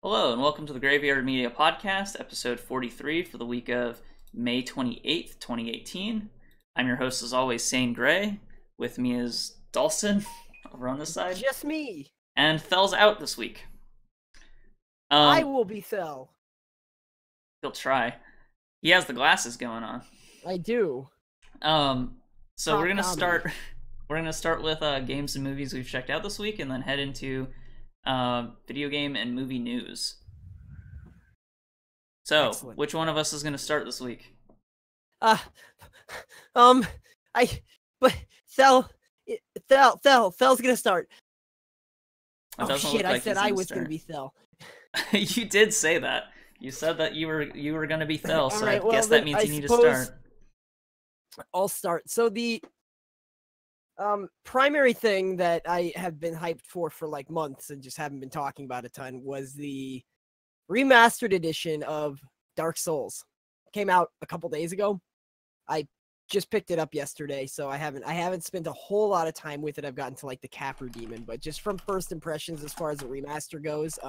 Hello, and welcome to the Graveyard Media Podcast, episode 43 for the week of May 28th, 2018. I'm your host, as always, Sane Gray. With me is Dalsson, over on this side. Just me. And Thel's out this week. I will be Thel. He'll try. He has the glasses going on. I do. So we're gonna start. We're gonna start with games and movies we've checked out this week, and then head into video game and movie news. So, Excellent. Which one of us is gonna start this week? Thel's gonna start. Oh shit! I said I was gonna be Thel. You did say that. You said that you were gonna be Thel, so right, I guess that means you need to start. I'll start. So the primary thing that I have been hyped for like months and just haven't been talking about a ton was the remastered edition of Dark Souls. Came out a couple days ago. I just picked it up yesterday, so I haven't spent a whole lot of time with it. I've gotten to like the Capra Demon, but just from first impressions as far as the remaster goes,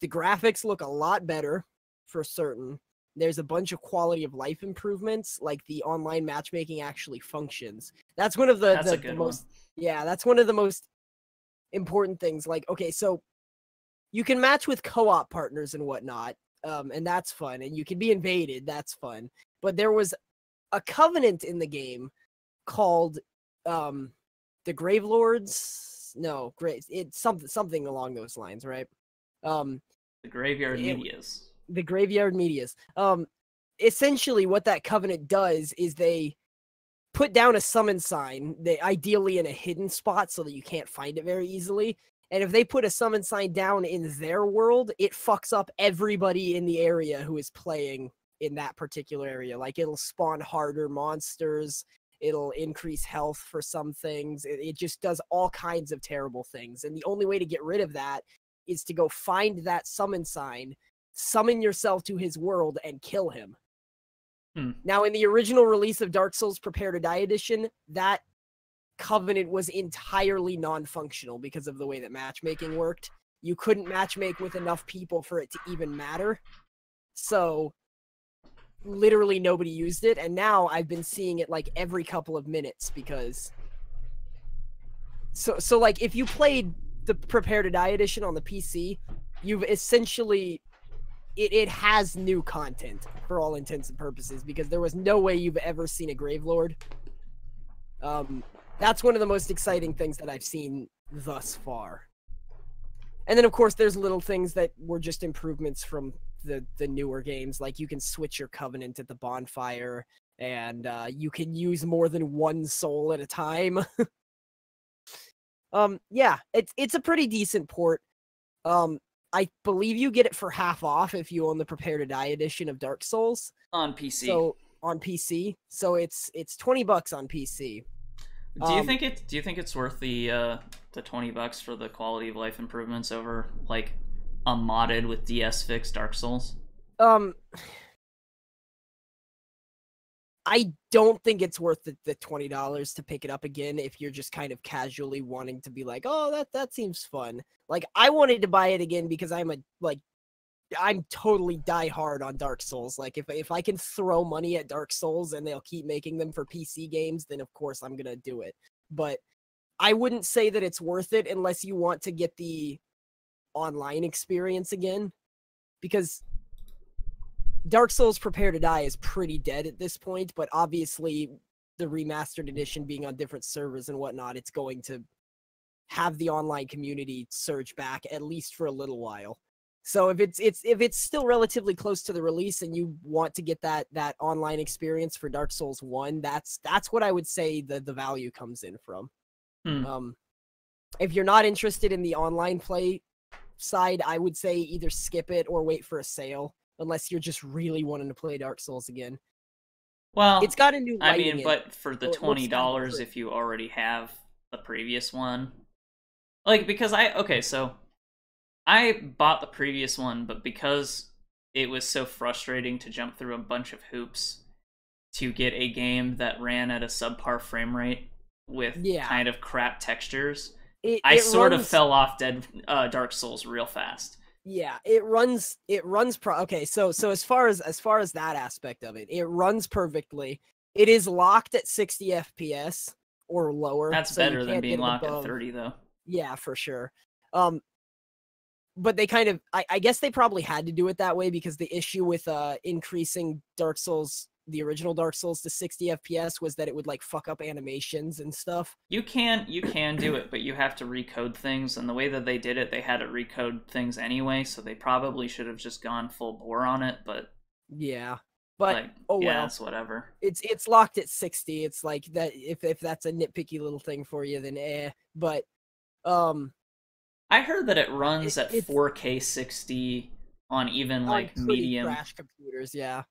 the graphics look a lot better for certain. There's a bunch of quality of life improvements, like the online matchmaking actually functions. That's one of the most that's one of the most important things. Like, okay, so you can match with co-op partners and whatnot, and that's fun, and you can be invaded, that's fun. But there was a covenant in the game called the Grave Lords. No, it's something along those lines, right? The Graveyard Medias. The Graveyard Medias. Essentially what that covenant does is they put down a summon sign, they ideally in a hidden spot so that you can't find it very easily. And if they put a summon sign down in their world, it fucks up everybody in the area who is playing in that particular area. Like, it'll spawn harder monsters, it'll increase health for some things. It just does all kinds of terrible things. And the only way to get rid of that is to go find that summon sign, summon yourself to his world, and kill him. Now, in the original release of Dark Souls Prepare to Die Edition, that covenant was entirely non-functional because of the way that matchmaking worked. You couldn't matchmake with enough people for it to even matter. So, literally nobody used it, and now I've been seeing it like every couple of minutes because... So like, if you played the Prepare to Die Edition on the PC, you've essentially... It has new content for all intents and purposes because there was no way you've ever seen a Gravelord. That's one of the most exciting things that I've seen thus far. And then, of course, there's little things that were just improvements from the newer games. Like, you can switch your covenant at the bonfire, and you can use more than one soul at a time. Yeah, it's a pretty decent port. I believe you get it for half off if you own the Prepare to Die edition of Dark Souls on PC. So on PC, so it's $20 on PC. Do you think it's worth the $20 for the quality of life improvements over like a modded with DS fixed Dark Souls? I don't think it's worth the $20 to pick it up again if you're just kind of casually wanting to be like, oh, that seems fun. Like, I wanted to buy it again because I'm totally die hard on Dark Souls. Like, if I can throw money at Dark Souls and they'll keep making them for PC games, then of course I'm gonna do it. But I wouldn't say that it's worth it unless you want to get the online experience again, because Dark Souls Prepare to Die is pretty dead at this point, but obviously the remastered edition being on different servers and whatnot, it's going to have the online community surge back at least for a little while. So if it's still relatively close to the release and you want to get that online experience for Dark Souls 1, that's what I would say the value comes in from. If you're not interested in the online play side, I would say either skip it or wait for a sale, unless you're just really wanting to play Dark Souls again. Well, it's got a new lighting. I mean, but for the $20, if you already have the previous one, like, because so I bought the previous one, but because it was so frustrating to jump through a bunch of hoops to get a game that ran at a subpar frame rate with kind of crap textures, I sort of fell off Dark Souls real fast. Yeah, it runs okay, so as far as that aspect of it, it runs perfectly. It is locked at 60 FPS or lower, That's so you better than can't being get it locked at above. 30 though. Yeah, for sure. But they kind of I guess they probably had to do it that way because the issue with increasing Dark Souls, the original Dark Souls, to 60 FPS was that it would like fuck up animations and stuff. You can do it, but you have to recode things, and the way that they did it, they had to recode things anyway, so they probably should have just gone full bore on it, but Yeah. But like, oh yeah, well. it's whatever. It's locked at 60. It's like that if that's a nitpicky little thing for you, then But I heard that it runs at it's 4K 60 on even on like pretty medium. trash computers, yeah.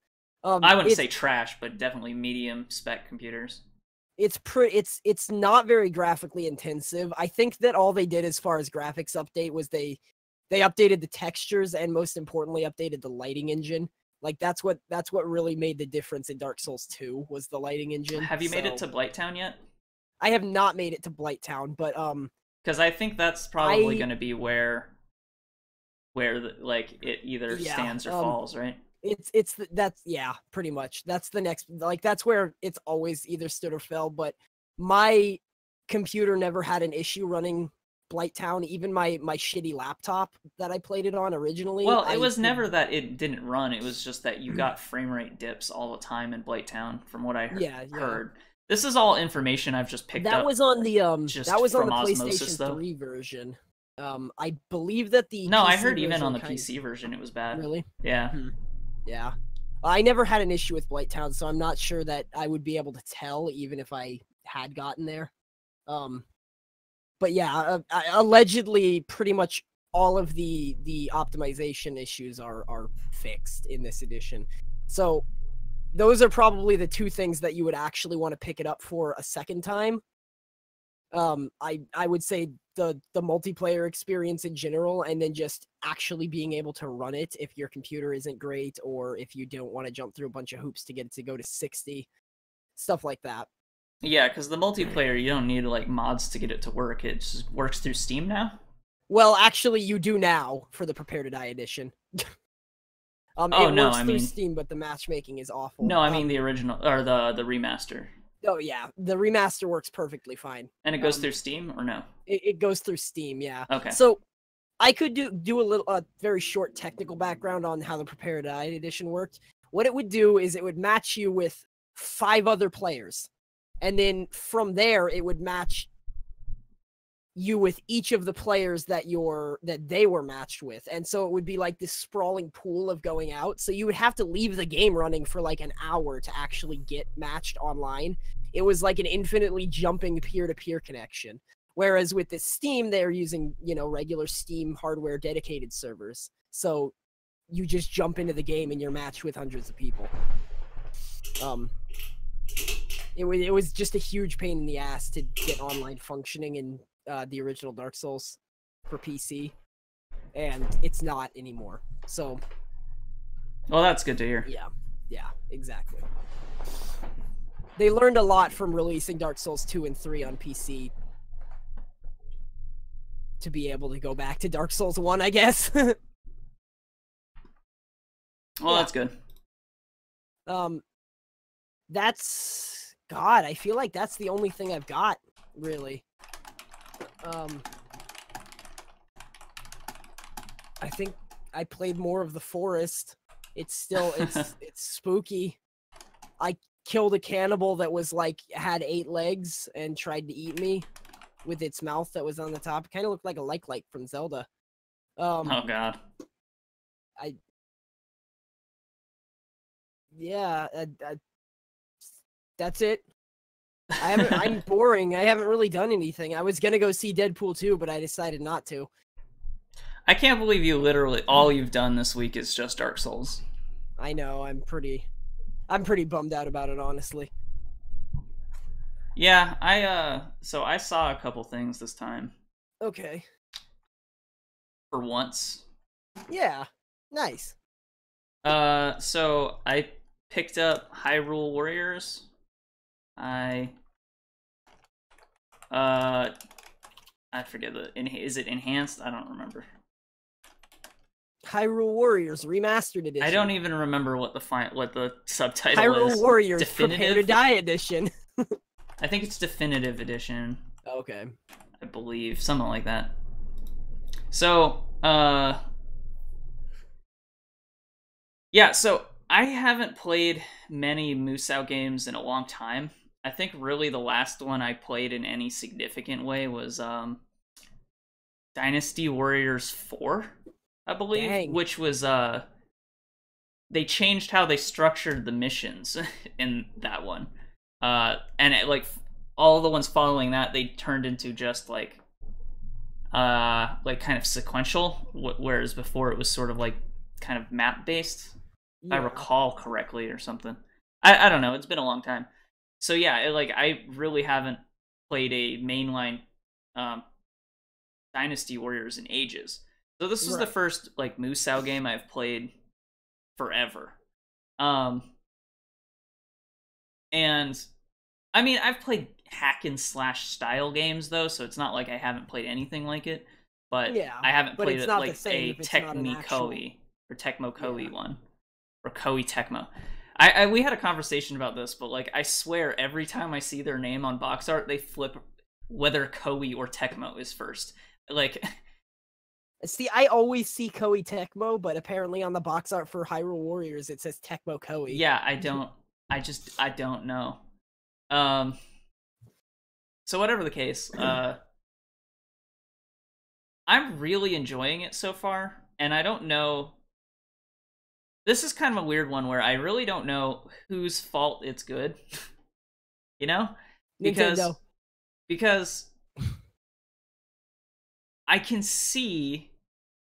I wouldn't say trash, but definitely medium spec computers. It's not very graphically intensive. I think that all they did as far as graphics update was they updated the textures and most importantly updated the lighting engine. Like that's what really made the difference in Dark Souls 2 was the lighting engine. Have you made it to Blighttown yet? I have not made it to Blighttown, but because I think that's probably going to be where like it either stands or falls, right? That's yeah, pretty much. That's the next, like that's where it's always either stood or fell. But my computer never had an issue running Blighttown. Even my shitty laptop that I played it on originally. Well, it was never that it didn't run. It was just that you got frame rate dips all the time in Blighttown, from what I heard. This is all information I've just picked up. That was on the that was on the osmosis, PlayStation 3 version. I believe that the no, PC I heard even on the PC version it was bad. Really? Yeah. Yeah. I never had an issue with Blighttown, so I'm not sure that I would be able to tell even if I had gotten there. But yeah, allegedly pretty much all of the optimization issues are fixed in this edition. So those are probably the two things that you would actually want to pick it up for a second time. I would say the multiplayer experience in general, and then just actually being able to run it if your computer isn't great, or if you don't want to jump through a bunch of hoops to get it to go to 60, stuff like that. Yeah, because the multiplayer, you don't need like mods to get it to work. It just works through Steam now. Well, actually, you do now for the Prepare to Die edition. It works through Steam, but the matchmaking is awful. No, I mean the original or the remaster. Oh yeah, the remaster works perfectly fine. And it goes through Steam or no? It goes through Steam, yeah. Okay. So I could do a very short technical background on how the Prepare to Die edition worked. What it would do is it would match you with 5 other players, and then from there it would match you with each of the players that they were matched with. And so it would be like this sprawling pool of going out. So you would have to leave the game running for like an hour to actually get matched online. It was like an infinitely jumping peer-to-peer connection. Whereas with this Steam, they're using, regular Steam hardware dedicated servers. So you just jump into the game and you're matched with hundreds of people. It was just a huge pain in the ass to get online functioning in the original Dark Souls for PC, and it's not anymore. So, well, that's good to hear. Yeah, exactly. They learned a lot from releasing Dark Souls 2 and 3 on PC to be able to go back to Dark Souls 1, I guess. Well, that's good. That's God. I feel like that's the only thing I've got, really. I think I played more of the forest. It's spooky. I killed a cannibal that was like had 8 legs and tried to eat me with its mouth that was on the top. It kind of looked like a like from Zelda. Oh god. That's it. I'm boring. I haven't really done anything. I was gonna go see Deadpool 2, but I decided not to. I can't believe you literally all you've done this week is just Dark Souls. I know. I'm pretty bummed out about it, honestly. Yeah, so I saw a couple things this time. Okay. For once. Yeah. Nice. So I picked up Hyrule Warriors. I forget is it enhanced? I don't remember. Hyrule Warriors Remastered Edition. I don't even remember what the subtitle Hyrule is. Warriors Definitive? Prepare to Die Edition. I think it's Definitive Edition. Okay. I believe. Something like that. So, yeah, so I haven't played many Musou games in a long time. I think really the last one I played in any significant way was Dynasty Warriors 4, I believe, Dang. which was they changed how they structured the missions in that one. And it, like all the ones following that, they turned into just like kind of sequential, whereas before it was sort of like kind of map based. If I recall correctly or something. I don't know, it's been a long time. So yeah, I really haven't played a mainline Dynasty Warriors in ages. So this was the first like Musou game I've played forever. And I mean, I've played hack and slash style games though, so it's not like I haven't played anything like it. But I haven't played it like a Tecmo Koei or Tecmo Koei one. Or Koei Tecmo. We had a conversation about this, but like I swear every time I see their name on box art, they flip whether Koei or Tecmo is first. Like, see, I always see Koei Tecmo, but apparently on the box art for Hyrule Warriors it says Tecmo Koei. Yeah, I don't know. So whatever the case, I'm really enjoying it so far, and I don't know. This is kind of a weird one where I really don't know whose fault it's good. You know? Because I can see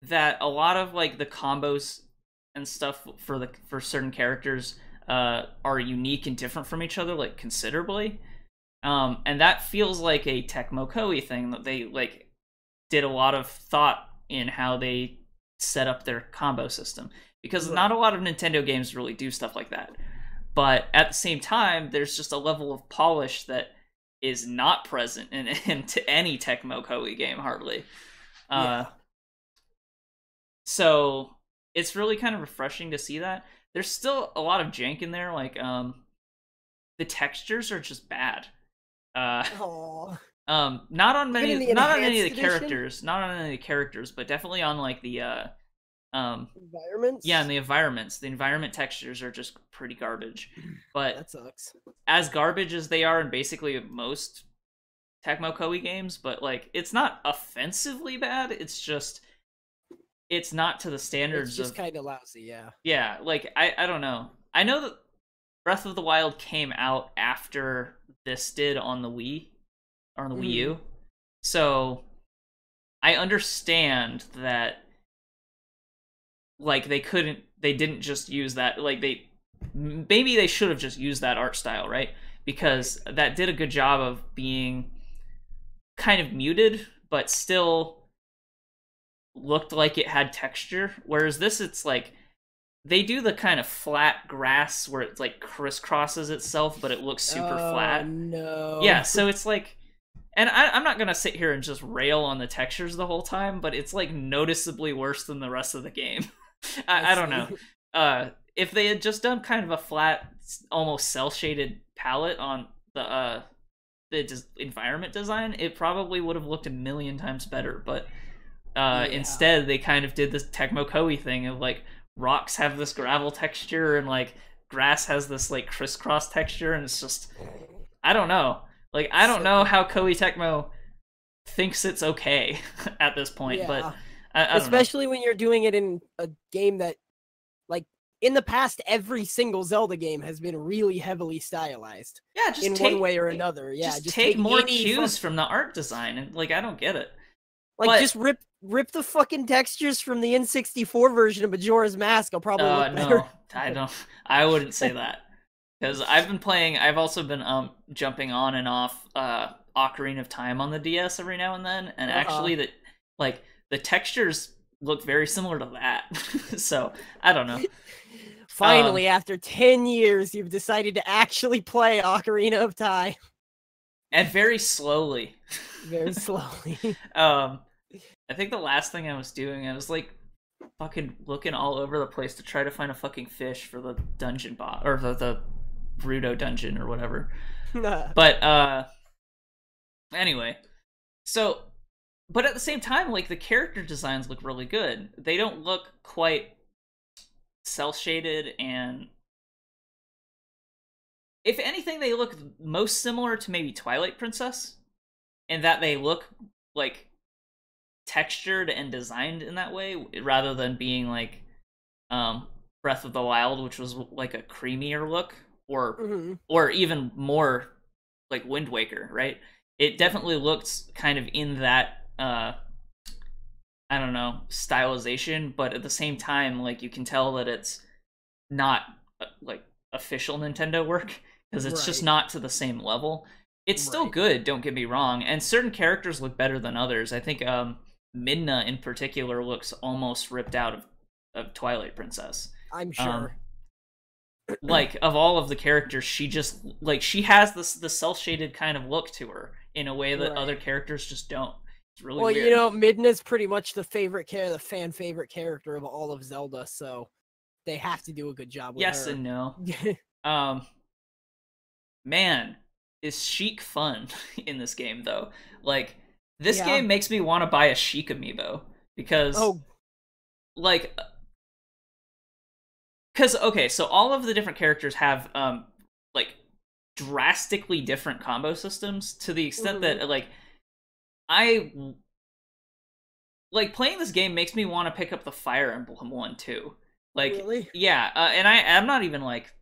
that a lot of like the combos and stuff for certain characters are unique and different from each other, like considerably. And that feels like a Tecmo Koei thing, that they like did a lot of thought in how they set up their combo system. Because not a lot of Nintendo games really do stuff like that. But at the same time, there's just a level of polish that is not present in any Tecmo Koei game, hardly. So it's really kind of refreshing to see that. There's still a lot of jank in there, like the textures are just bad. Not on any of the characters, but definitely on like the environments. Yeah, and the environment textures are just pretty garbage. But that sucks. As garbage as they are in basically most Tecmo Koei games, but like it's not offensively bad. It's not to the standards. It's just kind of lousy, yeah. Yeah, like I don't know. I know that Breath of the Wild came out after this did on the Wii or on the Wii U, so I understand that. Like they didn't just use that, like maybe they should have just used that art style, right? Because that did a good job of being kind of muted, but still looked like it had texture. Whereas this, it's like, they do the kind of flat grass where it like crisscrosses itself, but it looks super flat. No. Yeah, so it's like, and I'm not gonna sit here and just rail on the textures the whole time, but it's like noticeably worse than the rest of the game. I don't know. If they had just done kind of a flat, almost cel-shaded palette on the environment design, it probably would have looked a million times better. But instead, they kind of did this Tecmo Koei thing of like rocks have this gravel texture and like grass has this like crisscross texture, and it's just, I don't know. Like I don't know how Koei Tecmo thinks it's okay at this point, but. Especially when you're doing it in a game that, like, in the past, every single Zelda game has been really heavily stylized. Yeah, just in one way or another. Yeah, just take more cues from the art design, and like I don't get it. Like, just rip the fucking textures from the N64 version of Majora's Mask. I'll probably look better. No, I don't. I wouldn't say that because I've also been jumping on and off Ocarina of Time on the DS every now and then, and actually the textures look very similar to that. So, I don't know. Finally, after 10 years, you've decided to actually play Ocarina of Time. And very slowly. Very slowly. I think the last thing I was doing, I was like fucking looking all over the place to try to find a fucking fish for the dungeon bot or the Rudo dungeon or whatever. But anyway, so but at the same time, like the character designs look really good. They don't look quite cel shaded, and if anything, they look most similar to maybe Twilight Princess, in that they look like textured and designed in that way, rather than being like Breath of the Wild, which was like a creamier look, or even more like Wind Waker, right? It definitely looks kind of in that I don't know, stylization, but at the same time, like you can tell that it's not like official Nintendo work, because it's just not to the same level. It's still good, don't get me wrong, and certain characters look better than others. I think Midna in particular looks almost ripped out of Twilight Princess. I'm sure. Like of all of the characters, she just like she has the cel shaded kind of look to her in a way that other characters just don't. It's really weird. You know, Midna's pretty much the fan favorite character of all of Zelda, so they have to do a good job with her. Yes and no. Man, is Sheik fun in this game though? Like this game makes me want to buy a Sheik amiibo because like okay, so all of the different characters have like drastically different combo systems, to the extent that like I like playing this game makes me want to pick up the Fire Emblem one too. Like really? Yeah, and I'm not even like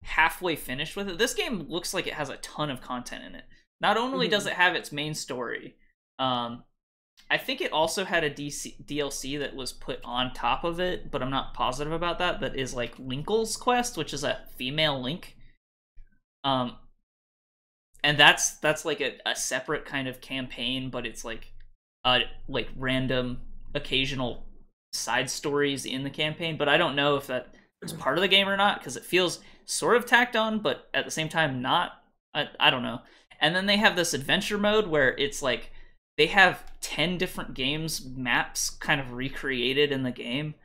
halfway finished with it. This game looks like it has a ton of content in it. Not only does it have its main story, I think it also had a DLC that was put on top of it, but I'm not positive about that. That is like Linkle's Quest, which is a female Link. And that's like a separate kind of campaign, but it's like random occasional side stories in the campaign. But I don't know if that is part of the game or not, because it feels sort of tacked on, but at the same time not. I don't know. And then they have this adventure mode where it's like they have 10 different maps kind of recreated in the game.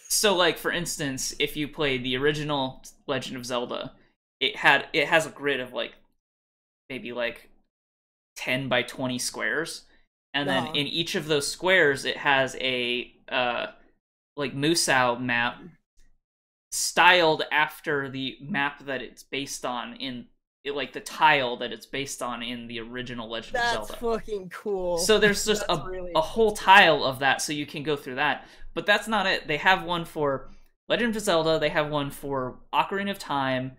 So like for instance, if you play the original Legend of Zelda, it has a grid of like maybe like 10 by 20 squares, and then in each of those squares it has a like Musou map styled after the map that it's based on like the tile that it's based on in the original Legend of Zelda. That's fucking cool. So there's just a whole tile of that, so you can go through that. But that's not it. They have one for Legend of Zelda, they have one for Ocarina of Time,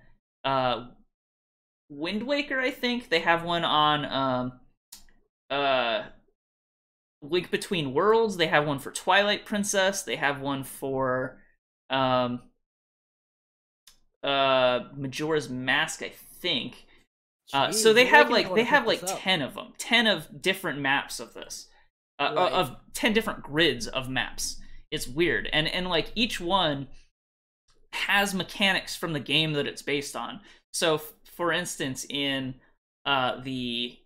Wind Waker, I think. They have one on Link Between Worlds. They have one for Twilight Princess. They have one for Majora's Mask, I think. Jeez, so they have like 10 of them, 10 of different maps of this, of 10 different grids of maps. It's weird, and like each one has mechanics from the game that it's based on. So, for instance, in the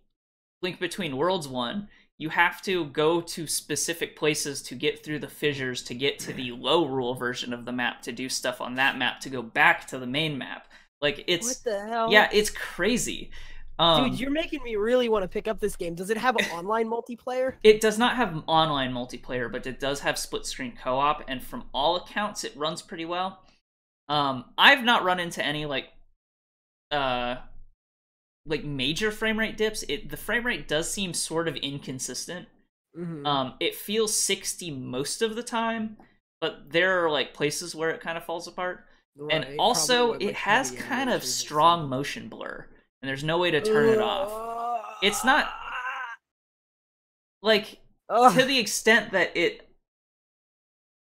Link Between Worlds one, you have to go to specific places to get through the fissures to get to the low rule version of the map, to do stuff on that map, to go back to the main map. Like, it's... What the hell? Yeah, it's crazy. Dude, you're making me really want to pick up this game. Does it have an online multiplayer? It does not have online multiplayer, but it does have split-screen co-op, and from all accounts, it runs pretty well. I've not run into any, like major frame rate dips. The frame rate does seem sort of inconsistent. It feels 60 most of the time, but there are like places where it kind of falls apart. And also it has kind of strong motion blur, and there's no way to turn it off. It's not like to the extent that it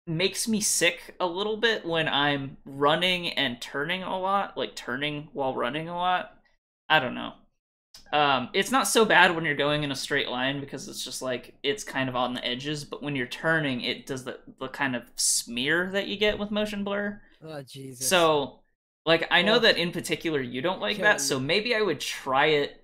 makes me sick a little bit when I'm running and turning a lot, like turning while running a lot. I don't know. It's not so bad when you're going in a straight line, because it's just like it's kind of on the edges, but when you're turning, it does the kind of smear that you get with motion blur. Oh Jesus. So like I know that in particular you don't like that, so maybe I would try it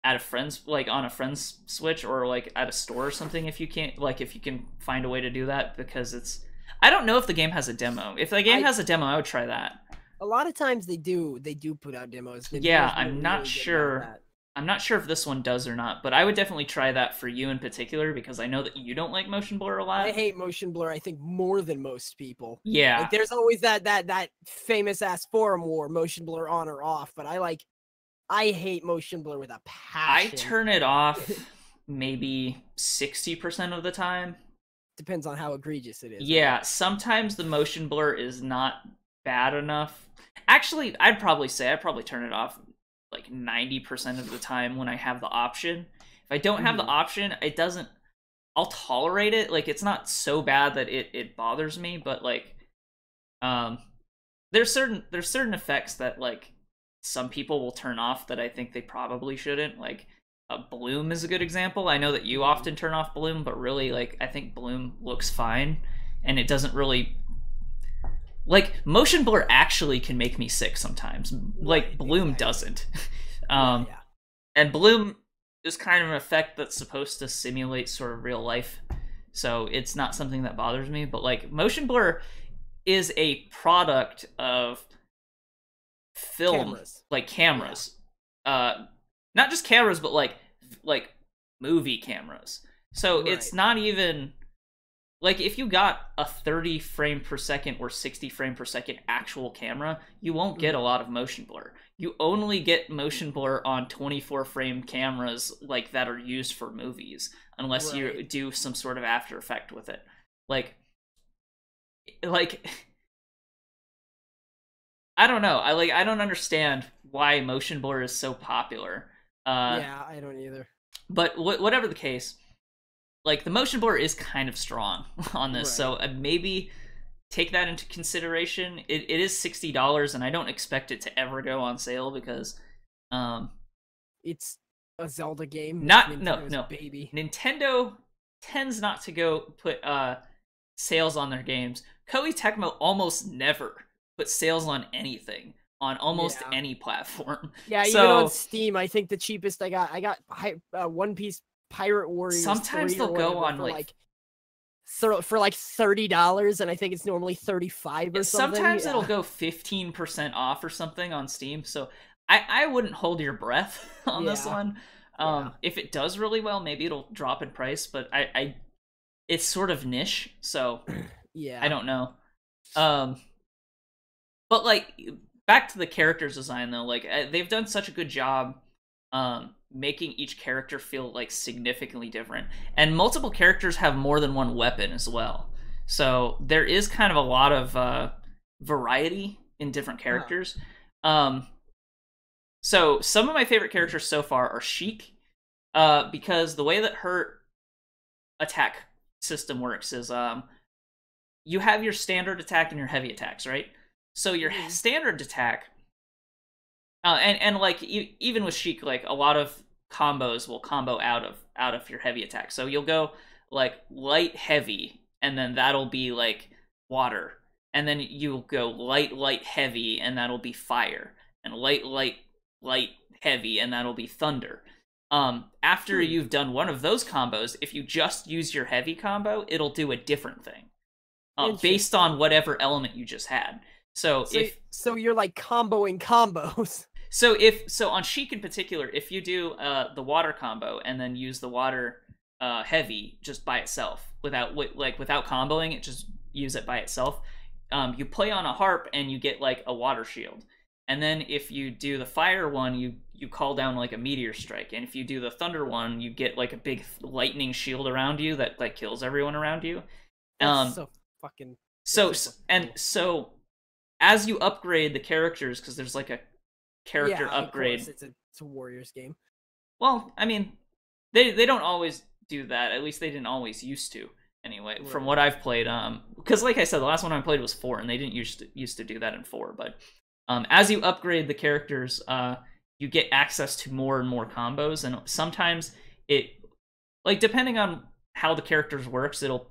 at a friend's, like on a friend's Switch, or like at a store or something, if you can't, like if you can find a way to do that, because I don't know if the game has a demo. If the game has a demo, I would try that. A lot of times they do put out demos. Yeah, I'm not sure. I'm not sure if this one does or not, but I would definitely try that for you in particular, because I know that you don't like motion blur a lot. I hate motion blur, I think, more than most people. Yeah. Like, there's always that famous ass forum war, motion blur on or off, but I hate motion blur with a passion. I turn it off maybe 60% of the time. Depends on how egregious it is. Yeah, sometimes the motion blur is not bad enough. Actually, I'd probably turn it off like 90% of the time when I have the option. If I don't have the option, I'll tolerate it. Like, it's not so bad that it bothers me, but like there's certain effects that like some people will turn off that I think they probably shouldn't. Like bloom is a good example. I know that you often turn off bloom, but really, like, I think bloom looks fine, and it doesn't really, like, motion blur actually can make me sick sometimes. Like, bloom doesn't. And bloom is kind of an effect that's supposed to simulate sort of real life, so it's not something that bothers me. But like, motion blur is a product of film, like cameras. Not just cameras, but like movie cameras. So it's not even like, if you got a 30 frame per second or 60 frame per second actual camera, you won't get a lot of motion blur. You only get motion blur on 24 frame cameras like that are used for movies, unless you do some sort of After Effect with it. Like I don't know. I don't understand why motion blur is so popular. Yeah, I don't either. But whatever the case, like, the motion blur is kind of strong on this, so maybe take that into consideration. It is $60, and I don't expect it to ever go on sale, because it's a Zelda game. No, baby. Nintendo tends not to go put sales on their games. Koei Tecmo almost never put sales on anything on almost any platform. Yeah, even on Steam, I think the cheapest I got One Piece Pirate Warriors. Sometimes they'll go on for like $30, and I think it's normally $35 or something. Sometimes it'll go 15% off or something on Steam. So I wouldn't hold your breath on this one. If it does really well, maybe it'll drop in price. But it's sort of niche, so I don't know. But like, back to the characters design though, like, they've done such a good job making each character feel like significantly different, and multiple characters have more than one weapon as well, so there is kind of a lot of variety in different characters. So some of my favorite characters so far are Sheik, because the way that her attack system works is you have your standard attack and your heavy attacks, right? So your standard attack, and like, even with Sheik, like, a lot of combos will combo out of your heavy attack. So you'll go like light heavy, and then that'll be like water, and then you'll go light heavy, and that'll be fire, and light heavy, and that'll be thunder. After you've done one of those combos, if you just use your heavy combo, it'll do a different thing, based on whatever element you just had. So you're like comboing combos. So on Sheik in particular, if you do the water combo and then use the water heavy just by itself, without comboing it, just use it by itself, you play on a harp and you get like a water shield. And then if you do the fire one, you call down like a meteor strike. And if you do the thunder one, you get like a big lightning shield around you that like kills everyone around you. That's so fucking. So as you upgrade the characters, because there's like a character upgrade. Of course. It's a Warriors game. Well, I mean, they don't always do that. At least they didn't always used to. Anyway, from what I've played, because like I said, the last one I played was 4, and they didn't used to do that in 4. But as you upgrade the characters, you get access to more and more combos, and sometimes it, like, depending on how the characters works, it'll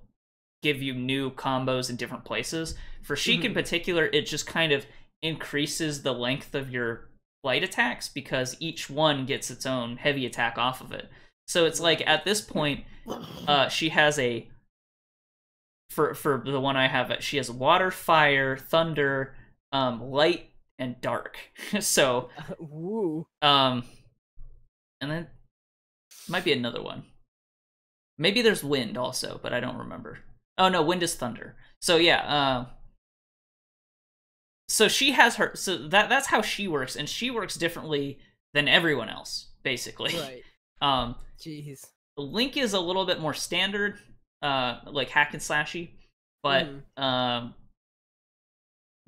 give you new combos in different places. For Sheik in particular, it just kind of increases the length of your light attacks because each one gets its own heavy attack off of it. So it's like at this point, she has a for the one I have, she has water, fire, thunder, light, and dark. So, Woo. and then might be another one. Maybe there's wind also, but I don't remember. Oh no, wind is thunder. So yeah, so she has her. So that's how she works, and she works differently than everyone else, basically. Right. Jeez. Link is a little bit more standard, like hack and slashy, but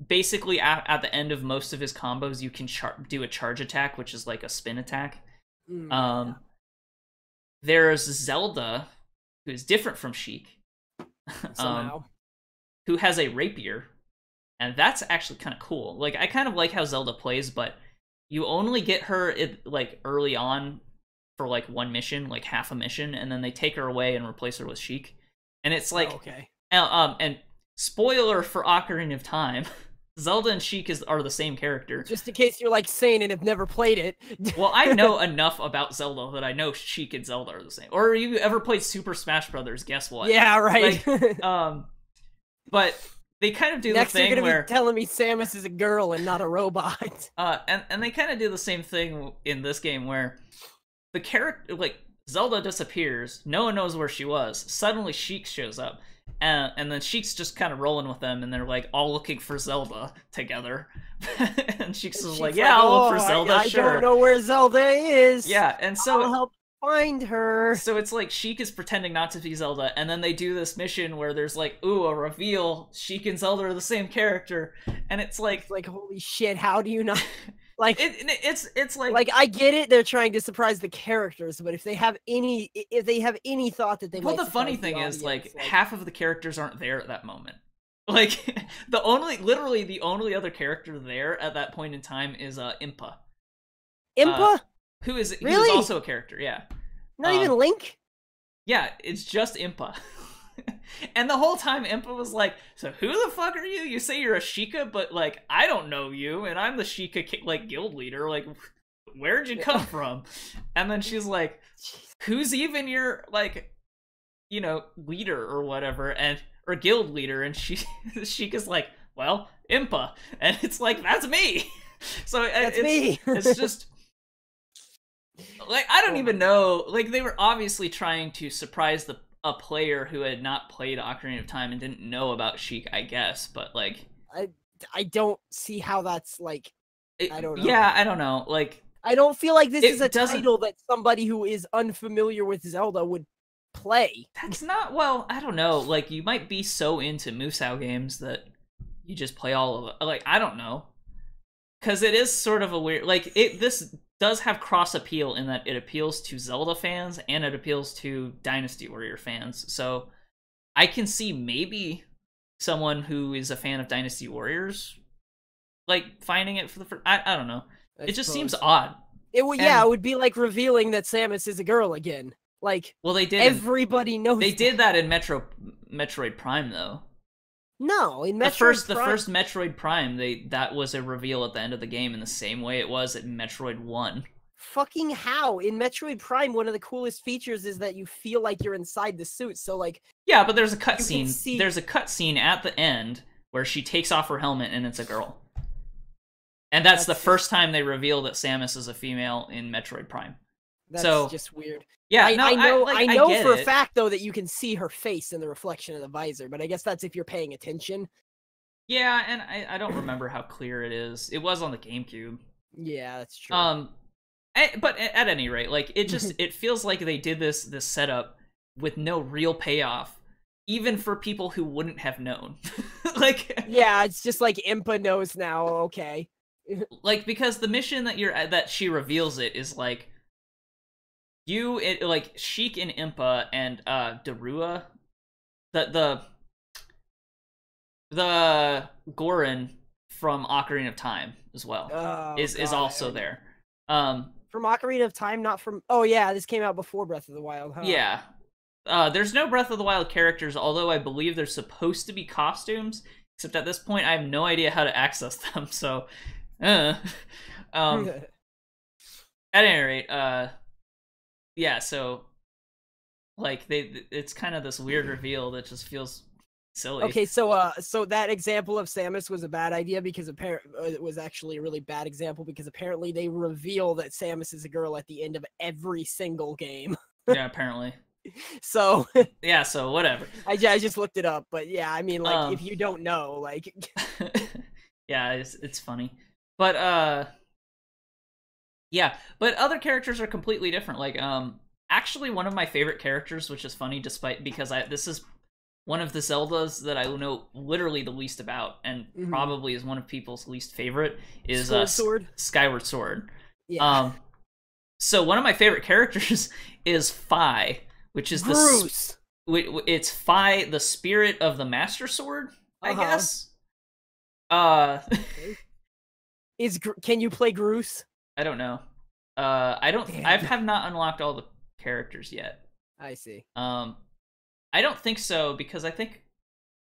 basically at the end of most of his combos, you can do a charge attack, which is like a spin attack. There's Zelda, who is different from Sheik, who has a rapier, and that's actually kind of cool. Like, I kind of like how Zelda plays, but you only get her like early on for like one mission, like half a mission, and then they take her away and replace her with Sheik. And it's like, okay. And spoiler for Ocarina of Time, Zelda and Sheik are the same character. Just in case you're like sane and have never played it. Well, I know enough about Zelda that I know Sheik and Zelda are the same. Or you ever played Super Smash Brothers? Guess what? Yeah, right. Like, but they kind of do Next the thing you're gonna where be telling me Samus is a girl and not a robot. And they kind of do the same thing in this game where the character, like, Zelda disappears, no one knows where she was. Suddenly Sheik shows up, and then Sheik's just kind of rolling with them, and they're like all looking for Zelda together. And Sheik's like, "Yeah, I'll look for Zelda." I sure. don't know where Zelda is. Yeah, and so I'll help find her. So it's like Sheik is pretending not to be Zelda, and then they do this mission where there's like, ooh, a reveal. Sheik and Zelda are the same character, and it's like holy shit, how do you not? Like it's like I get it, they're trying to surprise the characters, but if they have any thought that they well, might the funny thing audience, is like half of the characters aren't there at that moment. Like literally the only other character there at that point in time is Impa. Impa? Who is really? also a character, yeah. Not even Link? Yeah, it's just Impa. And the whole time Impa was like, so who the fuck are you? You say you're a Sheikah, but like I don't know you, and I'm the Sheikah like guild leader. Like, where'd you come from? And then she's like, who's even your like, you know, leader or whatever, or guild leader? And Sheikah's like, well, Impa, and it's like, that's me. So that's me. It's just like, I don't even know. Like, they were obviously trying to surprise a player who had not played Ocarina of Time and didn't know about Sheik, I guess. But like, I don't see how that's like. I don't know. Yeah, I don't know. Like, I don't feel like this is a title that somebody who is unfamiliar with Zelda would play. That's not, well, I don't know. Like, you might be so into Musou games that you just play all of it. Like, I don't know. Because it is sort of a weird, like, this does have cross appeal in that it appeals to Zelda fans and it appeals to Dynasty Warrior fans. So I can see maybe someone who is a fan of Dynasty Warriors like finding it for the first. I don't know. It just seems odd. It would, yeah, it would be like revealing that Samus is a girl again. Like, well, they did. Everybody knows. They did that in Metroid Prime, though. No, in Metroid the first Metroid Prime, that was a reveal at the end of the game in the same way it was at Metroid 1. Fucking how? In Metroid Prime, one of the coolest features is that you feel like you're inside the suit. So like, yeah, but there's a cutscene. There's a cutscene at the end where she takes off her helmet and it's a girl. And that's the first time they reveal that Samus is a female in Metroid Prime. That's so, just weird. Yeah, I know for a it. fact though that you can see her face in the reflection of the visor, but I guess that's if you're paying attention. Yeah, and I don't remember how clear it is. It was on the GameCube. Yeah, that's true. But at any rate, like, it just it feels like they did this setup with no real payoff, even for people who wouldn't have known. Like, yeah, it's just like Impa knows now. Okay. Like, because the mission that she reveals it is like like Sheik and Impa and Darua, the Goron from Ocarina of Time as well is also there. From Ocarina of Time, not from. Oh yeah, this came out before Breath of the Wild. Huh? Yeah. There's no Breath of the Wild characters, although I believe there's supposed to be costumes. Except at this point, I have no idea how to access them. So. At any rate, yeah, so like it's kind of this weird reveal that just feels silly. Okay, so that example of Samus was a bad idea because it was actually a really bad example because apparently they reveal that Samus is a girl at the end of every single game. Yeah, apparently. So yeah, so whatever. I just looked it up, but yeah, I mean, like, if you don't know, like, yeah, it's funny, but yeah, but other characters are completely different. Like, actually, one of my favorite characters, which is funny, because this is one of the Zeldas that I know literally the least about, and probably is one of people's least favorite, is Skyward Sword. Yeah. So one of my favorite characters is Fi, which is Bruce. It's Fi, the spirit of the Master Sword, I guess. Can you play Groose? I don't know. I have not unlocked all the characters yet. I see. I don't think so because I think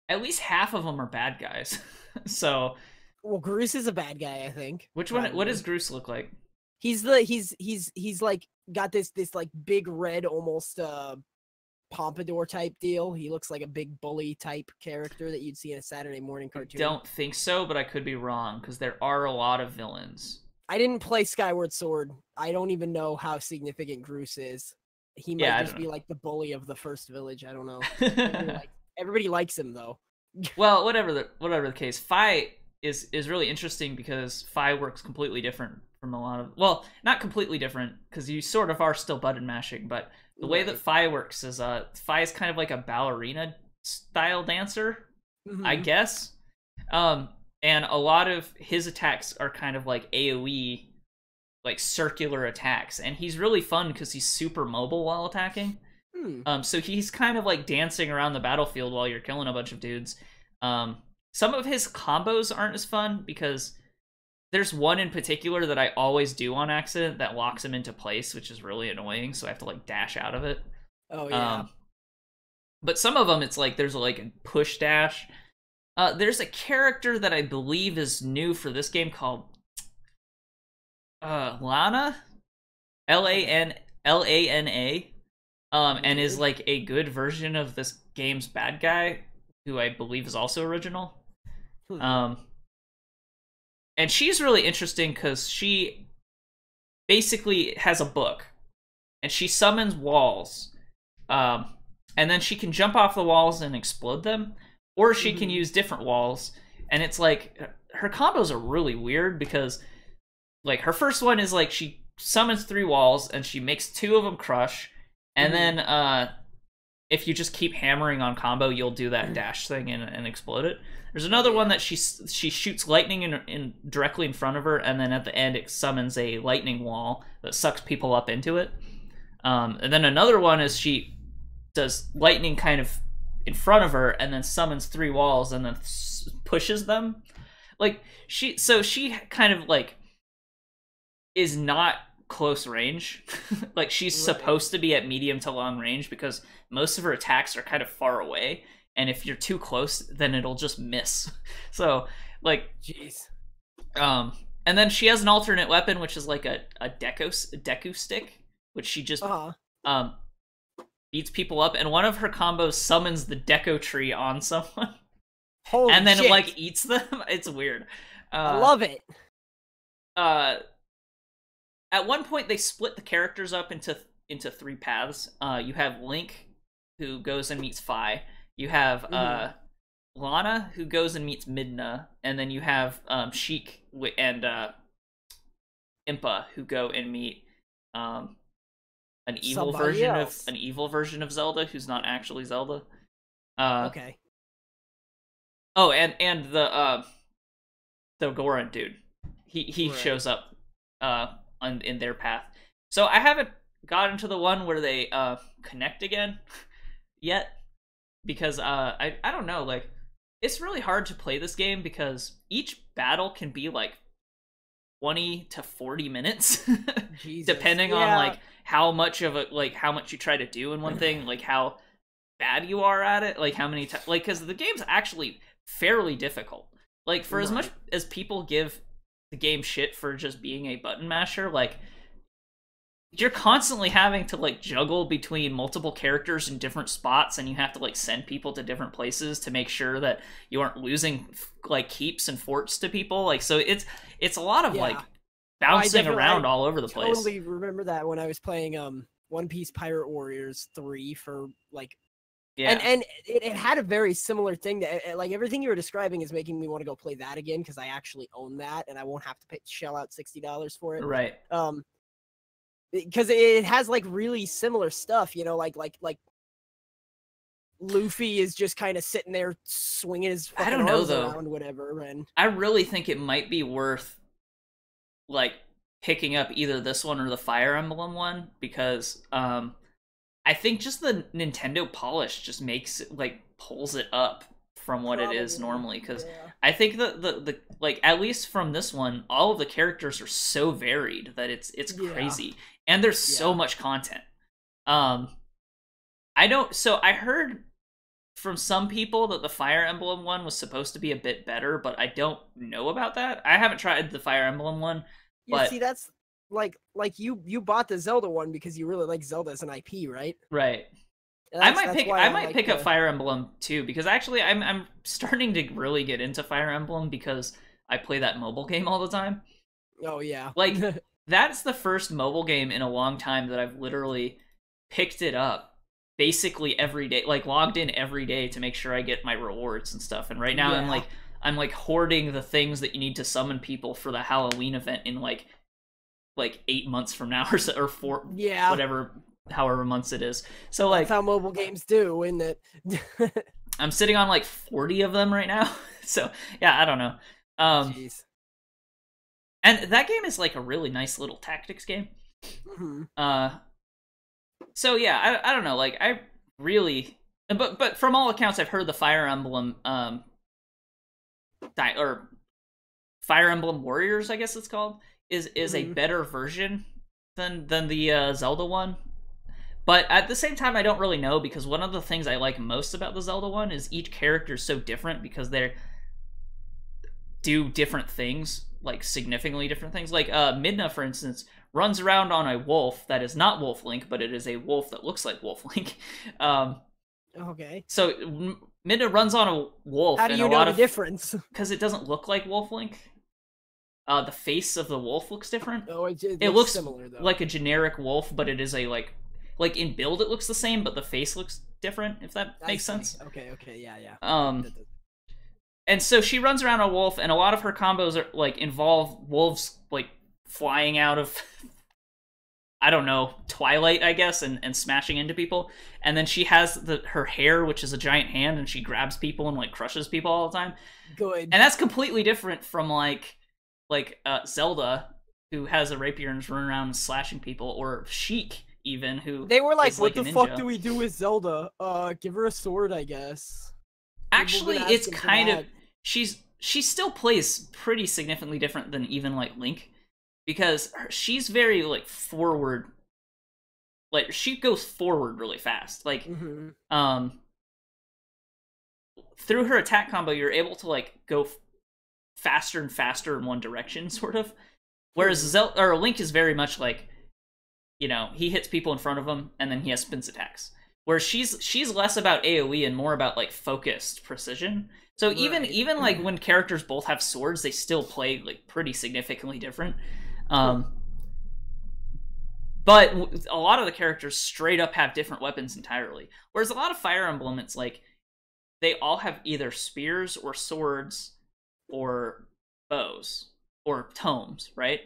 at least half of them are bad guys. So, well, Groose is a bad guy, I think. Which one? What does Groose look like? He's like got this like big red almost pompadour type deal. He looks like a big bully type character that you'd see in a Saturday morning cartoon. I don't think so, but I could be wrong because there are a lot of villains. I didn't play Skyward Sword. I don't even know how significant Groose is. He might just be like the bully of the first village. I don't know. Everybody likes him though. Well, whatever the case, Fi is really interesting because Fi works completely different from a lot of, well, not completely different because you sort of are still button mashing, but the way that Fi works is Fi is kind of like a ballerina style dancer, I guess. And a lot of his attacks are kind of like AoE, like circular attacks, and he's really fun because he's super mobile while attacking. So he's kind of like dancing around the battlefield while you're killing a bunch of dudes. Some of his combos aren't as fun because there's one in particular that I always do on accident that locks him into place, which is really annoying, so I have to like dash out of it. Oh yeah. But some of them it's like there's like a push dash. There's a character that I believe is new for this game called Lana, Lana, and is like a good version of this game's bad guy, who I believe is also original. And she's really interesting because she basically has a book, and she summons walls, and then she can jump off the walls and explode them, or she can use different walls, and it's like her combos are really weird because like her first one is like she summons 3 walls and she makes 2 of them crush, and then if you just keep hammering on combo, you'll do that dash thing and explode it. There's another one that she shoots lightning in directly in front of her, and then at the end it summons a lightning wall that sucks people up into it. And then another one is she does lightning kind of in front of her and then summons 3 walls and then pushes them. Like she kind of like is not close range. Like she's supposed to be at medium to long range because most of her attacks are kind of far away, and if you're too close then it'll just miss. So like jeez. And then she has an alternate weapon which is like a Deku stick, which she just beats people up, and one of her combos summons the Deku tree on someone. Holy and then shit. it like eats them. It's weird. I love it. At one point they split the characters up into 3 paths. You have Link, who goes and meets Fi. You have Lana, who goes and meets Midna, and then you have Sheik and Impa, who go and meet an evil version of Zelda, who's not actually Zelda. Okay. Oh, and the Goron dude, he shows up in their path. So I haven't gotten to the one where they connect again yet, because I don't know, like it's really hard to play this game because each battle can be like 20 to 40 minutes depending on like how much you try to do in one thing, like how bad you are at it, like how many like because the game's actually fairly difficult. Like for as much as people give the game shit for just being a button masher. Like, you're constantly having to like juggle between multiple characters in different spots, and you have to like send people to different places to make sure that you aren't losing like keeps and forts to people. Like, so it's a lot of like bouncing around all over the place. I totally remember that when I was playing One Piece Pirate Warriors 3 for like and it had a very similar thing that like everything you were describing is making me want to go play that again because I actually own that and I won't have to shell out $60 for it. Right. Because it has like really similar stuff, you know, like Luffy is just kind of sitting there swinging his fucking arms around, whatever. And I really think it might be worth like picking up either this one or the Fire Emblem one, because I think just the Nintendo polish just makes it like pulls it up from what it is normally, because I think the like at least from this one, all of the characters are so varied that it's crazy, and there's so much content. I heard from some people that the Fire Emblem one was supposed to be a bit better, but I don't know about that. I haven't tried the Fire Emblem one. But see, that's like you bought the Zelda one because you really like Zelda as an IP, right? Right. I might pick up Fire Emblem too, because actually I'm starting to really get into Fire Emblem because I play that mobile game all the time. Oh yeah. Like that's the first mobile game in a long time that I've literally picked it up basically every day, like logged in every day to make sure I get my rewards and stuff. And right now I'm like hoarding the things that you need to summon people for the Halloween event in like 8 months from now or so, or 4 whatever, however months it is. So like that's how mobile games do, isn't it? I'm sitting on like 40 of them right now. So yeah, I don't know. Jeez. And that game is like a really nice little tactics game. Mm-hmm. So yeah, I don't know, like I really, but from all accounts I've heard the Fire Emblem or Fire Emblem Warriors, I guess it's called, is a better version than the Zelda one. But at the same time, I don't really know, because one of the things I like most about the Zelda one is each character is so different because they do different things, like significantly different things. Like Midna, for instance, runs around on a wolf that is not Wolf Link, but it is a wolf that looks like Wolf Link. Okay. So Midna runs on a wolf. How do you know the difference? Because it doesn't look like Wolf Link. The face of the wolf looks different. Oh, it looks similar, though. like a generic wolf, but it is a like in build it looks the same, but the face looks different, if that makes sense. Okay, yeah. And so she runs around a wolf, and a lot of her combos are like involve wolves like flying out of I don't know, Twilight, I guess, and smashing into people. And then she has her hair, which is a giant hand, and she grabs people and like crushes people all the time. Good. And that's completely different from like Zelda, who has a rapier and is running around and slashing people, or Sheik even, who they were like, what the fuck do we do with Zelda? Give her a sword, I guess. Actually, it's kind of she still plays pretty significantly different than even like Link, because she's very like forward, like she goes forward really fast. Like through her attack combo, you're able to like go faster and faster in one direction, sort of. Whereas Link is very much like, you know, he hits people in front of him and then he has spins attacks. Whereas she's less about AoE and more about like focused precision. So even like when characters both have swords, they still play like pretty significantly different. But a lot of the characters straight up have different weapons entirely. Whereas a lot of Fire Emblem, it's like they all have either spears or swords or bows or tomes, right?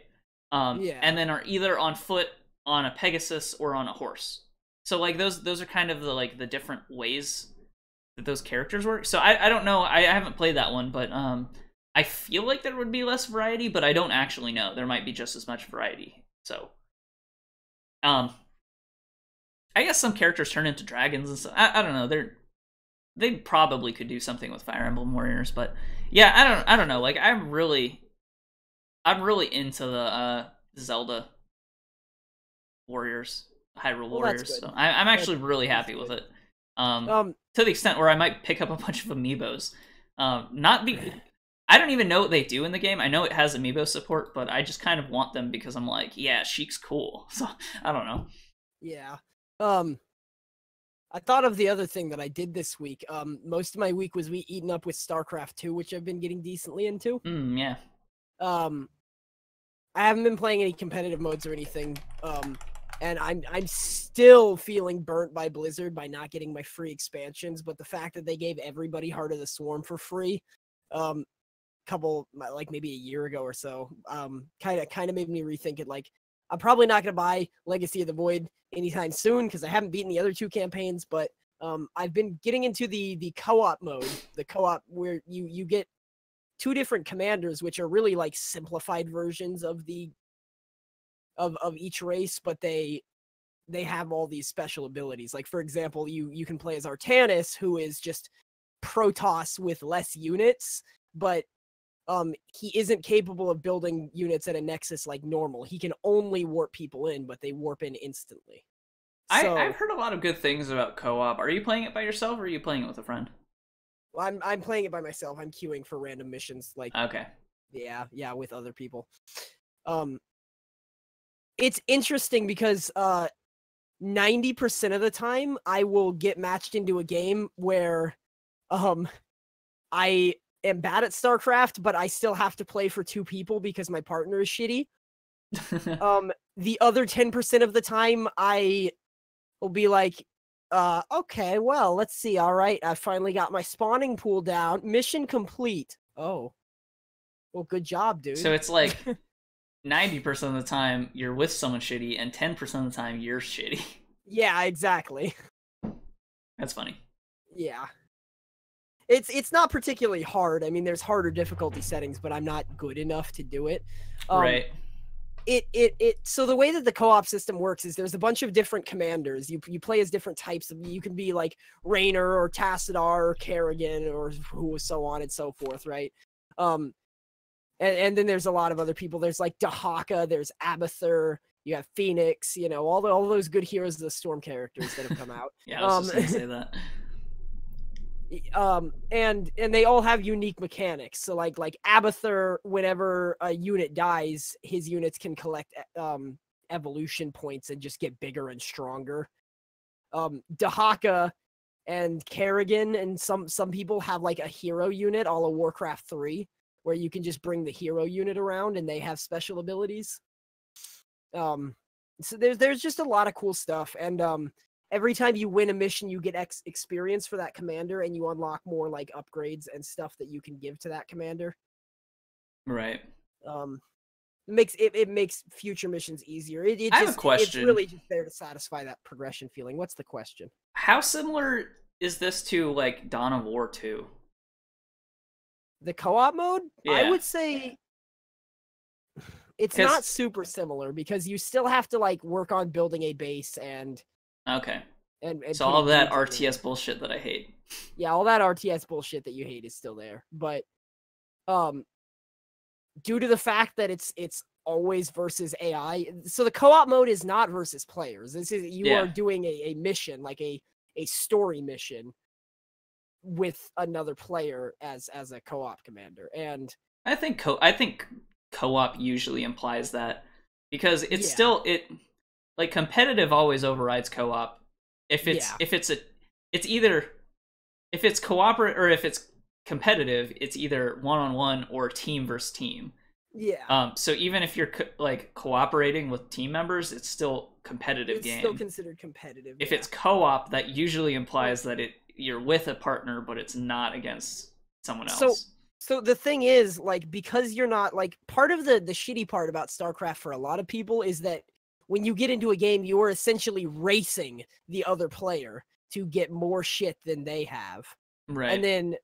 And then are either on foot, on a Pegasus, or on a horse. So like those are kind of the different ways that those characters work. So I don't know. I haven't played that one, but I feel like there would be less variety, but I don't actually know. There might be just as much variety. So I guess some characters turn into dragons and stuff. I don't know. They probably could do something with Fire Emblem Warriors, but yeah, I don't know. Like I'm really into the Zelda Warriors, Hyrule Warriors. So I'm actually really happy with it. To the extent where I might pick up a bunch of amiibos. I don't even know what they do in the game. I know it has amiibo support, but I just kind of want them because I'm like, yeah, Sheik's cool. So I don't know. Yeah. I thought of the other thing that I did this week. Most of my week was eaten up with StarCraft 2, which I've been getting decently into. Yeah. I haven't been playing any competitive modes or anything. And I'm still feeling burnt by Blizzard by not getting my free expansions, but the fact that they gave everybody Heart of the Swarm for free, like maybe a year ago or so, kind of made me rethink it. Like, I'm probably not gonna buy Legacy of the Void anytime soon because I haven't beaten the other 2 campaigns, but I've been getting into the co-op mode, the co-op where you get 2 different commanders, which are really like simplified versions of of each race, but they have all these special abilities. Like, for example, you can play as Artanis, who is just Protoss with less units, but he isn't capable of building units at a nexus like normal. He can only warp people in, but they warp in instantly. So, I've heard a lot of good things about co-op. Are you playing it by yourself or are you playing it with a friend? I'm playing it by myself. I'm queuing for random missions, like, Okay. yeah, with other people. It's interesting because 90% of the time I will get matched into a game where I am bad at StarCraft, but I still have to play for 2 people because my partner is shitty. The other 10% of the time I will be like, okay, well, let's see. All right, I finally got my spawning pool down. Mission complete. Oh, well, good job, dude. So it's like 90% of the time you're with someone shitty and 10% of the time you're shitty. Yeah, exactly. That's funny. Yeah. It's not particularly hard. I mean, there's harder difficulty settings, but I'm not good enough to do it. Right. So the way that the co-op system works is there's a bunch of different commanders. You play as different types of. You can be like Raynor or Tassadar or Kerrigan or who so on and so forth, right? And then there's a lot of other people. There's like Dahaka, there's Abathur, you have Phoenix, you know, all those good Heroes of the Storm characters that have come out. Yeah, I was just gonna say that. And they all have unique mechanics. So like Abathur, whenever a unit dies, his units can collect evolution points and just get bigger and stronger. Dahaka and Kerrigan and some people have like a hero unit, a la Warcraft 3, where you can just bring the hero unit around and they have special abilities. So there's just a lot of cool stuff, and every time you win a mission, you get experience for that commander, and you unlock more like upgrades and stuff that you can give to that commander. Right. It makes future missions easier. I have a question. It's really just there to satisfy that progression feeling. What's the question? How similar is this to like Dawn of War 2? The co-op mode? Yeah. I would say it's not super similar because you still have to like work on building a base and okay. And so all of that RTS bullshit that I hate. Yeah, all that RTS bullshit that you hate is still there. But due to the fact that it's always versus AI, so the co-op mode is not versus players. This is you are doing a mission, like a story mission with another player as a co-op commander. And I think co-op usually implies that because it's still like competitive always overrides co-op. If it's cooperate or if it's competitive, it's either one-on-one or team versus team. Yeah. So even if you're like cooperating with team members, it's still competitive game. It's still considered competitive. If it's co-op, that usually implies that you're with a partner, but it's not against someone else. So the thing is, like, because you're not like part of the shitty part about StarCraft for a lot of people is that when you get into a game, you are essentially racing the other player to get more shit than they have. Right. And then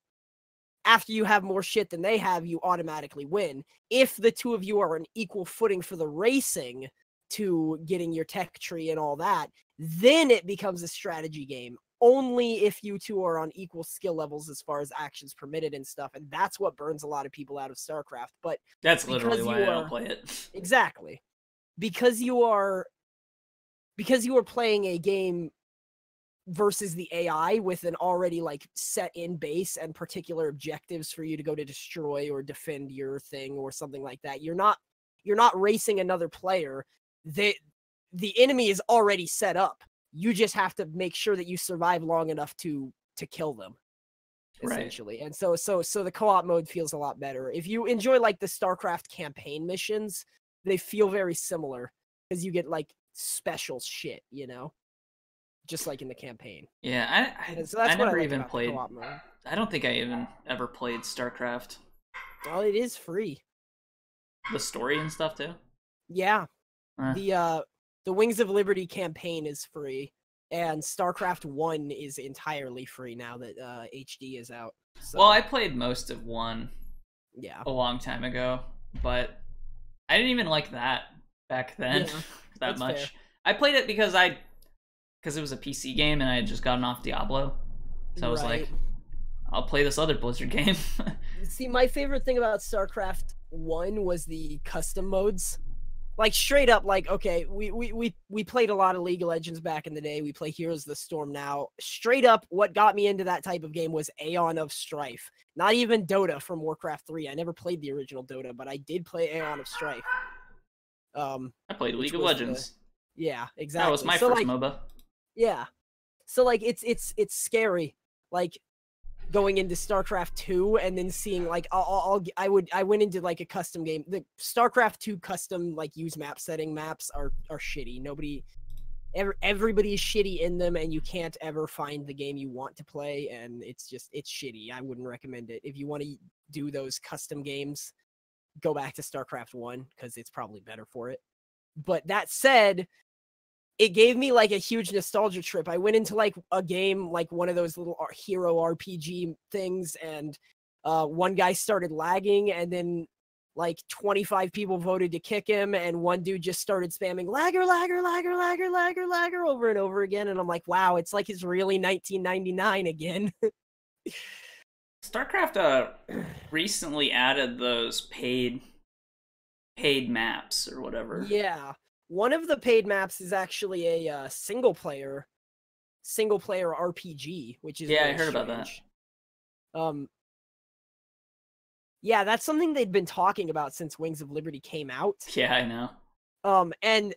after you have more shit than they have, you automatically win. If the two of you are on equal footing for the racing to getting your tech tree and all that, then it becomes a strategy game. Only if you two are on equal skill levels as far as actions permitted and stuff. And that's what burns a lot of people out of StarCraft. But that's literally why I don't play it. Exactly. Because you are playing a game versus the AI with an already like set in base and particular objectives for you to go to destroy or defend your thing or something like that. You're not racing another player. The enemy is already set up. You just have to make sure that you survive long enough to kill them, essentially. Right. And so the co-op mode feels a lot better. If you enjoy like the StarCraft campaign missions, they feel very similar because you get like special shit, you know, just like in the campaign. Yeah, so that's I never even played. Co-op mode. I don't think I even ever played StarCraft. Well, it is free. The story and stuff too. Yeah, the Wings of Liberty campaign is free, and StarCraft 1 is entirely free now that HD is out. So. Well, I played most of 1 a long time ago, but I didn't even like that back then that much. Fair. I played it because it was a PC game and I had just gotten off Diablo. So I was like, I'll play this other Blizzard game. See, my favorite thing about StarCraft 1 was the custom modes. Like straight up, like, okay, we played a lot of League of Legends back in the day. We play Heroes of the Storm now. Straight up, what got me into that type of game was Aeon of Strife. Not even Dota from Warcraft 3. I never played the original Dota, but I did play Aeon of Strife. I played League of Legends. Yeah, exactly. That was my first MOBA. Yeah. So like it's scary. Like going into StarCraft 2 and then seeing like I went into like a custom game. The StarCraft 2 custom like use map setting maps are shitty. Everybody's shitty in them, and you can't ever find the game you want to play, and it's shitty. I wouldn't recommend it. If you want to do those custom games, go back to StarCraft 1 because it's probably better for it. But that said, it gave me like a huge nostalgia trip. I went into like a game, like one of those little hero RPG things, and one guy started lagging, and then like 25 people voted to kick him, and one dude just started spamming lagger over and over again. And I'm like, wow, it's like it's really 1999 again. StarCraft recently added those paid maps or whatever. Yeah. One of the paid maps is actually a single player RPG, which is I heard about that. Yeah, that's something they'd been talking about since Wings of Liberty came out. Yeah, I know. And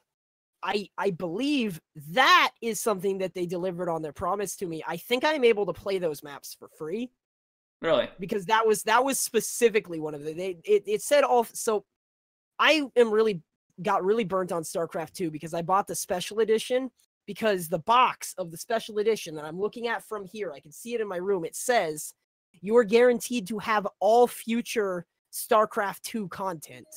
I believe that is something that they delivered on their promise to me. I think I'm able to play those maps for free. Really? Because that was specifically one of the it said all. So I got really burnt on StarCraft 2 because I bought the special edition, because the box of the special edition that I'm looking at from here, I can see it in my room. It says you are guaranteed to have all future StarCraft 2 content.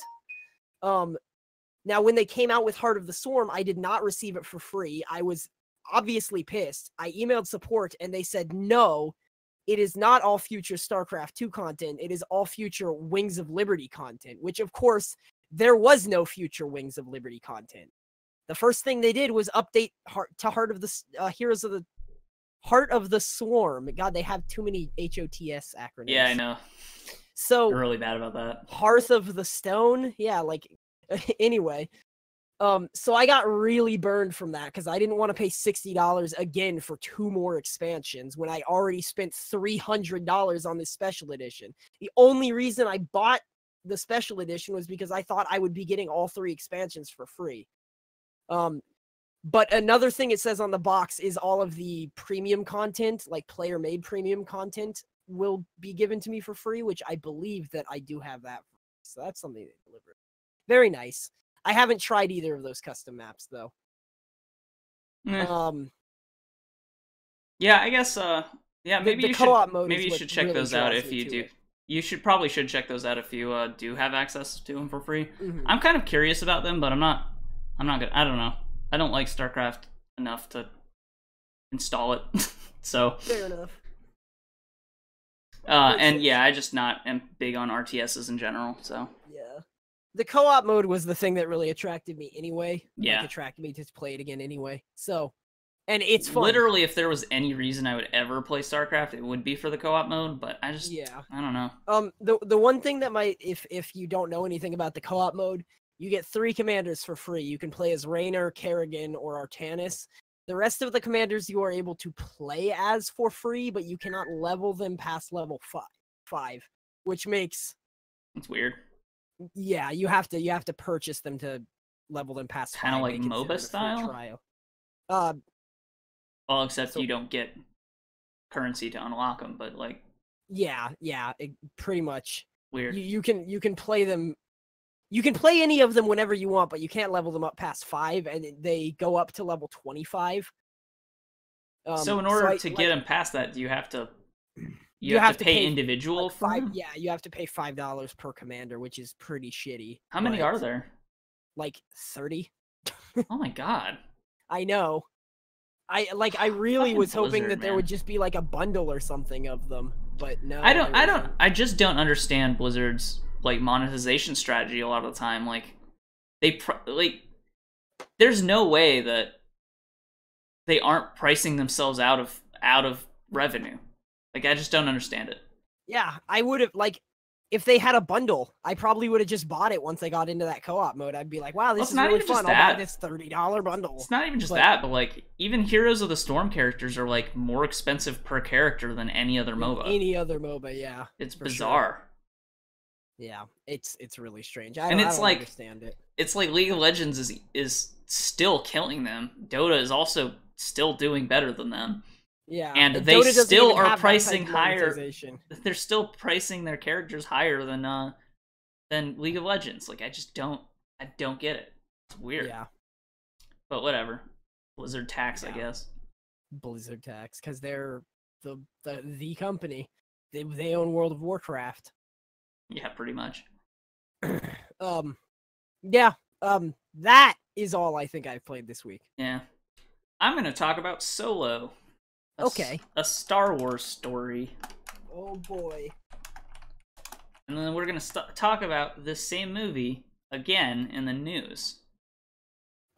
Now when they came out with Heart of the Swarm, I did not receive it for free. I was obviously pissed. I emailed support and they said, no, it is not all future StarCraft 2 content. It is all future Wings of Liberty content, which of course there was no future Wings of Liberty content. The first thing they did was update Heart of the Heroes of the Heart of the Swarm. God, they have too many HOTS acronyms. Yeah, I know. So they're really bad about that. Hearth of the Stone. Yeah, like anyway. So I got really burned from that because I didn't want to pay $60 again for 2 more expansions when I already spent $300 on this special edition. The only reason I bought the special edition was because I thought I would be getting all 3 expansions for free. But another thing it says on the box is all of the premium content, like player-made premium content, will be given to me for free, which I believe that I do have that. So that's something they delivered. Very nice. I haven't tried either of those custom maps, though. Yeah, I guess, maybe the co-op mode maybe you should check those out if you do. You should check those out if you do have access to them for free. Mm-hmm. I'm kind of curious about them, but I'm not good. I don't know. I don't like StarCraft enough to install it. So fair enough. And yeah, I just am big on RTSs in general, so. Yeah. The co-op mode was the thing that really attracted me anyway. Yeah. Like, attracted me to play it again anyway. So, and it's fun. Literally, if there was any reason I would ever play StarCraft, it would be for the co-op mode, but I don't know. The one thing that if you don't know anything about the co-op mode, you get 3 commanders for free. You can play as Raynor, Kerrigan, or Artanis. The rest of the commanders you are able to play as for free, but you cannot level them past level 5, which makes It's weird. Yeah, you have to purchase them to level them past 5. Kind of like They consider MOBA it a free style. trial. Well, except you don't get currency to unlock them, but like. Yeah, pretty much. Weird. You can play them. You can play any of them whenever you want, but you can't level them up past 5, and they go up to level 25. So in order to get them past that, you have to pay individual for them? Yeah, you have to pay $5 per commander, which is pretty shitty. How many are there? Like 30. Oh my god. I know. I really was hoping that there man. would just be like a bundle or something of them, but no. I just don't understand Blizzard's like monetization strategy a lot of the time. Like there's no way that they aren't pricing themselves out of revenue. Like, I just don't understand it. Yeah, I would have, like, if they had a bundle, I probably would have just bought it once I got into that co-op mode. I'd be like, wow, this is really fun. I'll buy this $30 bundle. It's not even just that, but, like, even Heroes of the Storm characters are, like, more expensive per character than any other MOBA. Any other MOBA, yeah. It's bizarre. Sure. Yeah, it's really strange. I don't understand it. It's like League of Legends is still killing them. Dota is also still doing better than them. Yeah, and they still are pricing higher. They're still pricing their characters higher than League of Legends. Like, I don't get it. It's weird. Yeah, but whatever. Blizzard tax, I guess. Blizzard tax, because they're the company. They own World of Warcraft. Yeah, pretty much. That is all I think I've played this week. Yeah, I'm gonna talk about Solo. A Star Wars story. Oh boy. And then we're gonna talk about this same movie again in the news.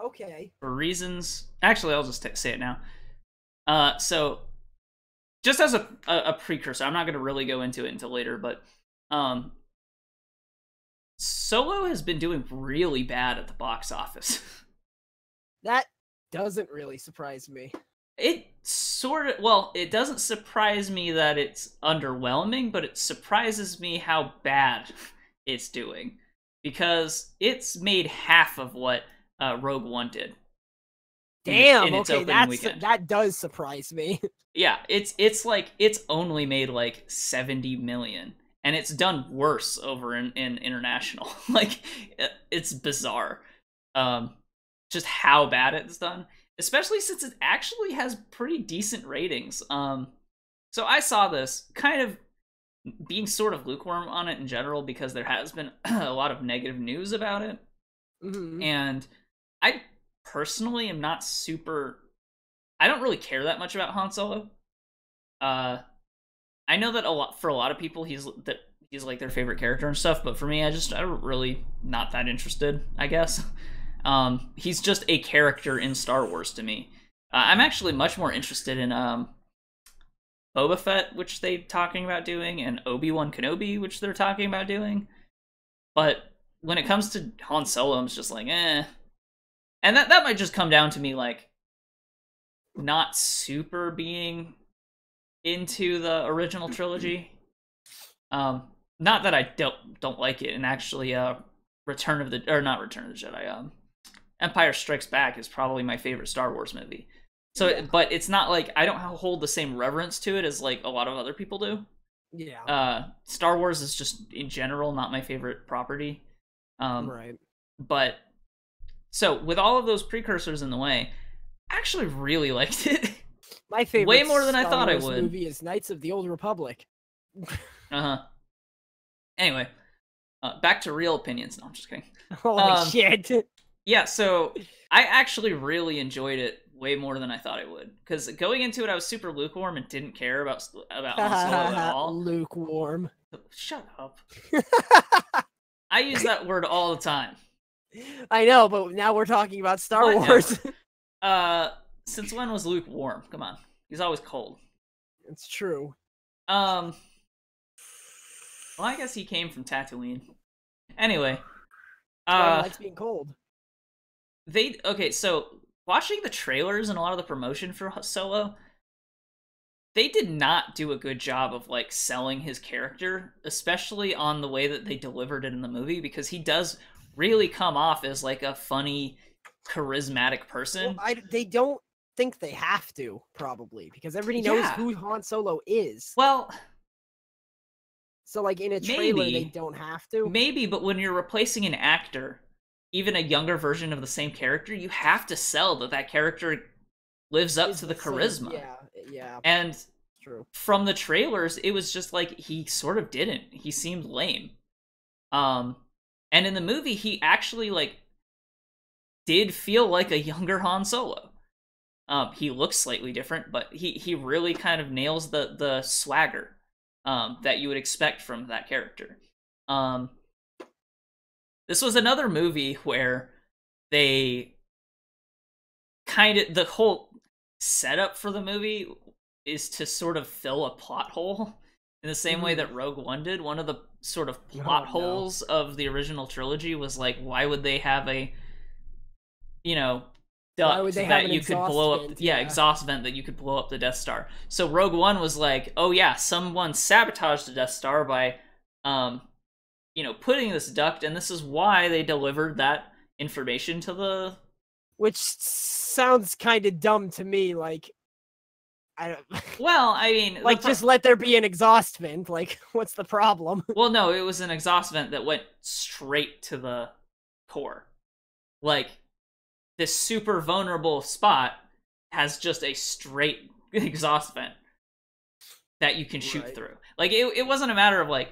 Okay. For reasons... Actually, I'll just say it now. So, just as a precursor, I'm not gonna really go into it until later, but Solo has been doing really bad at the box office. That doesn't really surprise me. It it doesn't surprise me that it's underwhelming, but it surprises me how bad it's doing. Because it's made half of what Rogue One did. Damn, okay, that does surprise me. Yeah, it's only made like 70 million. And it's done worse over in international. Like, it's bizarre. Just how bad it's done. Especially since it actually has pretty decent ratings. So I saw this kind of being sort of lukewarm on it in general because there has been a lot of negative news about it. Mm-hmm. And I personally am not super... I don't really care that much about Han Solo. I know that for a lot of people he's like their favorite character and stuff, but for me, I'm really not that interested, I guess. He's just a character in Star Wars to me. I'm actually much more interested in Boba Fett, which they're talking about doing, and Obi-Wan Kenobi, which they're talking about doing. But when it comes to Han Solo, I'm just like, eh. And that might just come down to me, like, not super being into the original trilogy. Not that I don't like it, and actually, not Return of the Jedi, Empire Strikes Back is probably my favorite Star Wars movie. So, yeah. But it's not like I don't hold the same reverence to it as like a lot of other people do. Yeah. Star Wars is just in general not my favorite property. Right. But so with all of those precursors in the way, I actually really liked it. My favorite way more than Star I thought Wars I would. Movie is Knights of the Old Republic. Anyway, back to real opinions. No, I'm just kidding. Holy shit. Yeah, so I actually really enjoyed it way more than I thought I would. Because going into it, I was super lukewarm and didn't care about Han Solo at all. Lukewarm. Shut up. I use that word all the time. I know, but now we're talking about Star Wars. Since when was Luke warm? Come on. He's always cold. It's true. Well, I guess he came from Tatooine. Anyway. He likes being cold. So watching the trailers and a lot of the promotion for Solo, they did not do a good job of like selling his character, especially on the way that they delivered it in the movie, because he does really come off as like a funny, charismatic person. Well, they don't think they have to, probably, because everybody knows who Han Solo is. Well, so like in a trailer, they don't have to. Maybe, but when you're replacing an actor, even a younger version of the same character, you have to sell that character lives up to the charisma. Yeah. And true. From the trailers, it was just like he sort of didn't. He seemed lame. And in the movie, he actually like did feel like a younger Han Solo. He looks slightly different, but he really kind of nails the swagger that you would expect from that character. This was another movie where they the whole setup for the movie is to sort of fill a plot hole in the same way that Rogue One did. One of the sort of plot holes of the original trilogy was like, why would they have a, duct that you could blow up? Yeah, exhaust vent that you could blow up the Death Star. So Rogue One was like, oh yeah, someone sabotaged the Death Star by, putting this duct, and this is why they delivered that information to the. Which sounds kind of dumb to me. Like, I don't. Well, I mean, like, just let there be an exhaust vent. Like, what's the problem? Well, no, it was an exhaust vent that went straight to the core. Like, this super vulnerable spot has just a straight exhaust vent that you can shoot through. Like, it wasn't a matter of like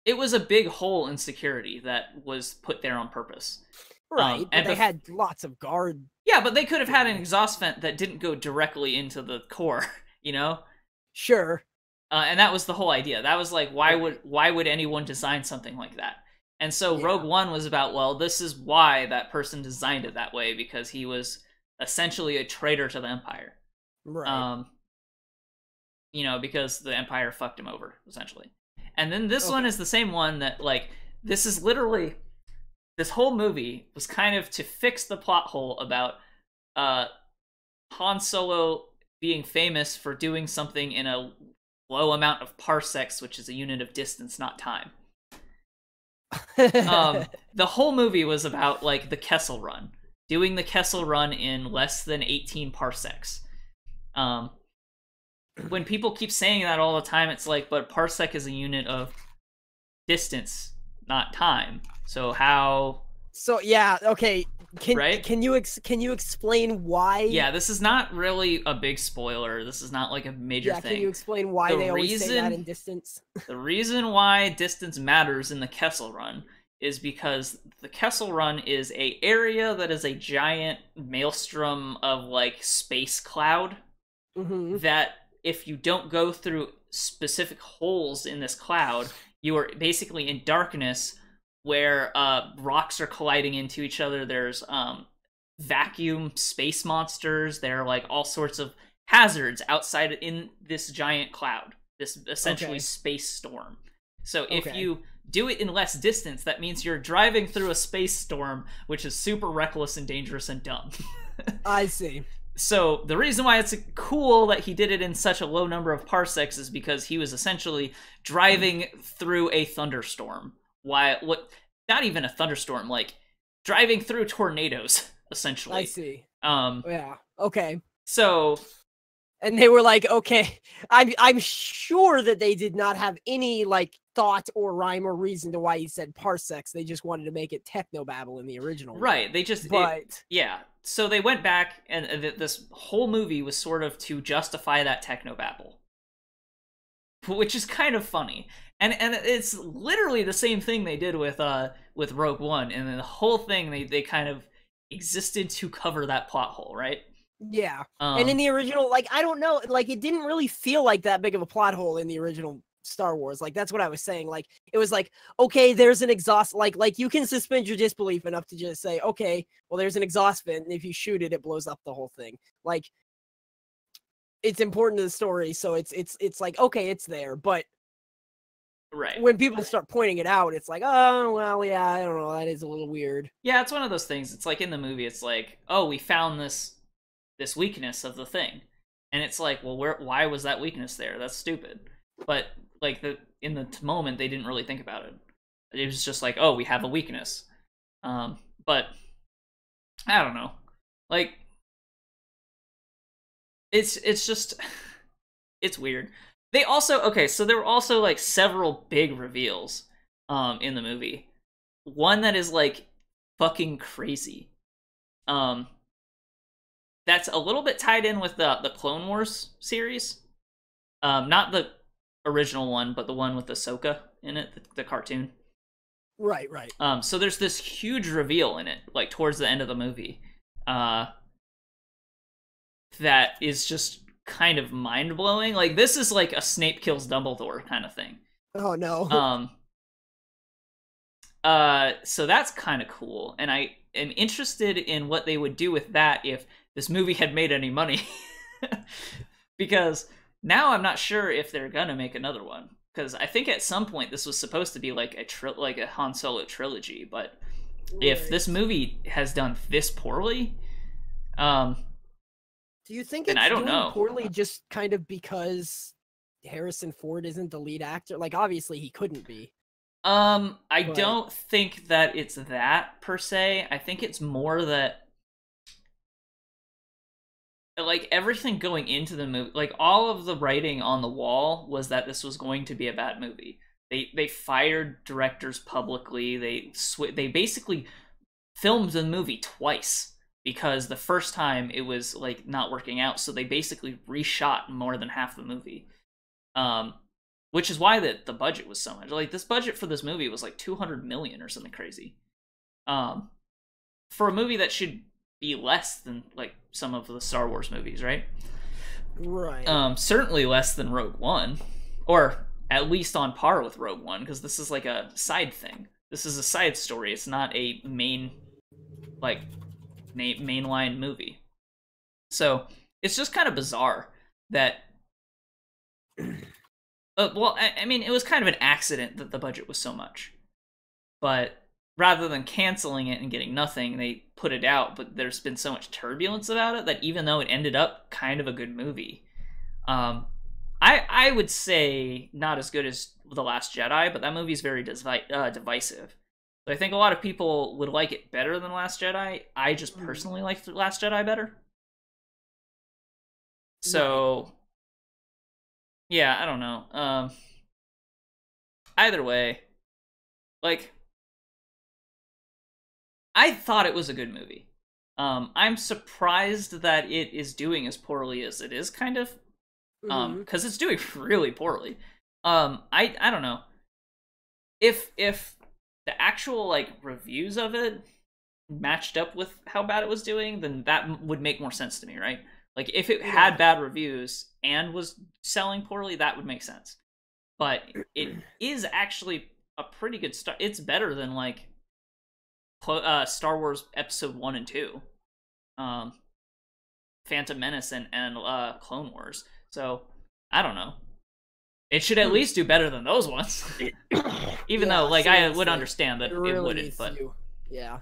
it was a big hole in security that was put there on purpose. Right, and they had lots of guard. Yeah, but they could have had an exhaust vent that didn't go directly into the core, Sure. And that was the whole idea. That was like, why would anyone design something like that? And so Rogue One was about, well, this is why that person designed it that way, because he was essentially a traitor to the Empire. Right. Because the Empire fucked him over, essentially. And then this one is the same one that, like, this is literally, this whole movie was kind of to fix the plot hole about Han Solo being famous for doing something in a low amount of parsecs, which is a unit of distance, not time. The whole movie was about, like, the Kessel Run. Doing the Kessel Run in less than 18 parsecs. When people keep saying that all the time, it's like, but parsec is a unit of distance, not time. So how? So yeah, okay. Can you explain why? Yeah, this is not really a big spoiler. This is not like a major thing. Can you explain why they always say that in distance? The reason why distance matters in the Kessel Run is because the Kessel Run is a area that is a giant maelstrom of like space cloud that if you don't go through specific holes in this cloud, you are basically in darkness where rocks are colliding into each other. There's vacuum space monsters. There are like all sorts of hazards outside in this giant cloud, this essentially space storm. So if you do it in less distance, that means you're driving through a space storm, which is super reckless and dangerous and dumb. I see. So the reason why it's cool that he did it in such a low number of parsecs is because he was essentially driving through a thunderstorm. Not even a thunderstorm, like driving through tornadoes, essentially. I see. Yeah. Okay. So, and they were like, okay, I'm sure that they did not have any like thought or rhyme or reason to why he said parsecs. They just wanted to make it technobabble in the original. Right. They just yeah. So they went back, and this whole movie was sort of to justify that technobabble, which is kind of funny. And it's literally the same thing they did with Rogue One, and then the whole thing they kind of existed to cover that plot hole, right? Yeah. And in the original, like, I don't know, like, it didn't really feel like that big of a plot hole in the original Star Wars. Like, that's what I was saying. Like, it was like, okay, there's an exhaust, like you can suspend your disbelief enough to just say, okay, well, there's an exhaust vent, and if you shoot it, it blows up the whole thing. Like, it's important to the story, so it's like, okay, it's there, but Right. when people start pointing it out, it's like, oh, well, yeah, I don't know, that is a little weird. Yeah, it's one of those things. It's like in the movie, it's like, oh, we found this weakness of the thing, and it's like, well, why was that weakness there? That's stupid. But like in the moment, they didn't really think about it. It was just like, oh, we have a weakness. But I don't know. Like, it's just it's weird. They also, okay, so there were also like several big reveals in the movie. One that is like fucking crazy. That's a little bit tied in with the Clone Wars series. Not the original one, but the one with Ahsoka in it, the cartoon. Right. So there's this huge reveal in it, like towards the end of the movie, that is just kind of mind blowing. Like, this is like a Snape kills Dumbledore kind of thing. Oh no. So that's kind of cool, and I am interested in what they would do with that if this movie had made any money. Because now I'm not sure if they're gonna make another one. Because I think at some point this was supposed to be like a Han Solo trilogy, but if this movie has done this poorly, do you think it's I don't doing know. poorly just kind of because Harrison Ford isn't the lead actor? Like, obviously he couldn't be. I don't think that it's that per se. I think it's more that, like, everything going into the movie, like, all of the writing on the wall was that this was going to be a bad movie. They fired directors publicly. They basically filmed the movie twice because the first time it was like not working out, so they basically reshot more than half the movie. Which is why the budget was so much. Like, this budget for this movie was like $200 million or something crazy. For a movie that should be less than like some of the Star Wars movies, right? Right. Certainly less than Rogue One, or at least on par with Rogue One, because this is like a side thing. This is a side story. It's not a mainline movie. So it's just kind of bizarre that. Well, I mean, it was kind of an accident that the budget was so much. But rather than canceling it and getting nothing, they put it out. But there's been so much turbulence about it that even though it ended up kind of a good movie, I would say not as good as The Last Jedi, but that movie's very divisive. So I think a lot of people would like it better than Last Jedi. I just personally like The Last Jedi better. So... yeah, I don't know. Either way, like, I thought it was a good movie. I'm surprised that it is doing as poorly as it is, kind of. Because it's doing really poorly. I don't know. If the actual, like, reviews of it matched up with how bad it was doing, then that would make more sense to me, right? Like, if it had bad reviews and was selling poorly, that would make sense. But it is actually a pretty good start. It's better than, like, Star Wars Episode 1 and 2. Phantom Menace and Clone Wars. So, I don't know. It should at least do better than those ones. Even though, like, I would understand that it wouldn't, but... yeah.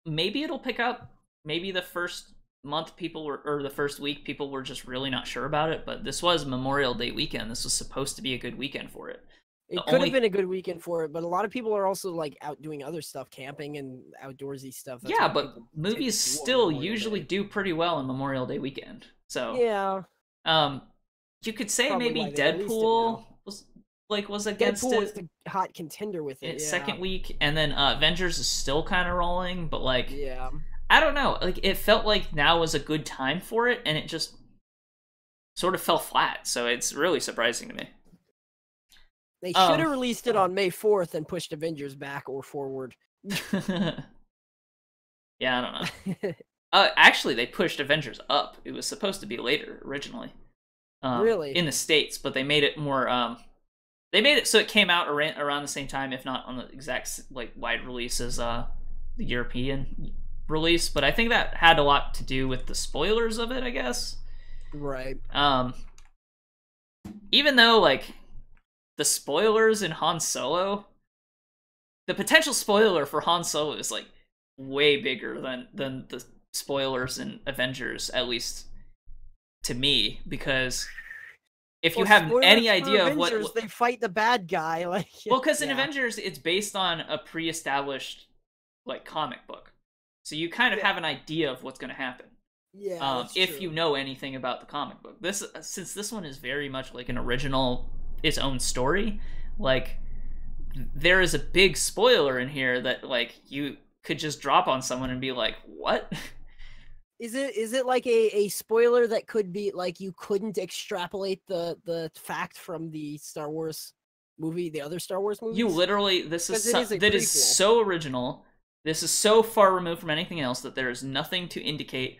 Maybe it'll pick up. Maybe the first month the first week people were just really not sure about it, but this was Memorial Day weekend. This was supposed to be a good weekend for it. It could have been a good weekend for it, but a lot of people are also like out doing other stuff, camping and outdoorsy stuff. Yeah, but movies still usually do pretty well on Memorial Day weekend. So yeah, you could say probably maybe Deadpool was against Deadpool it. Was the hot contender with it. Its second week, and then Avengers is still kind of rolling, but like yeah. I don't know. Like, it felt like now was a good time for it, and it just sort of fell flat. So it's really surprising to me. They should have released it on May 4th and pushed Avengers back or forward. Yeah, I don't know. Actually, they pushed Avengers up. It was supposed to be later originally. Really? In the States, but they made it more. They made it so it came out around the same time, if not on the exact like wide release as the European release, but I think that had a lot to do with the spoilers of it, I guess. Right. Even though, like, the spoilers in Han Solo, the potential spoiler for Han Solo is like way bigger than the spoilers in Avengers, at least to me, because if you have any idea of Avengers, they fight the bad guy, like well, because in Avengers it's based on a pre-established like comic book, so you kind of have an idea of what's going to happen. Yeah, if you know anything about the comic book, since this one is very much like an original, its own story, like there is a big spoiler in here that like you could just drop on someone and be like, what? Is it like a spoiler that could be like you couldn't extrapolate the fact from the Star Wars movie, the other Star Wars movies? You literally, this is that is so original. This is so far removed from anything else that there is nothing to indicate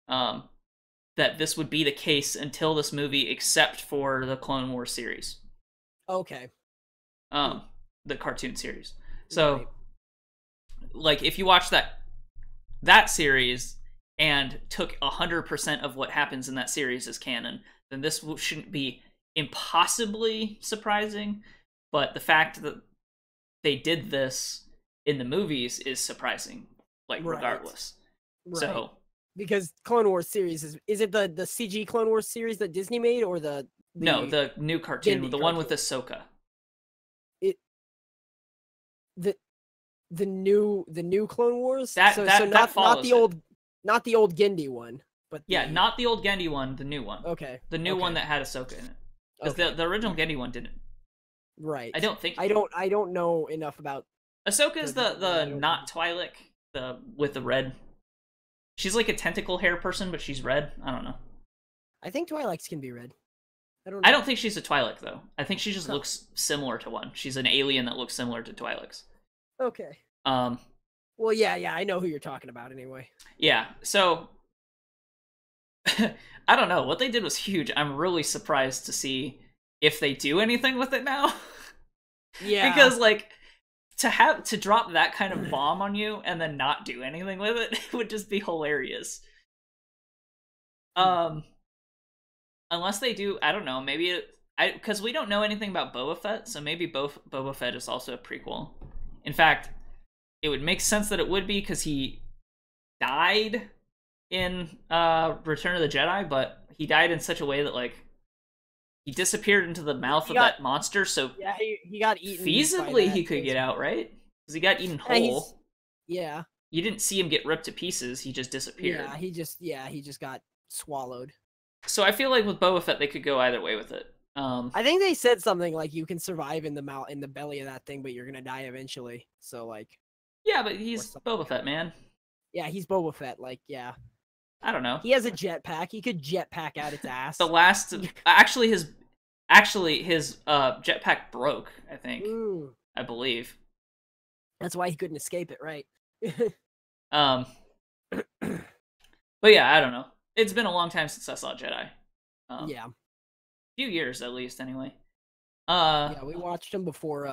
that this would be the case until this movie, except for the Clone Wars series. Okay. The cartoon series. So, right. Like, if you watch that series and took 100% of what happens in that series as canon, then this shouldn't be impossibly surprising. But the fact that they did this in the movies is surprising, like, regardless. Right. So, because Clone Wars series is it the CG Clone Wars series that Disney made, or the no, the new cartoon, the one with Ahsoka. The new Clone Wars. Not the old Genndy one, but not the old Genndy one, the new one. Okay, the new one that had Ahsoka in it, because the original Genndy one didn't. Right. I don't think. I don't know enough about. Ahsoka is the not Twi'lek, the with the red. She's like a tentacle hair person, but she's red. I don't know. I think Twi'leks can be red. I don't think she's a Twi'lek though. I think she just looks similar to one. She's an alien that looks similar to Twi'leks. Okay. Well, yeah, I know who you're talking about anyway. Yeah, so I don't know. What they did was huge. I'm really surprised to see if they do anything with it now. Yeah. Because like to drop that kind of bomb on you and then not do anything with it would just be hilarious. Unless they do, I don't know, maybe because we don't know anything about Boba Fett, so maybe Boba Fett is also a prequel. In fact, it would make sense that it would be, because he died in Return of the Jedi, but he died in such a way that like he disappeared into the mouth of that monster, so yeah, he got eaten. Feasibly, he could get out, right? Because he got eaten whole. Yeah. You didn't see him get ripped to pieces. He just disappeared. Yeah, he just got swallowed. So I feel like with Boba Fett, they could go either way with it. I think they said something like you can survive in the belly of that thing, but you're gonna die eventually. So like, yeah, but he's Boba Fett, man. Yeah, he's Boba Fett. Like, yeah, I don't know. He has a jetpack. He could jetpack out its ass. Actually his jetpack broke, I think. Ooh. I believe. That's why he couldn't escape it, right? But yeah, I don't know. It's been a long time since I saw Jedi. Yeah. Few years at least, anyway. Yeah, we watched them before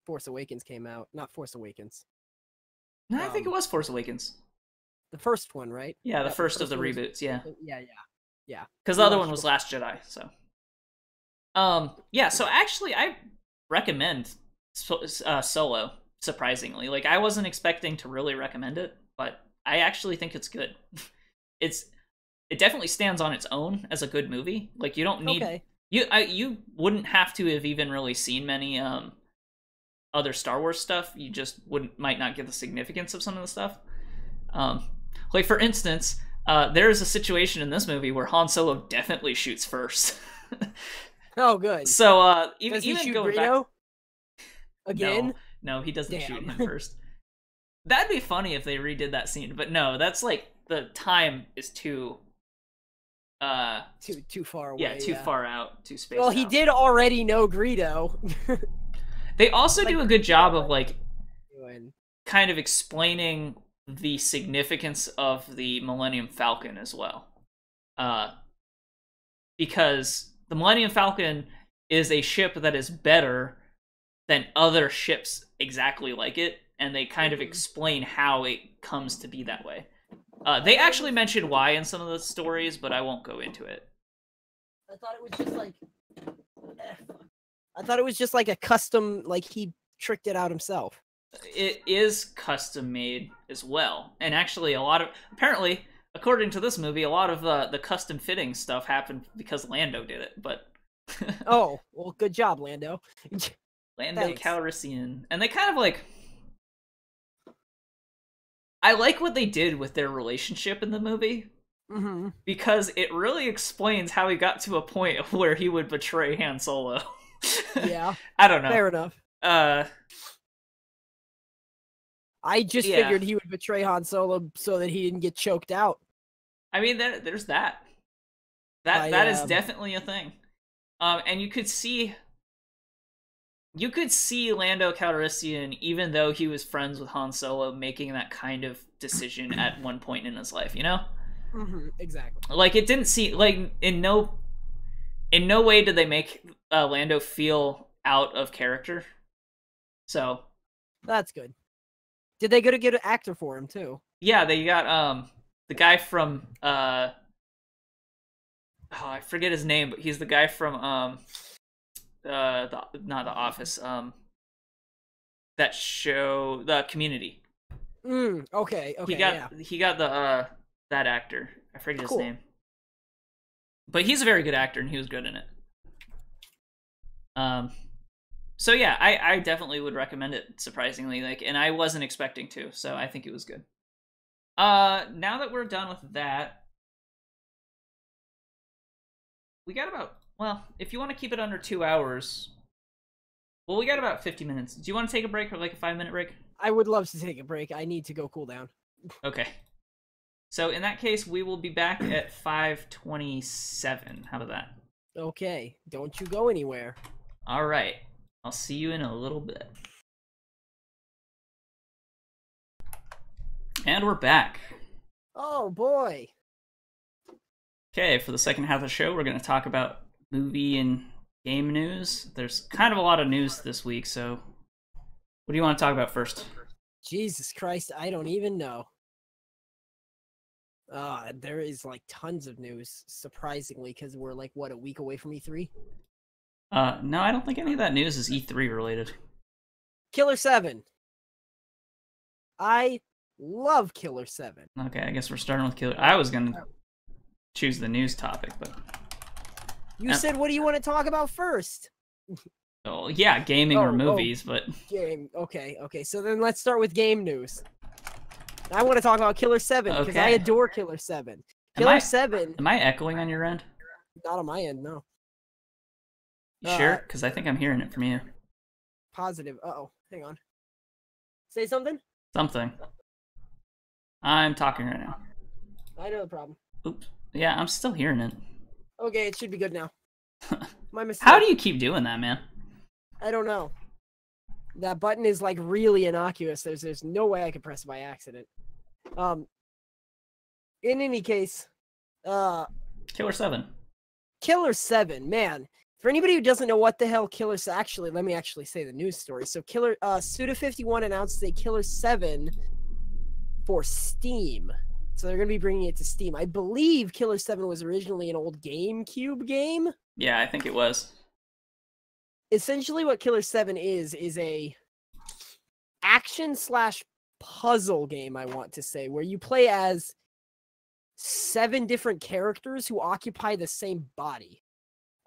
Force Awakens came out. Not Force Awakens. No, I think it was Force Awakens. The first one, right? Yeah, the first of the reboots, yeah. Yeah. Because the other one was Last Jedi, so. Yeah, so actually, I recommend Solo, surprisingly. Like, I wasn't expecting to really recommend it, but I actually think it's good. It definitely stands on its own as a good movie. Like, you don't need... You wouldn't have to have even really seen many other Star Wars stuff. You just might not get the significance of some of the stuff. Like, for instance, there is a situation in this movie where Han Solo definitely shoots first. Oh, good. So even going Greedo? Back again? No, he doesn't shoot him first. That'd be funny if they redid that scene, but no, that's like the time is too far away. Yeah, too far out, too spaced out. He did already know Greedo. They also do a good job of like kind of explaining the significance of the Millennium Falcon as well. Because the Millennium Falcon is a ship that is better than other ships exactly like it, and they kind of explain how it comes to be that way. They actually mention why in some of the stories, but I won't go into it. I thought it was just like... I thought it was just like a custom, like he tricked it out himself. It is custom made as well, and actually, apparently, according to this movie, a lot of the custom fitting stuff happened because Lando did it. But Oh, well, good job, Lando. Lando Thanks. Calrissian, and they kind of like. I like what they did with their relationship in the movie. Mm-hmm. Because it really explains how he got to a point where he would betray Han Solo. Yeah. I don't know. Fair enough. I just figured he would betray Han Solo so that he didn't get choked out. I mean, there's that. That is definitely a thing. And you could see Lando Calrissian, even though he was friends with Han Solo, making that kind of decision at one point in his life. You know? Mm-hmm, exactly. Like it didn't seem like in no way did they make Lando feel out of character. So that's good. Did they go to get an actor for him too? Yeah, they got the guy from I forget his name, but he's the guy from not The Office, that show, The Community. Okay. He got the that actor. I forget his name. But he's a very good actor, and he was good in it. So yeah, I definitely would recommend it, surprisingly, and I wasn't expecting to, so I think it was good. Now that we're done with that, we got if you want to keep it under 2 hours, we got about 50 minutes. Do you want to take a break, or like a 5-minute break? I would love to take a break. I need to go cool down. Okay. So in that case, we will be back at 5:27. How about that? Okay. Don't you go anywhere. All right. I'll see you in a little bit. And we're back. Oh, boy. Okay, for the second half of the show, we're going to talk about movie and game news. There's kind of a lot of news this week, so what do you want to talk about first? Jesus Christ, I don't even know. There is like tons of news, surprisingly, because we're like, what, a week away from E3? No, I don't think any of that news is E3 related. Killer 7. I love Killer 7. Okay, I guess we're starting with Killer. I was going to choose the news topic, but... You said, what do you want to talk about first? Oh, yeah, gaming or movies, but... Game. Okay. So then let's start with game news. I want to talk about Killer 7, because I adore Killer 7. Killer 7... Am I echoing on your end? Not on my end, no. You sure? Because I think I'm hearing it from you. Positive. Uh-oh. Hang on. Say something? Something. I'm talking right now. I know the problem. Oops. Yeah, I'm still hearing it. Okay, it should be good now. My mistake. How do you keep doing that, man? I don't know. That button is like really innocuous. There's no way I could press it by accident. In any case, Killer 7. Killer 7, man. For anybody who doesn't know what the hell Killer... Actually, let me actually say the news story. So Suda51 announced a Killer 7 for Steam. So they're going to be bringing it to Steam. I believe Killer 7 was originally an old GameCube game. Yeah, I think it was. Essentially what Killer 7 is a action/puzzle game, I want to say, where you play as 7 different characters who occupy the same body.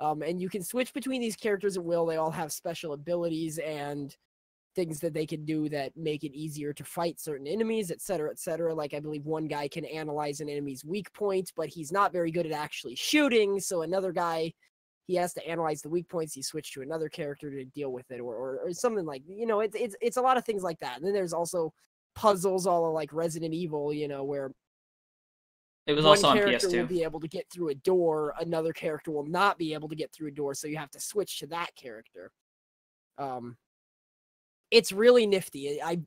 And you can switch between these characters at will. They all have special abilities and things that they can do that make it easier to fight certain enemies, etc., etc. Like, I believe one guy can analyze an enemy's weak point, but he's not very good at actually shooting, so another guy, he has to analyze the weak points. He switched to another character to deal with it, or something like, it's a lot of things like that. And then there's also puzzles, all like Resident Evil, where it was one also on character PS2. will be able to get through a door, another character will not be able to get through a door, so you have to switch to that character. It's really nifty. I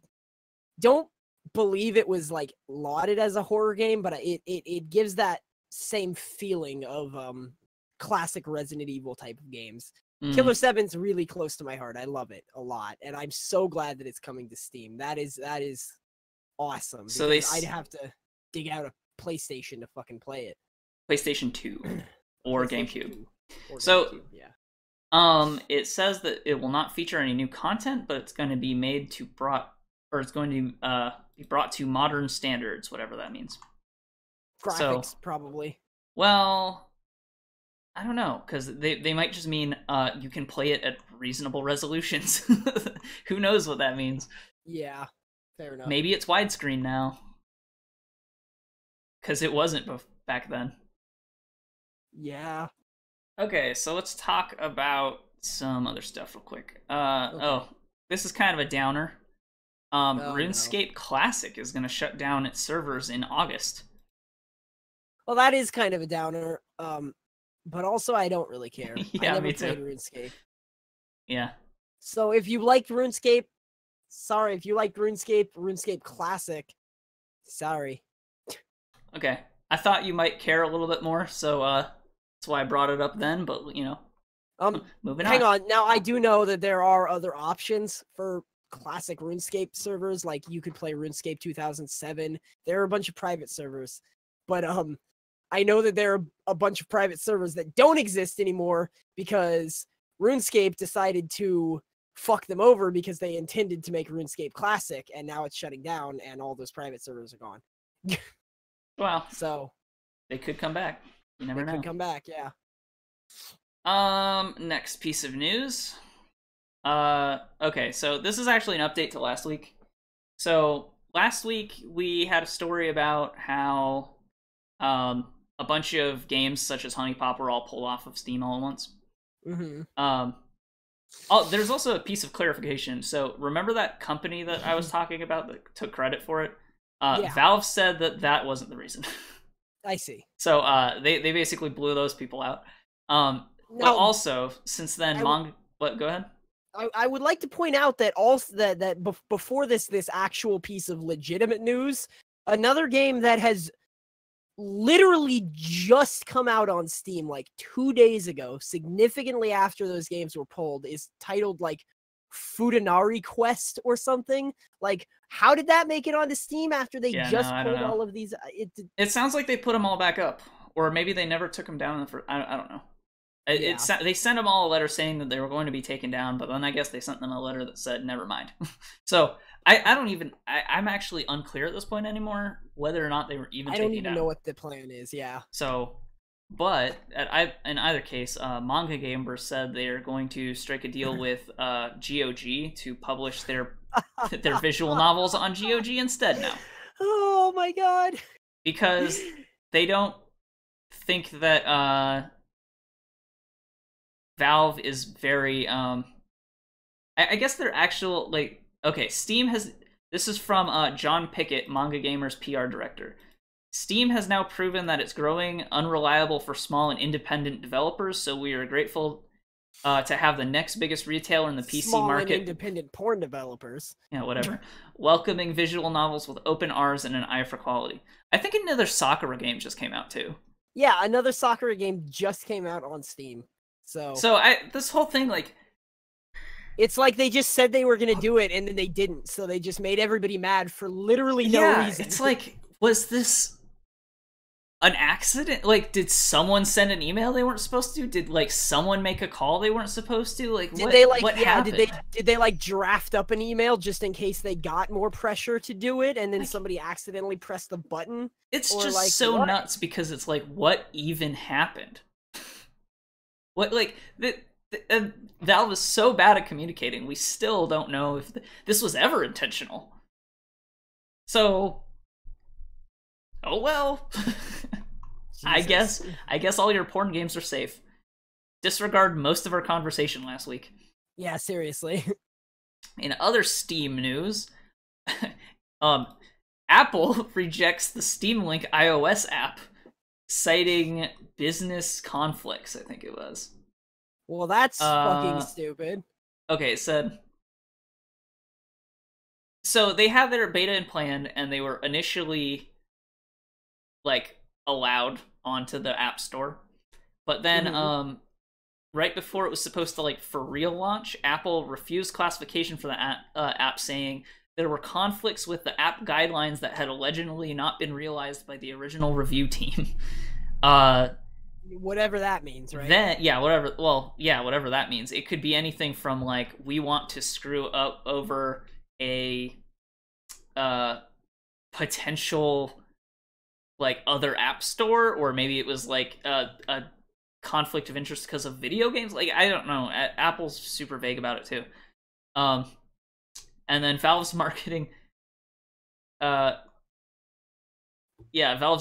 don't believe it was like lauded as a horror game, but it gives that same feeling of classic Resident Evil type of games. Killer 7's really close to my heart. I love it a lot, and I'm so glad that it's coming to Steam. That is awesome. So I'd have to dig out a PlayStation to fucking play it. PlayStation 2 or PlayStation GameCube. 2 or So GameCube, yeah. It says that it will not feature any new content, but it's going to be made to it's going to be brought to modern standards, whatever that means. Graphics, so, probably. Well, I don't know, because they might just mean you can play it at reasonable resolutions. Who knows what that means? Yeah, fair enough. Maybe it's widescreen now. Because it wasn't back then. Yeah. Okay, so let's talk about some other stuff real quick. Okay. Oh, this is kind of a downer. RuneScape Classic is going to shut down its servers in August. Well, that is kind of a downer. But also I don't really care. Yeah, I never me played too. RuneScape. Yeah. So if you liked RuneScape, sorry. If you liked RuneScape Classic, sorry. Okay. I thought you might care a little bit more, so that's why I brought it up then, but you know. Moving on. Hang on. Now I do know that there are other options for classic RuneScape servers, like you could play RuneScape 2007. There are a bunch of private servers. But I know that there are a bunch of private servers that don't exist anymore because RuneScape decided to fuck them over because they intended to make RuneScape Classic, and now it's shutting down, and all those private servers are gone. Wow. So they could come back. You never know. They could come back, yeah. Next piece of news. Okay, so this is actually an update to last week. So last week we had a story about how a bunch of games such as Honey Pop were all pulled off of Steam all at once. Mm-hmm. There's also a piece of clarification. So remember that company that I was talking about that took credit for it? Yeah. Valve said that wasn't the reason. I see. So they basically blew those people out. But also, since then, What? Go ahead. I would like to point out that before this actual piece of legitimate news, another game that has literally just come out on Steam like 2 days ago, significantly after those games were pulled, is titled like Futanari Quest or something. Like, how did that make it onto Steam after they pulled all of these? It sounds like they put them all back up, or maybe they never took them down. I don't know. They sent them all a letter saying that they were going to be taken down, but then I guess they sent them a letter that said never mind. So I'm actually unclear at this point anymore whether or not they were even taken down. I don't even know what the plan is. Yeah. So, but in either case, Manga Gamer said they are going to strike a deal with GOG to publish their visual novels on GOG instead now. Oh my god! Because they don't think that Valve is very I guess their actual okay, Steam has, this is from John Pickett, Manga Gamer's PR director. Steam has now proven that it's growing unreliable for small and independent developers, so we are grateful to have the next biggest retailer in the PC market. And independent porn developers. Yeah, whatever. Welcoming visual novels with open R's and an eye for quality. I think another Sakura game just came out too. Yeah, another Sakura game just came out on Steam. So this whole thing, it's like they just said they were going to do it, and then they didn't. So they just made everybody mad for literally no reason. It's like, was this an accident? Like, did someone send an email they weren't supposed to? Did someone make a call they weren't supposed to? Like, what happened? Did they draft up an email just in case they got more pressure to do it, and then somebody accidentally pressed the button? It's just so nuts because it's like, what even happened? What Valve is so bad at communicating. We still don't know if this was ever intentional. So, oh well. I guess all your porn games are safe. Disregard most of our conversation last week. Yeah, seriously. In other Steam news, Apple rejects the Steam Link iOS app, citing business conflicts, I think it was. Well, that's fucking stupid. Okay, it said... So they have their beta in plan, and they were initially, allowed onto the App Store. But then, right before it was supposed to, for real launch, Apple refused classification for the app, saying there were conflicts with the app guidelines that had allegedly not been realized by the original review team. Whatever that means, right? Then yeah, whatever that means. It could be anything from like we want to screw up over a potential like other app store, or maybe it was like a conflict of interest because of video games. Like I don't know. Apple's super vague about it too. And then Valve's marketing. Valve's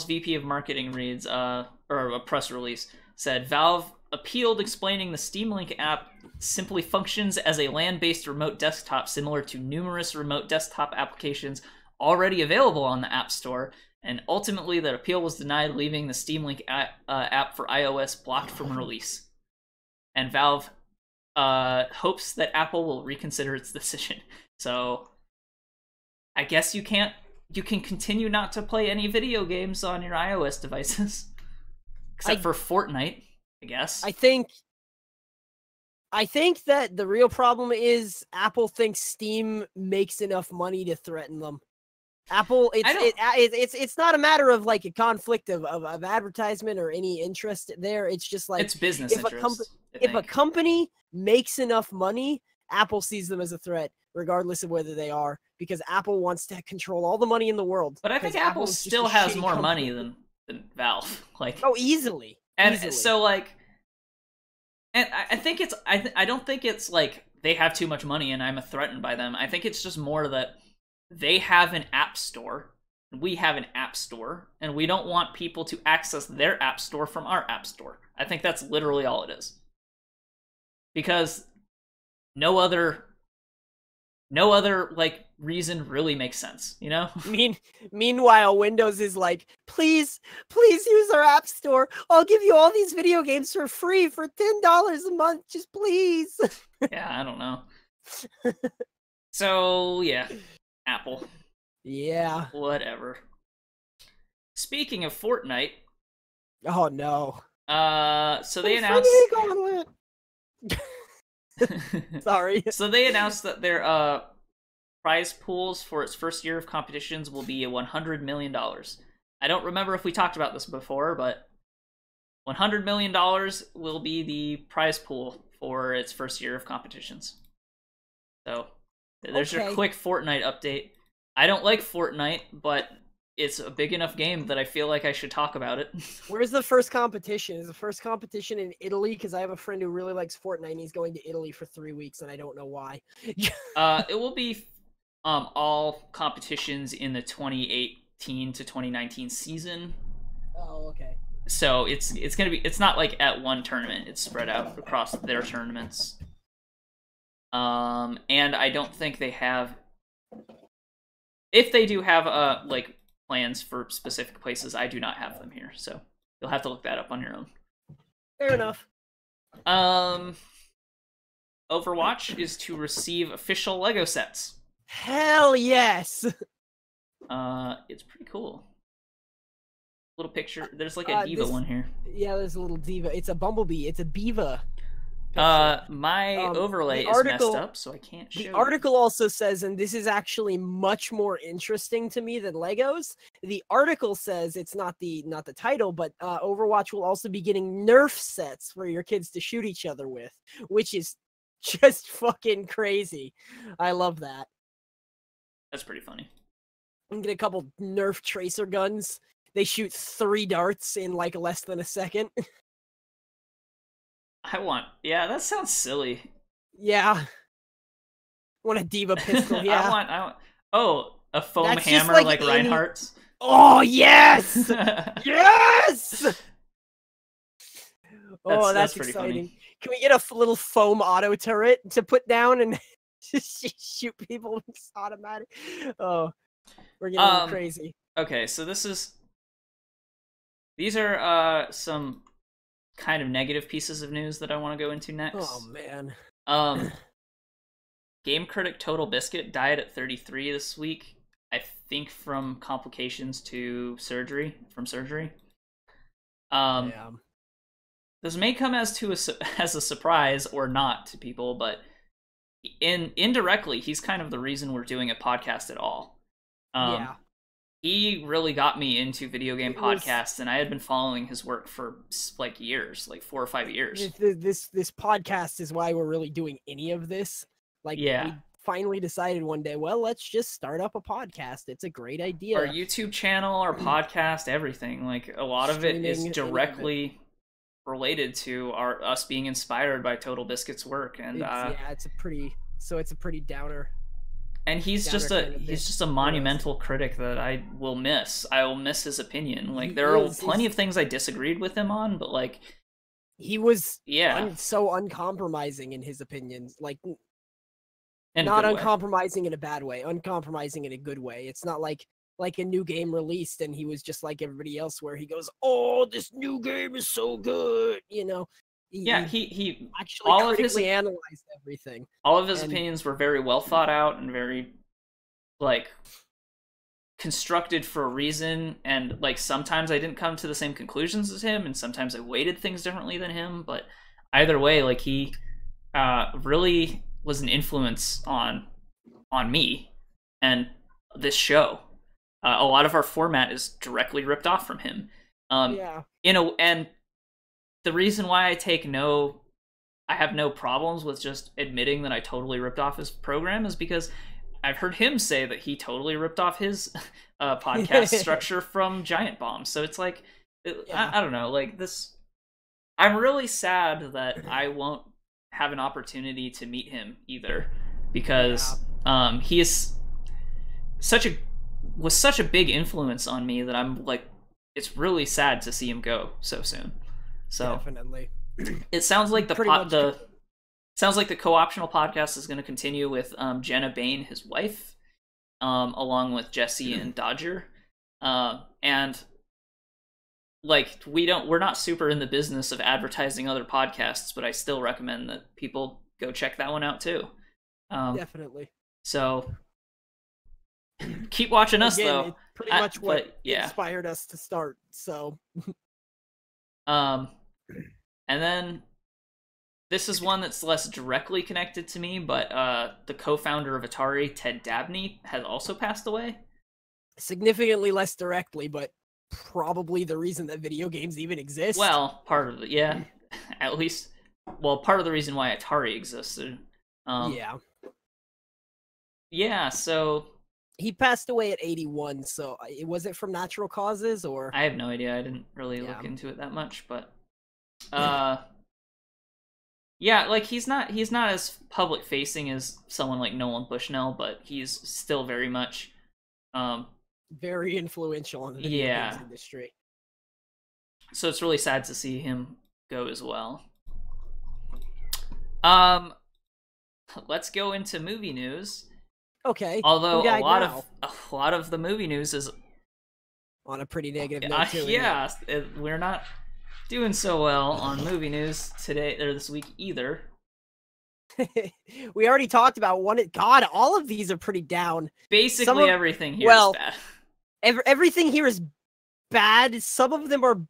VP of marketing reads, or a press release said, Valve appealed, explaining the Steam Link app simply functions as a LAN-based remote desktop similar to numerous remote desktop applications already available on the App Store, and ultimately that appeal was denied, leaving the Steam Link app for iOS blocked from release. And Valve hopes that Apple will reconsider its decision. So I guess you can continue not to play any video games on your iOS devices. Except for Fortnite, I guess. I think that the real problem is Apple thinks Steam makes enough money to threaten them. Apple, it's not a matter of like a conflict of advertisement or any interest there. It's just like it's business interest. If a company makes enough money, Apple sees them as a threat, regardless of whether they are, because Apple wants to control all the money in the world. But I think Apple still has more money than Valve. Like, oh, easily. So like, and I think it's I don't think it's like they have too much money and I'm threatened by them. I think it's just more that they have an app store, we have an app store, and we don't want people to access their app store from our app store. I think that's literally all it is. Because no other like reason really makes sense, you know? Meanwhile, Windows is like, please use our app store. I'll give you all these video games for free for $10 a month. Just please. Yeah, I don't know. So yeah, Apple. Yeah. Whatever. Speaking of Fortnite. Oh no. So they announced. Sorry. So they announced that their prize pools for its first year of competitions will be $100 million. I don't remember if we talked about this before, but $100 million will be the prize pool for its first year of competitions. So there's your quick Fortnite update. I don't like Fortnite, but it's a big enough game that I feel like I should talk about it. Where's the first competition? Is the first competition in Italy? Because I have a friend who really likes Fortnite and he's going to Italy for 3 weeks and I don't know why. It will be all competitions in the 2018 to 2019 season. Oh, okay. So it's not like at one tournament. It's spread out across their tournaments. And I don't think they have. If they do have like plans for specific places, I do not have them here. So you'll have to look that up on your own. Fair enough. Overwatch is to receive official Lego sets. Hell yes. It's pretty cool. Little picture. There's like a diva one here. Yeah, there's a little diva. It's a bumblebee. It's a beaver. My overlay is messed up, so I can't show The article also says, and this is actually much more interesting to me than Legos. The article says, it's not the title, but Overwatch will also be getting Nerf sets for your kids to shoot each other with, which is just fucking crazy. I love that. That's pretty funny. I'm get a couple Nerf tracer guns. They shoot 3 darts in like less than a second. Yeah, that sounds silly. Yeah. Want a diva pistol, yeah. I want a foam hammer like Reinhardt's. Oh, yes! Yes! That's exciting. Funny. Can we get a little foam auto turret to put down and just shoot people with automatic? Oh, we're getting crazy. Okay, so these are some kind of negative pieces of news that I want to go into next. Oh man. Game critic Total Biscuit died at 33 this week. I think from complications to surgery. This may come as a surprise or not to people, but indirectly, he's kind of the reason we're doing a podcast at all. Yeah. he really got me into video game It was podcasts, and I had been following his work for like years, like 4 or 5 years. this podcast is why we're really doing any of this. Like Yeah. we finally decided one day, well, let's just start up a podcast. It's a great Our idea. YouTube channel, our podcast, everything. Like a lot of it is Streaming, any of it. directly related to us being inspired by Total Biscuit's work, and It's a pretty downer. and he's Downer just kind of he's bit just a for us. monumental critic that I will miss. I will miss his opinion. Like He there are is- plenty he's- of things I disagreed with him on, but like He was yeah, so uncompromising in his opinions. Like in a not good way. uncompromising in a bad way, uncompromising in a good way. It's not like a new game released and he was just like everybody else where he goes, "Oh, this new game is so good," you know. Yeah, he actually all of his critically analyzed everything. and opinions were very well thought out and very like constructed for a reason, and like sometimes I didn't come to the same conclusions as him and sometimes I weighted things differently than him, but either way, like he really was an influence on me and this show. A lot of our format is directly ripped off from him. Yeah. And the reason why I have no problems with just admitting that I totally ripped off his program is because I've heard him say that he totally ripped off his podcast structure from Giant Bomb. So it's like, I don't know, like this. I'm really sad that I won't have an opportunity to meet him either, because he is was such a big influence on me that I'm like, it's really sad to see him go so soon. So definitely. It sounds like sounds like the co-optional podcast is going to continue with Jenna Bain, his wife, along with Jesse and Dodger, and like we're not super in the business of advertising other podcasts, but I still recommend that people go check that one out too. Definitely. So keep watching us though. It's pretty much what yeah. inspired us to start. So and then this is one that's less directly connected to me, but the co-founder of Atari, Ted Dabney, has also passed away. Significantly less directly, but probably the reason that video games even exist. Well, part of it, yeah. At least, well, part of the reason why Atari existed. Yeah, so he passed away at 81, so was it from natural causes or? I have no idea. I didn't really look into it that much, but yeah, like he's not as public facing as someone like Nolan Bushnell, but he's still very much very influential in the video games industry. So it's really sad to see him go as well. Let's go into movie news. Okay. Although a lot of the movie news is on a pretty negative note too. We're not doing so well on movie news today or this week either. We already talked about one. God, all of these are pretty down. Basically, everything here is bad. Everything here is bad. Some of them are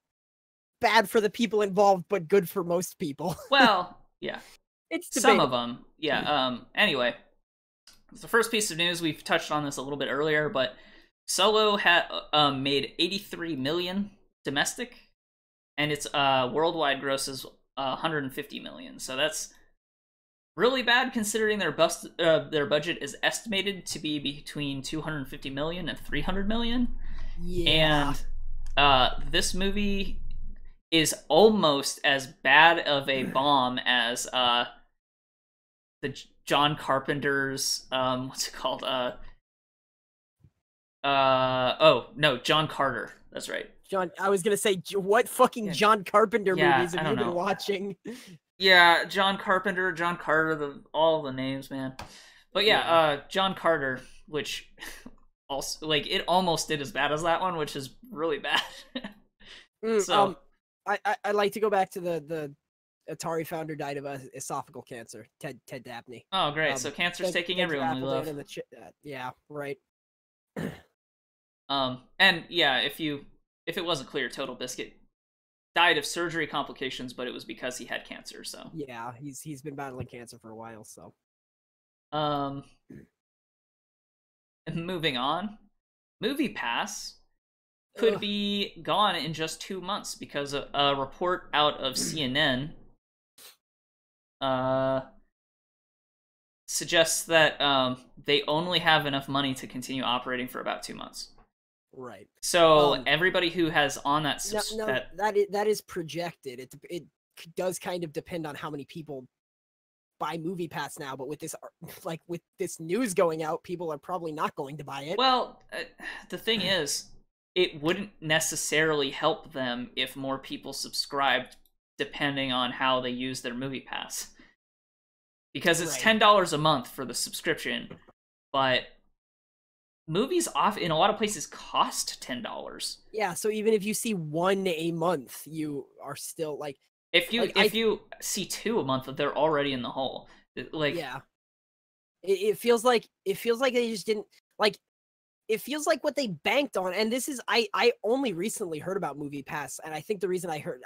bad for the people involved, but good for most people. Well, yeah. It's debatable. Some of them. Yeah. Anyway, the first piece of news, we've touched on this a little bit earlier, but Solo had made 83 million domestic, and its worldwide gross is 150 million. So that's really bad considering their budget is estimated to be between 250 million and 300 million. Yeah. And this movie is almost as bad of a bomb as the John Carpenter's what's it called? John Carter. That's right. I was gonna say, what fucking John Carpenter movies have you been watching? Yeah, John Carpenter, John Carter, all the names, man. But John Carter, which also like it almost did as bad as that one, which is really bad. So I like to go back to the Atari founder died of esophageal cancer. Ted Dabney. Oh, great! So cancer's taking everyone we love. Yeah, right. And yeah, if it wasn't clear, Total Biscuit died of surgery complications, but it was because he had cancer. So yeah, he's been battling cancer for a while. So moving on, Movie Pass could be gone in just 2 months because a report out of CNN suggests that they only have enough money to continue operating for about 2 months. Right. So everybody who has on that that is projected. It does kind of depend on how many people buy Movie Pass now, but with this news going out, people are probably not going to buy it. Well, the thing is, it wouldn't necessarily help them if more people subscribed, depending on how they use their Movie Pass. Because it's $10 a month for the subscription, but movies in a lot of places cost $10. Yeah, so even if you see one a month, you are still like, if you see 2 a month, they're already in the hole. Like, yeah, it feels like they just didn't like. It feels like what they banked on, and this is I only recently heard about Movie Pass, and I think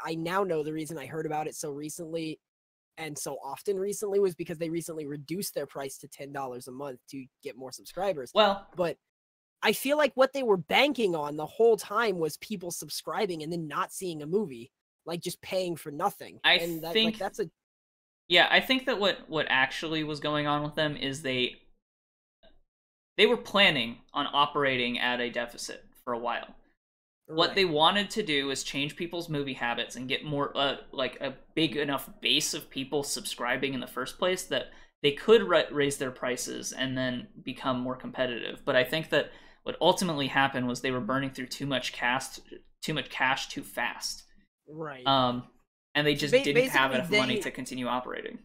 I now know the reason I heard about it so recently and so often recently was because they recently reduced their price to $10 a month to get more subscribers. Well, but I feel like what they were banking on the whole time was people subscribing and then not seeing a movie, like just paying for nothing. I think that what actually was going on with them is they were planning on operating at a deficit for a while. What they wanted to do is change people's movie habits and get more, like a big enough base of people subscribing in the first place that they could raise their prices and then become more competitive. But I think that what ultimately happened was they were burning through too much cash too fast. Right. And they just didn't have enough money to continue operating.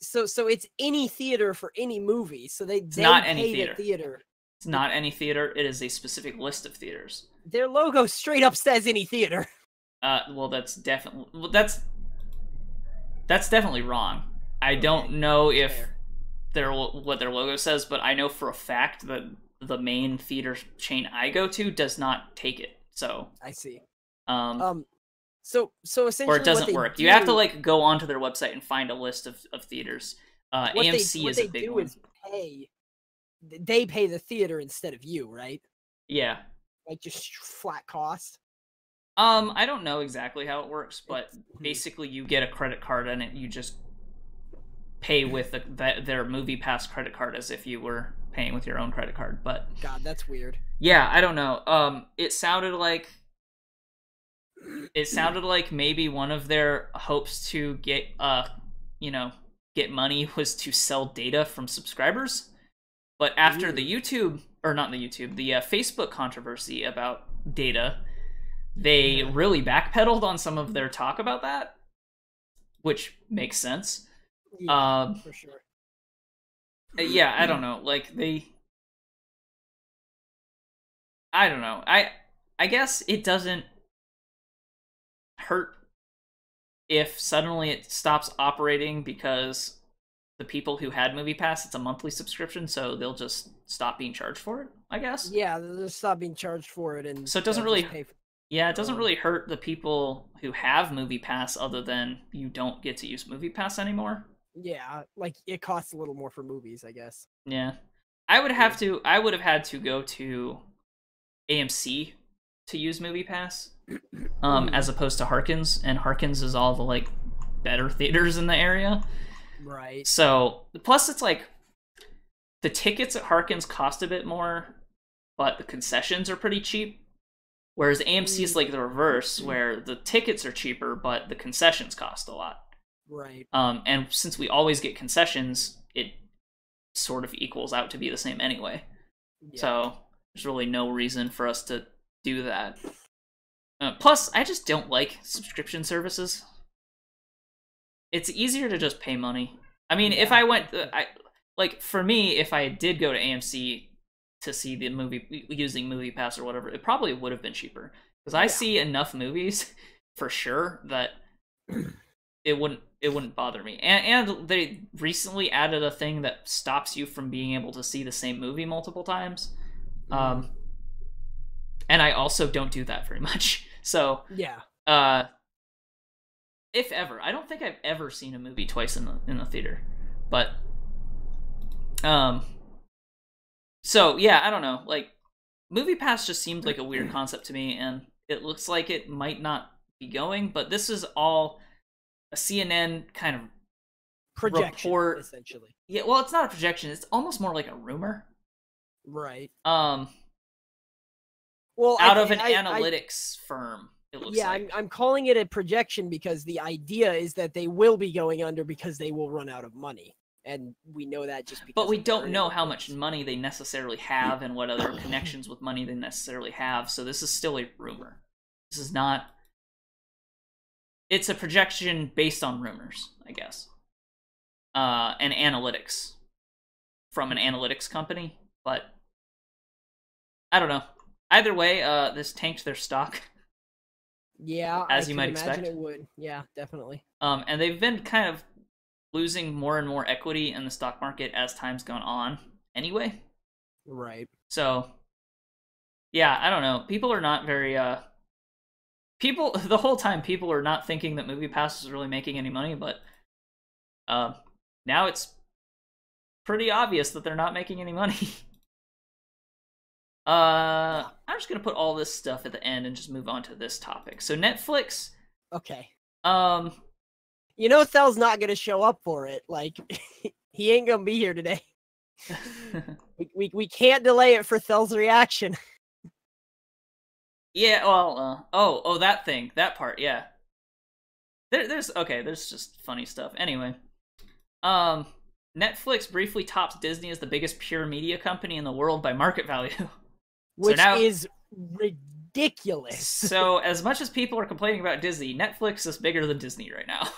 So it's any theater for any movie. So they not pay any the theater. It's not any theater. It is a specific list of theaters. Their logo straight up says any theater. Well, that's definitely wrong. I don't know if what their logo says, but I know for a fact that the main theater chain I go to does not take it. So I see. So essentially, or it doesn't work. You have to like go onto their website and find a list of theaters. AMC is a big one. They pay the theater instead of you, right? Yeah. Like just flat cost. I don't know exactly how it works, but basically you get a credit card and you just pay with their Movie Pass credit card as if you were paying with your own credit card. But God, that's weird. Yeah, I don't know. It sounded like maybe one of their hopes to get money was to sell data from subscribers. But after the Facebook controversy about data, they really backpedaled on some of their talk about that, which makes sense. Yeah, for sure. Yeah, I don't know. Like I don't know. I guess it doesn't hurt if suddenly it stops operating because the people who had Movie Pass, it's a monthly subscription, so they'll just stop being charged for it, I guess. Yeah, they'll just stop being charged for it, and so it doesn't really it doesn't really hurt the people who have Movie Pass, other than you don't get to use Movie Pass anymore. Yeah, like it costs a little more for movies, I guess. Yeah, I would have had to go to AMC to use Movie Pass, as opposed to Harkins, and Harkins is all the like better theaters in the area. Right. So, plus it's like the tickets at Harkins cost a bit more, but the concessions are pretty cheap. Whereas AMC is like the reverse, where the tickets are cheaper, but the concessions cost a lot. Right. And since we always get concessions, it sort of equals out to be the same anyway. Yeah. So there's really no reason for us to do that. Plus, I just don't like subscription services. It's easier to just pay money. I mean, if I went, for me, if I did go to AMC to see the movie using Movie Pass or whatever, it probably would have been cheaper. Because I see enough movies for sure that it wouldn't bother me. And they recently added a thing that stops you from being able to see the same movie multiple times. And I also don't do that very much. So yeah. If ever, I don't think I've ever seen a movie twice in the theater, but so yeah, I don't know. Like, MoviePass just seemed like a weird concept to me, and it looks like it might not be going. But this is all a CNN kind of Projection, report. essentially. Yeah, well, it's not a projection. It's almost more like a rumor. Right. Well, out of an analytics firm, it looks like. Yeah, I'm calling it a projection because the idea is that they will be going under because they will run out of money. And we know that just because. But we don't know how much money they necessarily have and what other connections with money they necessarily have. So this is still a rumor. This is not. It's a projection based on rumors, I guess. And analytics from an analytics company, but I don't know. Either way, this tanked their stock. Yeah, as you might expect. It would. Yeah, definitely. And they've been kind of losing more and more equity in the stock market as time's gone on. Anyway, right. So, yeah, I don't know. People are not very. People the whole time people are not thinking that MoviePass is really making any money, but now it's pretty obvious that they're not making any money. I'm just gonna put all this stuff at the end and just move on to this topic. So Netflix. Okay. You know, Thel's not gonna show up for it. Like, he ain't gonna be here today. we can't delay it for Thel's reaction. Yeah. Well. That thing. That part. Yeah. There's just funny stuff. Anyway. Netflix briefly tops Disney as the biggest pure media company in the world by market value. Which is ridiculous. So, as much as people are complaining about Disney, Netflix is bigger than Disney right now.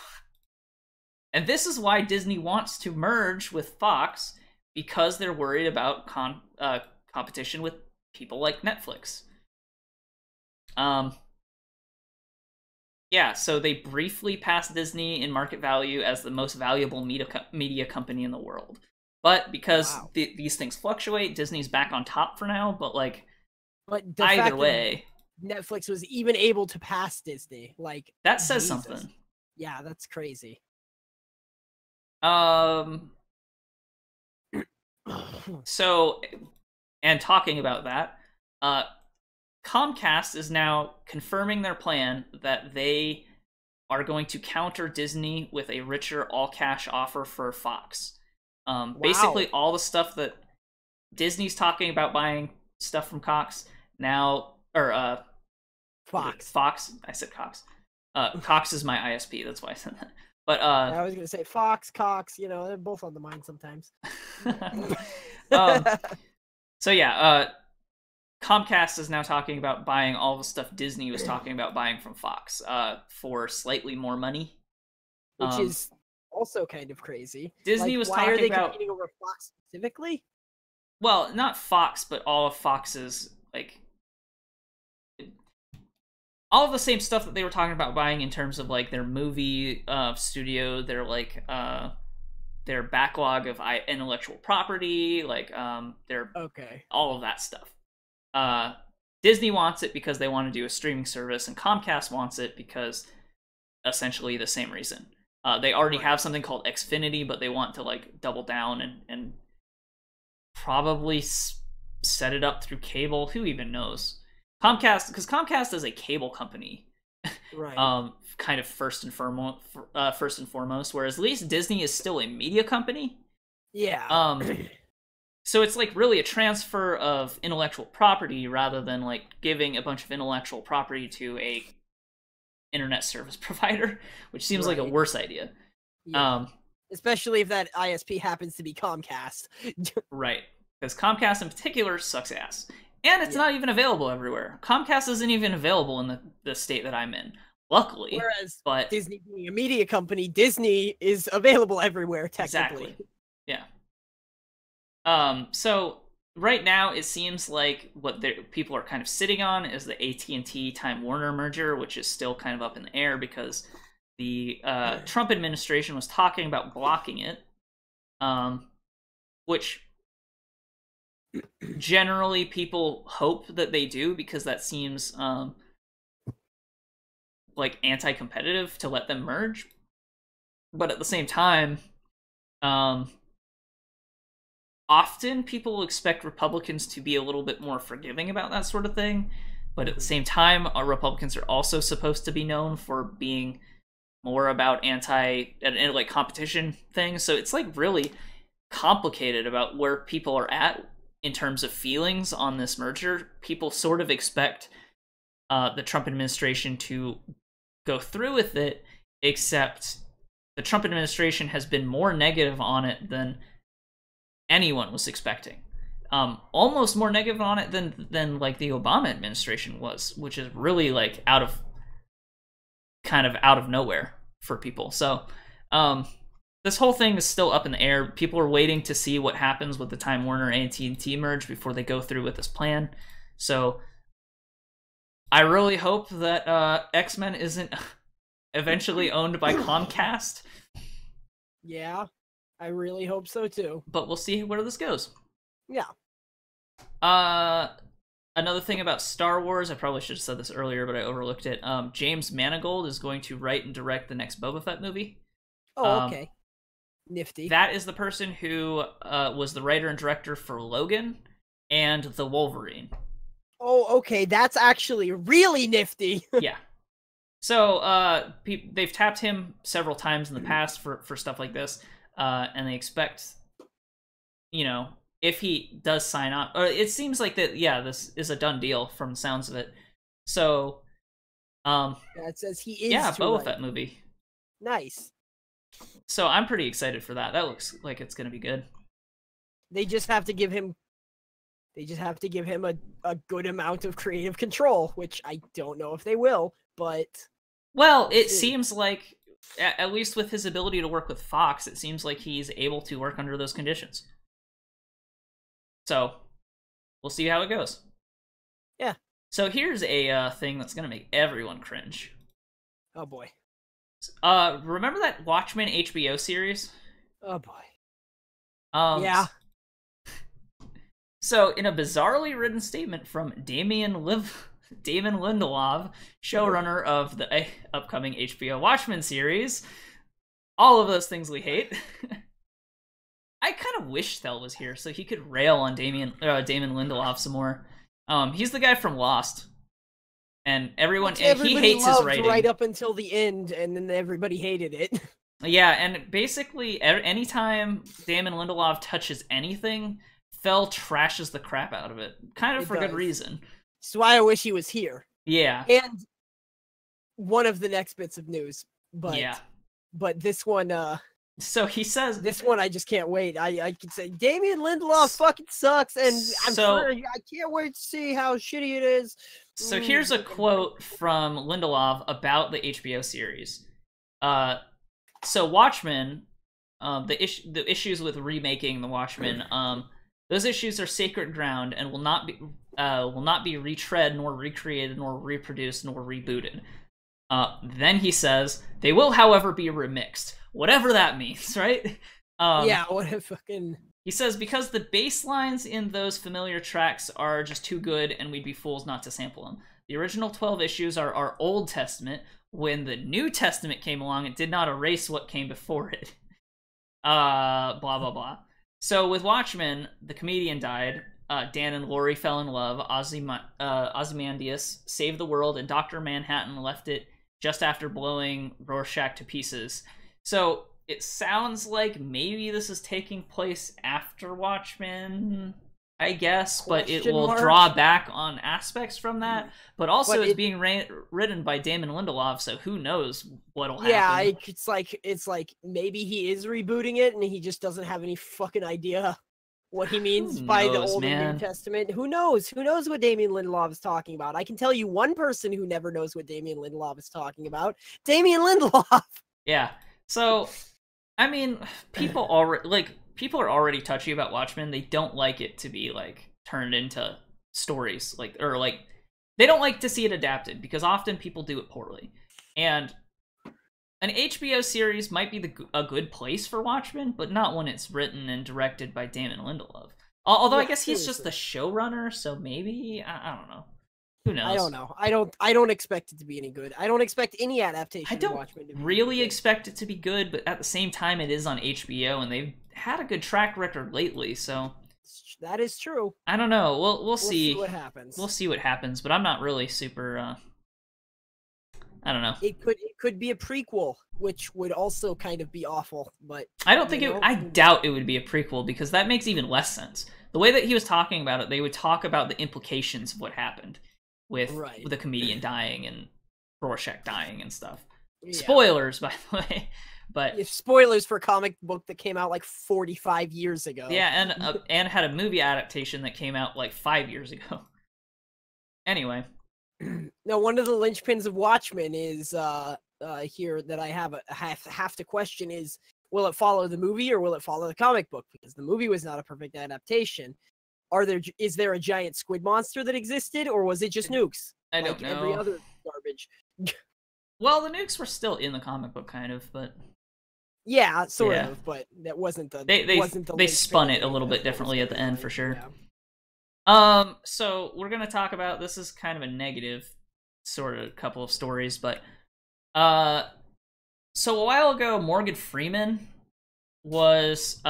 And this is why Disney wants to merge with Fox, because they're worried about competition with people like Netflix. Yeah, so they briefly passed Disney in market value as the most valuable media company in the world. But because these things fluctuate, Disney's back on top for now, but either way, Netflix was even able to pass Disney. Like, that says something. Yeah, that's crazy. So, and talking about that, Comcast is now confirming their plan that they are going to counter Disney with a richer all-cash offer for Fox. Basically, all the stuff that Disney's talking about buying stuff from Cox now, or Fox. I said Cox. Cox is my ISP. That's why I said that. But I was gonna say Fox, Cox. You know, they're both on the mind sometimes. So yeah, Comcast is now talking about buying all the stuff Disney was talking about buying from Fox for slightly more money, which is also kind of crazy. Disney was talking about. Why are they competing over Fox specifically? Well, not Fox, but all of Fox's all of the same stuff that they were talking about buying in terms of their movie studio, their backlog of intellectual property, their all of that stuff. Disney wants it because they want to do a streaming service, and Comcast wants it because essentially the same reason. They already have something called Xfinity, but they want to double down and probably set it up through cable. Who even knows? Because Comcast is a cable company, right? Kind of first and foremost, whereas at least Disney is still a media company. Yeah. So it's really a transfer of intellectual property rather than giving a bunch of intellectual property to a internet service provider, which seems like a worse idea. Yeah. Especially if that ISP happens to be Comcast. Right. Because Comcast in particular sucks ass. And it's not even available everywhere. Comcast isn't even available in the state that I'm in. Luckily. Whereas Disney being a media company, Disney is available everywhere, technically. Exactly. Yeah. So right now it seems like what people are kind of sitting on is the AT&T Time Warner merger, which is still kind of up in the air because the Trump administration was talking about blocking it, which generally people hope that they do because that seems anti-competitive to let them merge. But at the same time, often people will expect Republicans to be a little bit more forgiving about that sort of thing, but at the same time, our Republicans are also supposed to be known for being more about anti and like competition things. So it's like really complicated about where people are at in terms of feelings on this merger. People sort of expect the Trump administration to go through with it, except the Trump administration has been more negative on it than anyone was expecting. Almost more negative on it than like the Obama administration was, which is really like out of nowhere for people. So this whole thing is still up in the air. People are waiting to see what happens with the Time Warner AT&T merge before they go through with this plan. So I really hope that X-Men isn't eventually owned by Comcast. Yeah, I really hope so too. But we'll see where this goes. Yeah. Another thing about Star Wars, I probably should have said this earlier, but I overlooked it. James Mangold is going to write and direct the next Boba Fett movie. Oh, okay. Nifty. That is the person who was the writer and director for Logan and The Wolverine. Oh, okay. That's actually really nifty. Yeah. So they've tapped him several times in the past for stuff like this, and they expect, if he does sign on, or it seems like that, yeah, this is a done deal from the sounds of it. So, it says he is. Yeah, Boba Fett movie. Nice. So I'm pretty excited for that. That looks like it's gonna be good. They just have to give him. They just have to give him a good amount of creative control, which I don't know if they will, but. Well, it seems like, at least with his ability to work with Fox, it seems like he's able to work under those conditions. So, we'll see how it goes. Yeah. So here's a thing that's gonna make everyone cringe. Oh boy. Remember that Watchmen HBO series? Oh boy. Yeah. So, in a bizarrely written statement from Damon Lindelof, showrunner of the upcoming HBO Watchmen series, all of those things we hate. I kind of wish Thel was here so he could rail on Damon Lindelof some more. He's the guy from Lost, and he hates his writing right up until the end, and then everybody hated it. Yeah, and basically anytime Damon Lindelof touches anything, Thel trashes the crap out of it, kind of for good reason. So I wish he was here. Yeah. And one of the next bits of news, but yeah. But this one, so he says this one I just can't wait. I could say Damien Lindelof fucking sucks, and I can't wait to see how shitty it is. So here's a quote from Lindelof about the HBO series. So Watchmen, the issues with remaking the Watchmen, those issues are sacred ground and will not be retread, nor recreated, nor reproduced, nor rebooted. Then he says, they will, however, be remixed. Whatever that means, right? Yeah, what a fucking... He says, because the bass lines in those familiar tracks are just too good, and we'd be fools not to sample them. The original 12 issues are our Old Testament. When the New Testament came along, it did not erase what came before it. Blah, blah, blah. So with Watchmen, the comedian died, Dan and Lori fell in love, Ozymandias saved the world, and Dr. Manhattan left it just after blowing Rorschach to pieces. So it sounds like maybe this is taking place after Watchmen, I guess, but it will draw back on aspects from that. But also it's being written by Damon Lindelof, so who knows what'll happen. Yeah, it's like maybe he is rebooting it and he just doesn't have any fucking idea what he means by the Old and New Testament. Who knows? Who knows what Damien Lindelof is talking about? I can tell you one person who never knows what Damien Lindelof is talking about. Damien Lindelof! Yeah. So, I mean, people are already touchy about Watchmen. They don't like it to be, turned into stories. They don't like to see it adapted, because often people do it poorly. And an HBO series might be a good place for Watchmen, but not when it's written and directed by Damon Lindelof. Although I guess he's just the showrunner, so maybe I don't know. Who knows? I don't know. I don't expect it to be any good. I don't expect any adaptation. I don't of Watchmen to be really expect it to be good, but at the same time, it is on HBO, and they've had a good track record lately. So That is true. I don't know. We'll We'll see see. what happens. We'll see what happens, but I'm not really super. I don't know. It could be a prequel, which would also kind of be awful. But I don't think I doubt it would be a prequel because that makes even less sense. The way that he was talking about it, they would talk about the implications of what happened with the comedian dying and Rorschach dying and stuff. Yeah. Spoilers, by the way. But spoilers for a comic book that came out like 45 years ago. Yeah, and had a movie adaptation that came out like 5 years ago. Anyway. Now, one of the linchpins of Watchmen is here that I have to question is, will it follow the movie or will it follow the comic book? Because the movie was not a perfect adaptation. Is there a giant squid monster that existed, or was it just nukes? I don't know. Every other garbage. Well, the nukes were still in the comic book, kind of, but yeah, sort of. But that wasn't the. They spun it a little bit differently at the end, for sure. Yeah. So we're gonna talk about, this is kind of a negative sort of couple of stories, but so a while ago, Morgan Freeman was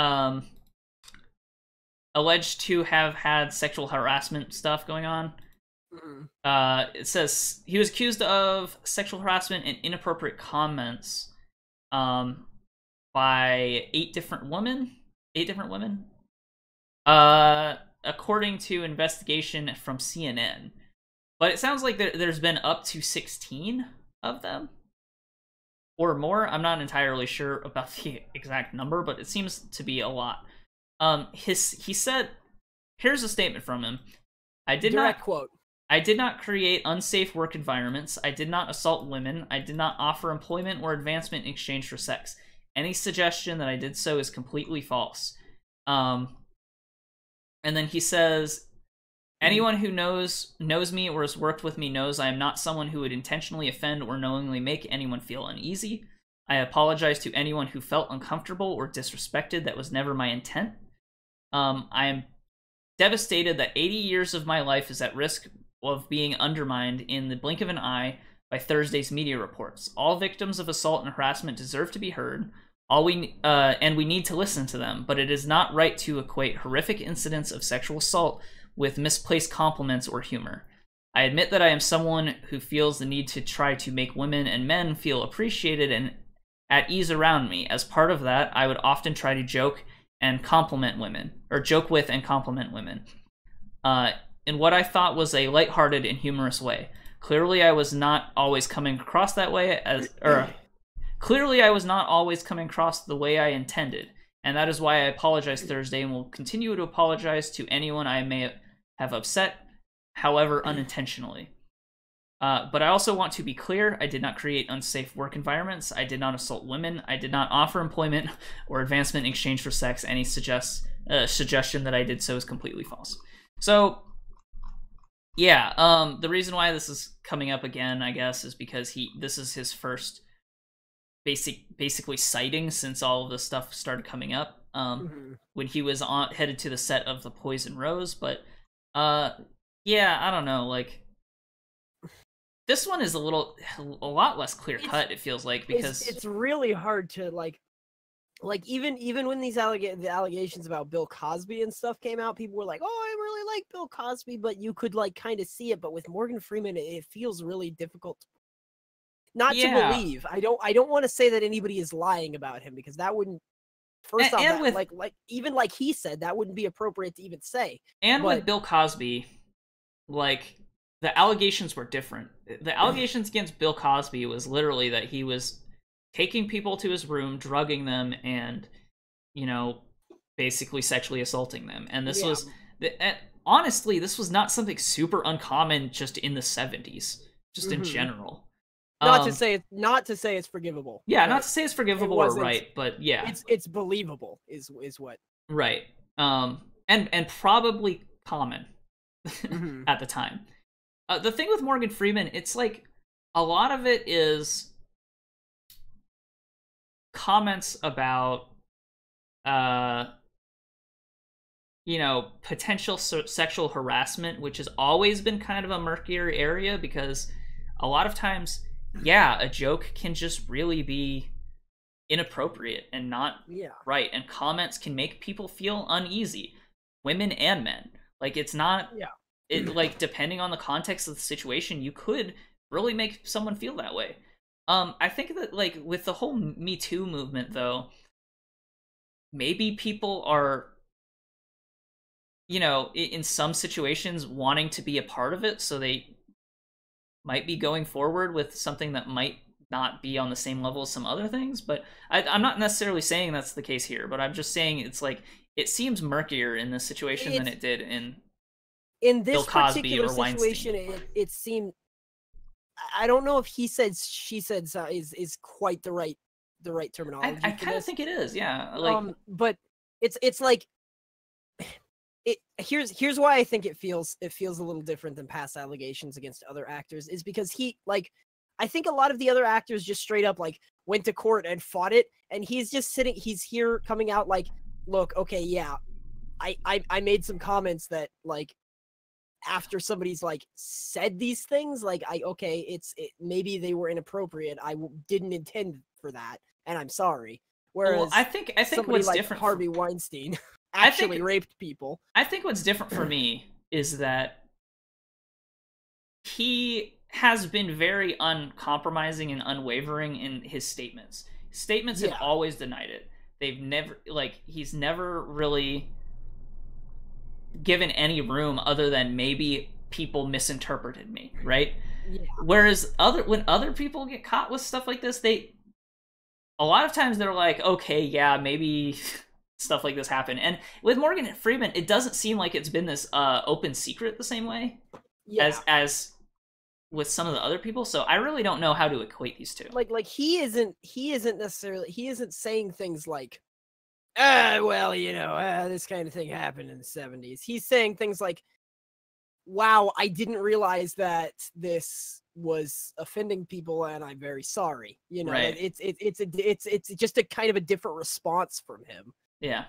alleged to have had sexual harassment stuff going on. It says he was accused of sexual harassment and inappropriate comments by 8 different women. According to investigation from CNN. But it sounds like there's been up to 16 of them or more. I'm not entirely sure about the exact number, but it seems to be a lot. He said, here's a statement from him. I did not create unsafe work environments. I did not assault women. I did not offer employment or advancement in exchange for sex. Any suggestion that I did so is completely false. And then he says, anyone who knows me or has worked with me knows I am not someone who would intentionally offend or knowingly make anyone feel uneasy. I apologize to anyone who felt uncomfortable or disrespected. That was never my intent. I am devastated that 80 years of my life is at risk of being undermined in the blink of an eye by Thursday's media reports. All victims of assault and harassment deserve to be heard. And we need to listen to them, but it is not right to equate horrific incidents of sexual assault with misplaced compliments or humor. I admit that I am someone who feels the need to try to make women and men feel appreciated and at ease around me. As part of that, I would often try to joke and compliment women, or joke with and compliment women, in what I thought was a lighthearted and humorous way. Clearly, I was not always coming across that way Clearly, I was not always coming across the way I intended, and that is why I apologize Thursday and will continue to apologize to anyone I may have upset, however unintentionally. But I also want to be clear, I did not create unsafe work environments, I did not assault women, I did not offer employment or advancement in exchange for sex. Any suggestion that I did so is completely false. So, yeah, the reason why this is coming up again, I guess, is because this is his first basically sighting since all of this stuff started coming up when he was headed to the set of The Poison Rose. But yeah, I don't know, like, this one is a lot less clear cut, it feels like, because it's really hard to like even when these the allegations about Bill Cosby and stuff came out, people were like, oh, I really like Bill Cosby, but you could like kind of see it. But with Morgan Freeman, it feels really difficult not to believe. I don't want to say that anybody is lying about him, because that wouldn't, first off, like even like he said, that wouldn't be appropriate to even say. And with Bill Cosby, like, the allegations were different. The allegations against Bill Cosby was literally that he was taking people to his room, drugging them, and, you know, basically sexually assaulting them. And this was, honestly, this was not something super uncommon just in the 70s, just in general. Not to say it's forgivable. Yeah, not to say it's forgivable or right, but yeah, it's believable is what. Right. And probably common at the time. The thing with Morgan Freeman, it's like a lot of it is comments about you know, potential sexual harassment, which has always been kind of a murkier area, because a lot of times, yeah, a joke can just really be inappropriate and not right, and comments can make people feel uneasy. women and men. Like, it's not Yeah. it like, depending on the context of the situation, you could really make someone feel that way. I think that, like, with the whole Me Too movement, though, maybe people are, in some situations wanting to be a part of it, so they might be going forward with something that might not be on the same level as some other things. But I'm not necessarily saying that's the case here, but I'm just saying it's like, it seems murkier in this situation than It's it did in in Bill this Cosby particular or situation. Weinstein. It seemed, I don't know if he said she said is quite the right I terminology for kind of this. think it is, yeah. Like, But it's like here's why I think it feels a little different than past allegations against other actors, is because he, like, I think a lot of the other actors just straight up like went to court and fought it, and he's just he's here coming out like, look, okay, yeah, I made some comments that, like, after somebody's like said these things, like, maybe they were inappropriate. Didn't intend for that, and I'm sorry. well, I Whereas think somebody what's like different Harvey Weinstein I actually think raped people. I think what's different for me is that he has been very uncompromising and unwavering in his statements. Statements have Yeah, always denied it. He's never really given any room other than maybe people misinterpreted me, right? yeah, Whereas when other people get caught with stuff like this, a lot of times they're like, okay, yeah, maybe stuff like this happened. And with Morgan Freeman, it doesn't seem like it's been this open secret the same way yeah. as with some of the other people. So I really don't know how to equate these two. Like he isn't necessarily, he isn't saying things like, well, this kind of thing happened in the 70s. He's saying things like, wow, I didn't realize that this was offending people, and I'm very sorry. That Right. it's just a kind of a different response from him. Yeah.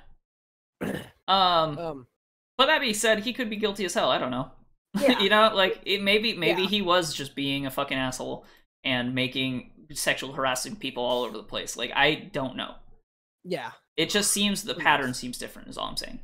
Um Um, but that being said, he could be guilty as hell. I don't know. yeah, Like, maybe yeah, he was just being a fucking asshole and making sexual harassing people all over the place. Like, I don't know. yeah, It just seems the who pattern knows? seems different is all I'm saying.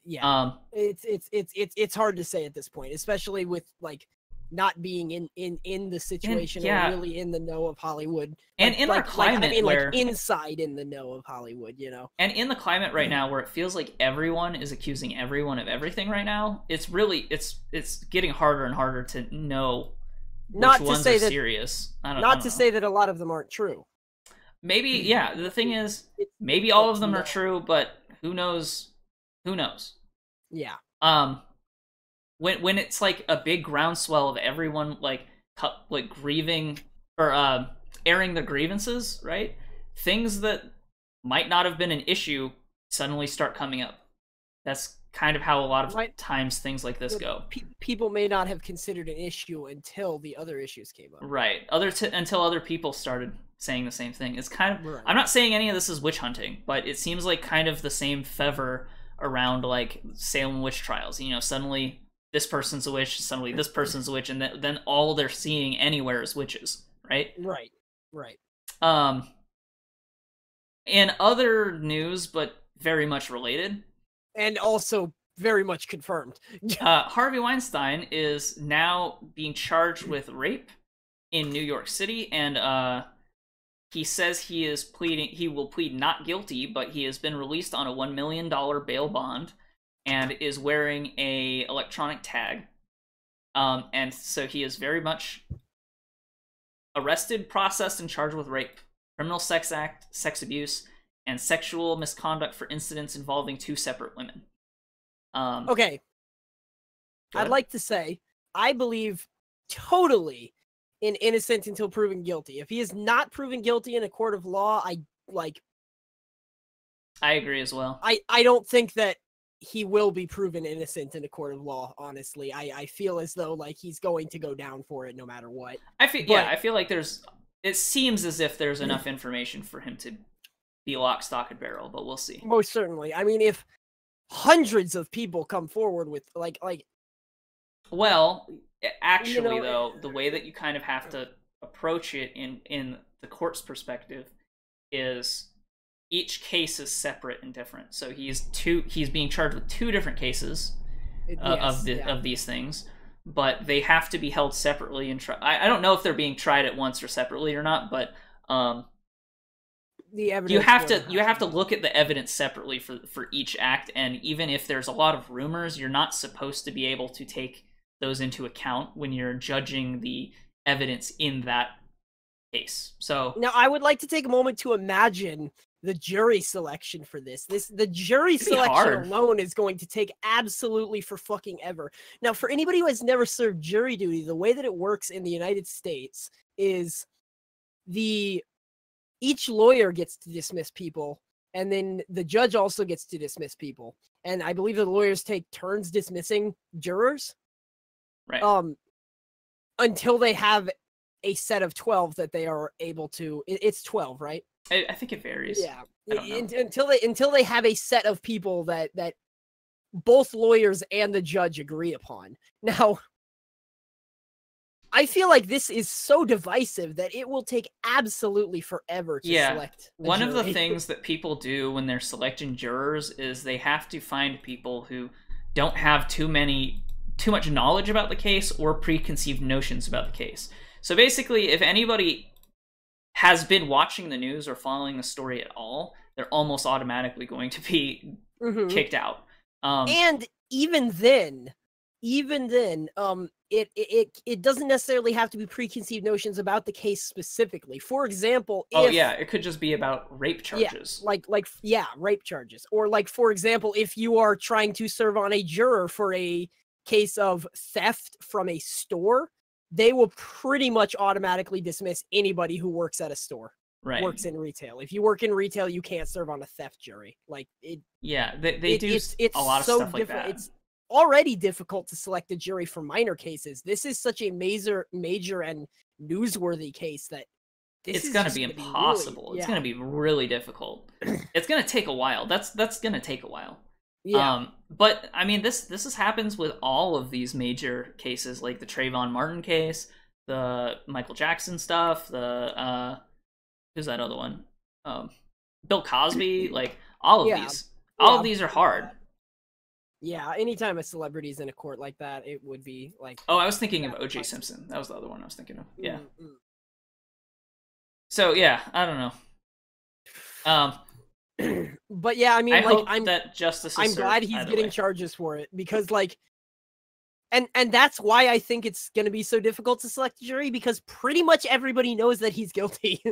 Yeah. Um It's hard to say at this point, especially with like not being in the and situation, or yeah, really in the know of Hollywood. and in our I climate mean, like, where inside in the know of Hollywood. and in the climate right now where it feels like everyone is accusing everyone of everything right now, it's really it's getting harder and harder to know which Not to ones say are that serious. I not don't to know. say that a lot of them aren't true. Maybe, yeah, the thing is, It's maybe all hard of to them are know. true, but who knows? Who knows? Yeah. Um when it's like a big groundswell of everyone like grieving or airing their grievances, right? Things that might not have been an issue suddenly start coming up. That's kind of how a lot of Right. times things like this The go. people may not have considered an issue until the other issues came up. Right. Until other people started saying the same thing. It's kind of, Right. I'm not saying any of this is witch hunting, but it seems like kind of the same fever around like Salem witch trials. Suddenly this person's a witch, suddenly this person's a witch, and then all they're seeing anywhere is witches, right? Right. Right. Um in other news, but very much related, And also very much confirmed. Harvey Weinstein is now being charged with rape in New York City, and he says he will plead not guilty, but he has been released on a $1 million bail bond and is wearing a electronic tag. And so he is very much arrested, processed, and charged with rape, criminal sex act, sex abuse, and sexual misconduct for incidents involving two separate women. Okay. I'd like to say I believe totally in innocent until proven guilty. If he is not proven guilty in a court of law, I agree as well. I don't think that he will be proven innocent in a court of law, honestly. I feel as though like he's going to go down for it no matter what. I feel like it seems as if there's enough information for him to be lock, stock, and barrel, but we'll see. Most certainly. I mean, if hundreds of people come forward with well, actually, though, the way that you kind of have to approach it in the court's perspective is each case is separate and different. So he's being charged with two different cases of these things, but they have to be held separately and I don't know if they're being tried at once or separately or not, but the evidence you have to look at the evidence separately for each act, and even if there's a lot of rumors, you're not supposed to be able to take those into account when you're judging the evidence in that case. So now I would like to take a moment to imagine the jury selection for this. The jury selection alone is going to take absolutely for fucking ever. Now, for anybody who has never served jury duty, the way that it works in the United States is each lawyer gets to dismiss people, and then the judge also gets to dismiss people. And I believe the lawyers take turns dismissing jurors. Right. Until they have a set of 12 that they are able to. It's 12, right? I think it varies. Yeah. Until they have a set of people that both lawyers and the judge agree upon. Now, I feel like this is so divisive that it will take absolutely forever to select. One of the things that people do when they're selecting jurors is they have to find people who don't have too much knowledge about the case or preconceived notions about the case. So basically, if anybody has been watching the news or following the story at all, they're almost automatically going to be kicked out. And even then, it doesn't necessarily have to be preconceived notions about the case specifically. For example, it could just be about rape charges. Rape charges. Or like, for example, if you are trying to serve on a juror for a case of theft from a store, they will pretty much automatically dismiss anybody who works at a store. Right. Works in retail. If you work in retail, you can't serve on a theft jury. Like it. Yeah, they do a lot of stuff like that. It's already difficult to select a jury for minor cases. This is such a major and newsworthy case that it's going to be impossible. It's going to be really difficult. It's going to take a while. That's going to take a while. Yeah. But I mean, this happens with all of these major cases, like the Trayvon Martin case, the Michael Jackson stuff, the who's that other one? Bill Cosby, like all of these. All of these are hard. Yeah, anytime a celebrity's in a court like that, it would be like... Oh, I was thinking of O.J. Simpson. That was the other one I was thinking of. Yeah. So, yeah, I don't know. But yeah, I mean, I'm that justice. I'm glad he's getting charges for it, because like, and that's why I think it's going to be so difficult to select a jury, because pretty much everybody knows that he's guilty.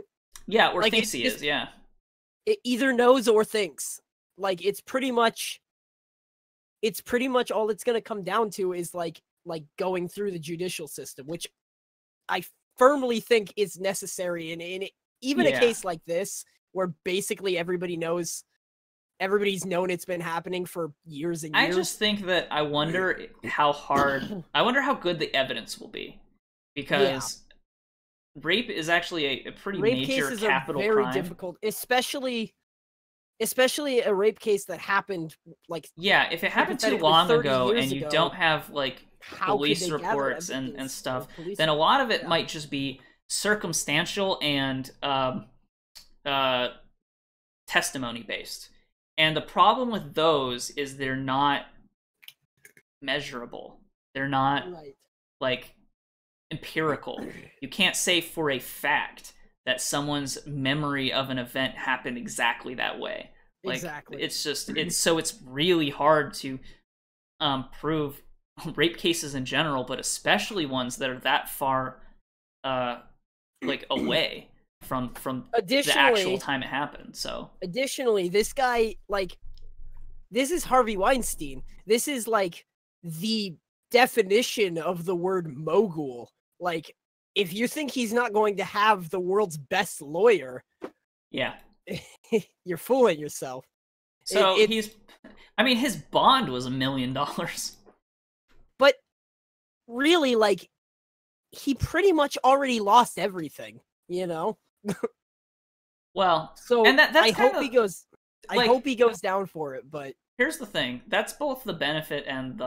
Yeah, or thinks he is. Yeah, it either knows or thinks. Like it's pretty much all it's going to come down to is like going through the judicial system, which I firmly think is necessary in even a case like this, where basically everybody's known it's been happening for years and years. I just think that I wonder how good the evidence will be, because rape is actually a pretty major capital crime. Very difficult, especially a rape case that happened like if it happened too long ago and you don't have like police reports and stuff, then a lot of it might just be circumstantial and testimony based. And the problem with those is they're not measurable. They're not like empirical. You can't say for a fact that someone's memory of an event happened exactly that way. Like, exactly. It's really hard to prove rape cases in general, but especially ones that are that far away from the actual time it happened. So additionally, this guy, like, this is Harvey Weinstein. This is like the definition of the word mogul. Like, if you think he's not going to have the world's best lawyer, you're fooling yourself. So his bond was $1 million. But really, like, he pretty much already lost everything, you know? Well, so and that's I hope he goes down for it, but here's the thing. That's both the benefit and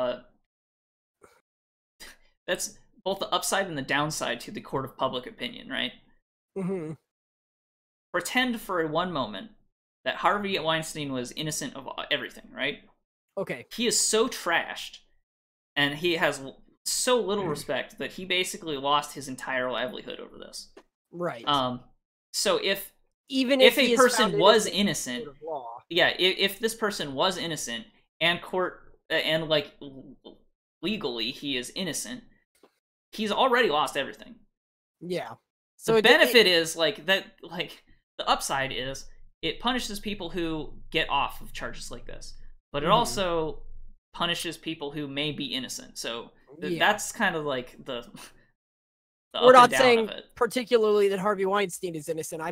that's both the upside and the downside to the court of public opinion, right? Mm-hmm. Pretend for one moment that Harvey Weinstein was innocent of everything, right? Okay. He is so trashed, and he has so little respect that he basically lost his entire livelihood over this. Right. So if even if a person was innocent, law. yeah, if this person was innocent and like legally he is innocent, he's already lost everything. Yeah. So the benefit is like that. Like the upside is it punishes people who get off of charges like this, but it also punishes people who may be innocent. So that's kind of like the we're not saying particularly that Harvey Weinstein is innocent. I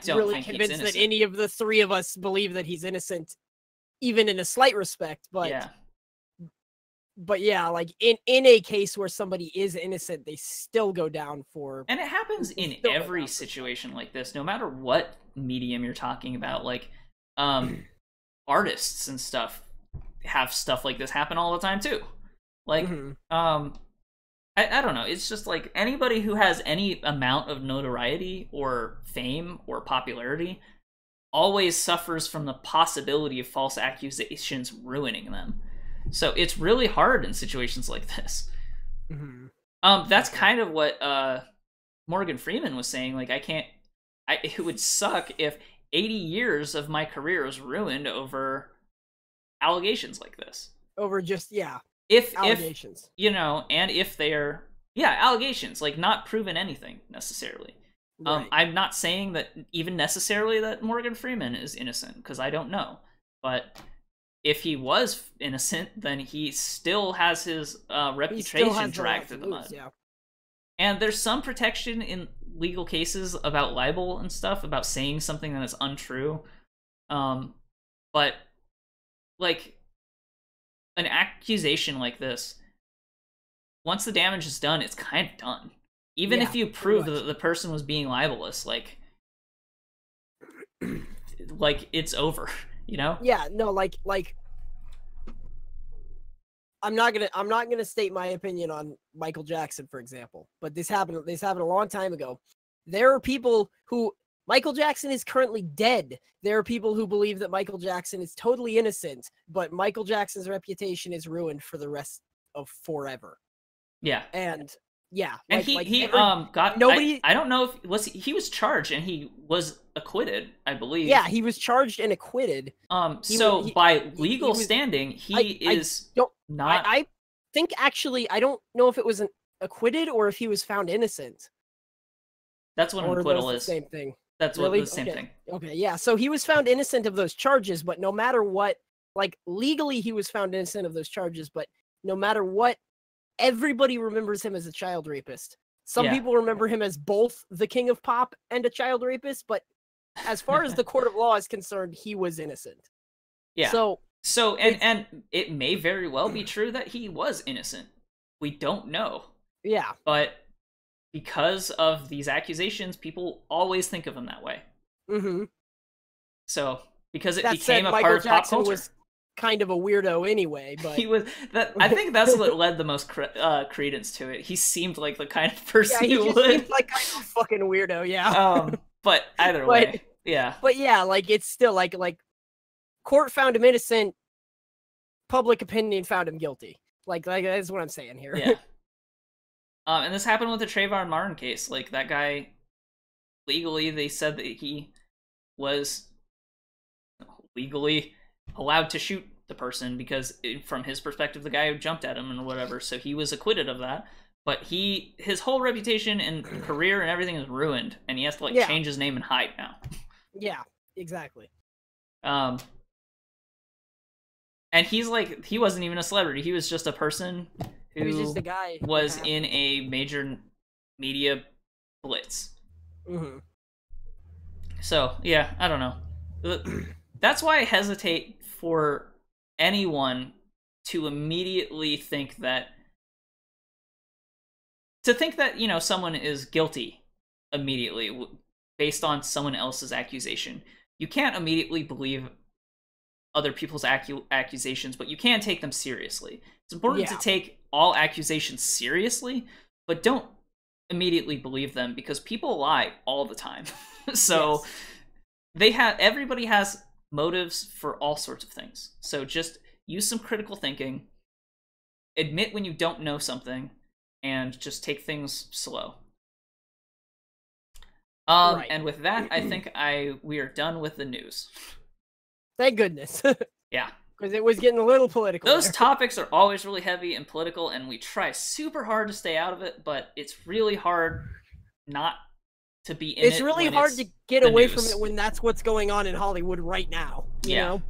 don't really convinced that any of the three of us believe that he's innocent, even in a slight respect. But yeah, like in a case where somebody is innocent, they still go down for. And it happens in every situation like this, no matter what medium you're talking about. Like, artists and stuff have stuff like this happen all the time too. Like, I don't know. It's just like anybody who has any amount of notoriety or fame or popularity always suffers from the possibility of false accusations ruining them. So it's really hard in situations like this. That's kind of what Morgan Freeman was saying. Like, it would suck if 80 years of my career was ruined over allegations like this. Over just, allegations. And if they are, allegations, like not proven anything necessarily. Right. I'm not saying that even necessarily that Morgan Freeman is innocent, because I don't know. But if he was innocent, then he still has his reputation dragged through the mud. Yeah. And there's some protection in legal cases about libel and stuff, about saying something that is untrue. But, like, an accusation like this, once the damage is done, it's kind of done. Even if you prove that the person was being libelous, like it's over, you know? Yeah, no, like I'm not gonna state my opinion on Michael Jackson, for example, but this happened a long time ago. There are people who Michael Jackson is currently dead. There are people who believe that Michael Jackson is totally innocent, but Michael Jackson's reputation is ruined for the rest of forever. Yeah. And and he got nobody. I don't know if he was charged and he was acquitted, I believe. Yeah, he was charged and acquitted. So by legal standing, he is not. I think actually, I don't know if it was acquitted or if he was found innocent. That's what an acquittal is. The same thing. That's really the same thing. Okay, yeah. So he was found innocent of those charges, but no matter what, like legally he was found innocent of those charges, but no matter what, everybody remembers him as a child rapist. Some people remember him as both the king of pop and a child rapist, but as far as the court of law is concerned, he was innocent. Yeah. So and it may very well be true that he was innocent. We don't know. Yeah. But because of these accusations, people always think of him that way. So because it became a part of pop culture. Was kind of a weirdo anyway, but he was that. I think that's what led the most credence to it. He seemed like the kind of person who would seemed like kind of a fucking weirdo. Yeah. But either way, yeah. But yeah, like it's still like court found him innocent, public opinion found him guilty. Like that's what I'm saying here. Yeah. And this happened with the Trayvon Martin case. Like, that guy, legally, they said that he was legally allowed to shoot the person because, from his perspective, the guy who jumped at him and whatever, so he was acquitted of that. But his whole reputation and career and everything is ruined, and he has to, change his name and hide now. Yeah, exactly. And he's he wasn't even a celebrity. He was just a person who was just a guy was in a major media blitz. So, yeah, I don't know. That's why I hesitate for anyone to immediately think that... To think that, someone is guilty immediately based on someone else's accusation. You can't immediately believe other people's accusations, but you can take them seriously. It's important to take all accusations seriously, but don't immediately believe them because people lie all the time. So everybody has motives for all sorts of things. So just use some critical thinking, admit when you don't know something, and just take things slow. Right. And with that, I think we are done with the news. Thank goodness. Yeah. Because it was getting a little political. Those topics are always really heavy and political, and we try super hard to stay out of it, but it's really hard not to be in it. It's really hard to get away from it when that's what's going on in Hollywood right now. You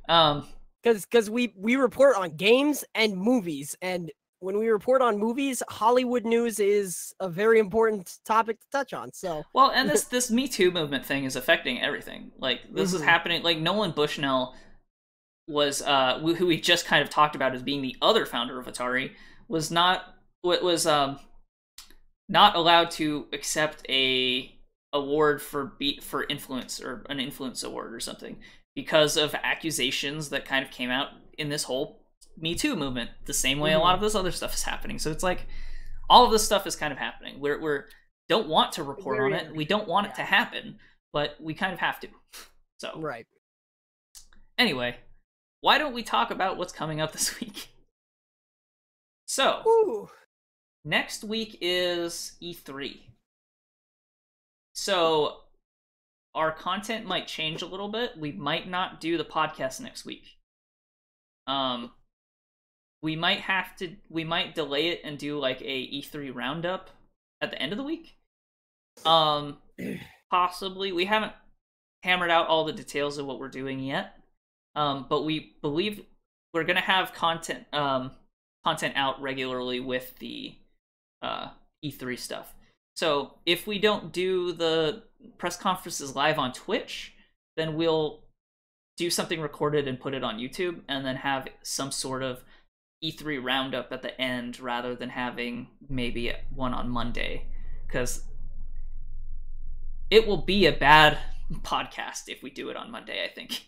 know? Because we report on games and movies, and when we report on movies, Hollywood news is a very important topic to touch on. So well, and this Me Too movement thing is affecting everything. Like this is happening. Like Nolan Bushnell was who we just kind of talked about as being the other founder of Atari was not allowed to accept a award for influence, or an influence award or something, because of accusations that kind of came out in this whole Me Too movement, the same way a lot of this other stuff is happening. So it's like all of this stuff is kind of happening. We're don't want to report on it. We don't want it to happen, but we kind of have to. So right. Anyway, why don't we talk about what's coming up this week? So next week is E3. So our content might change a little bit. We might not do the podcast next week. We might delay it and do like a E3 roundup at the end of the week. Possibly. We haven't hammered out all the details of what we're doing yet. But we believe we're gonna have content out regularly with the E3 stuff. So if we don't do the press conferences live on Twitch, then we'll do something recorded and put it on YouTube, and then have some sort of E3 roundup at the end, rather than having maybe one on Monday, because it will be a bad podcast if we do it on Monday, I think.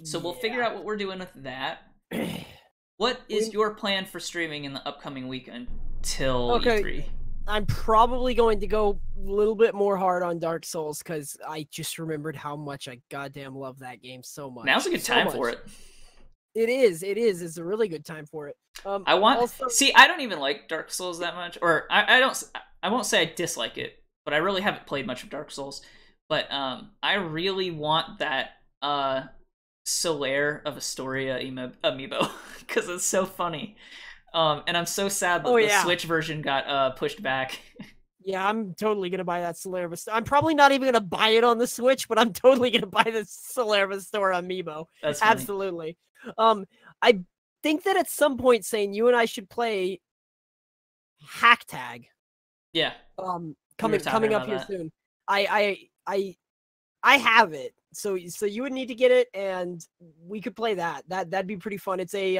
So we'll figure out what we're doing with that. What is your plan for streaming in the upcoming week until E3? I'm probably going to go a little bit more hard on Dark Souls, because I just remembered how much I goddamn love that game so much. Now's a good time for it. It is. It's a really good time for it. I don't even like Dark Souls that much, or I won't say I dislike it, but I really haven't played much of Dark Souls. But I really want that Solaire of Astoria amiibo, because it's so funny. And I'm so sad that the Switch version got pushed back. Yeah, I'm totally gonna buy that Solaire. I'm probably not even gonna buy it on the Switch, but I'm totally gonna buy the Solaire Astoria amiibo. That's funny. Absolutely. I think that at some point, Sane, you and I should play Hack Tag. Yeah. Coming up here soon. I have it, so you would need to get it, and we could play that. That'd be pretty fun. It's a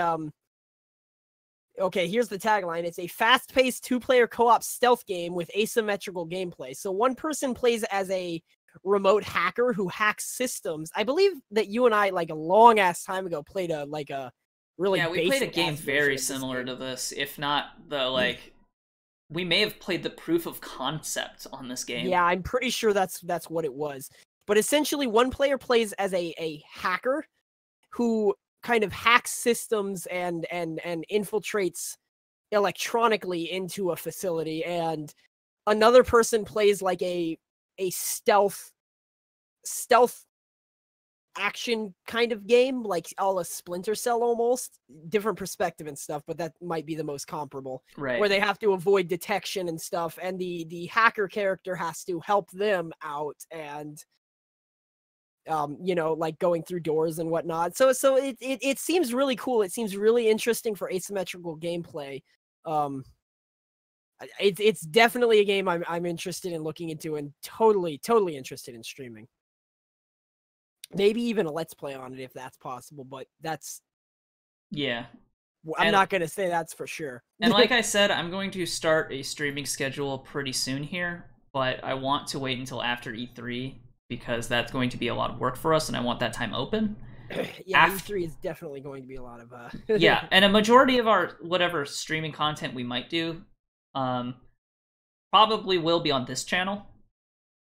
okay, here's the tagline. It's a fast-paced two-player co-op stealth game with asymmetrical gameplay. So one person plays as a remote hacker who hacks systems. I believe that you and I, like a long-ass time ago, played a really we played a game very similar to this, if not the we may have played the proof of concept on this game. Yeah, I'm pretty sure that's what it was. But essentially, one player plays as a hacker who kind of hacks systems and infiltrates electronically into a facility, and another person plays like a stealth action kind of game, like all a Splinter Cell almost. Different perspective and stuff, but that might be the most comparable. Right. Where they have to avoid detection and stuff, and the hacker character has to help them out, and like going through doors and whatnot. So it seems really cool. It seems really interesting for asymmetrical gameplay. It's definitely a game I'm interested in looking into, and totally interested in streaming. Maybe even a let's play on it if that's possible, but that's I'm not gonna say that's for sure. And like I said, I'm going to start a streaming schedule pretty soon here, but I want to wait until after E3, because that's going to be a lot of work for us, and I want that time open. Yeah, E3 is definitely going to be a lot of yeah, and a majority of our whatever streaming content we might do, probably will be on this channel.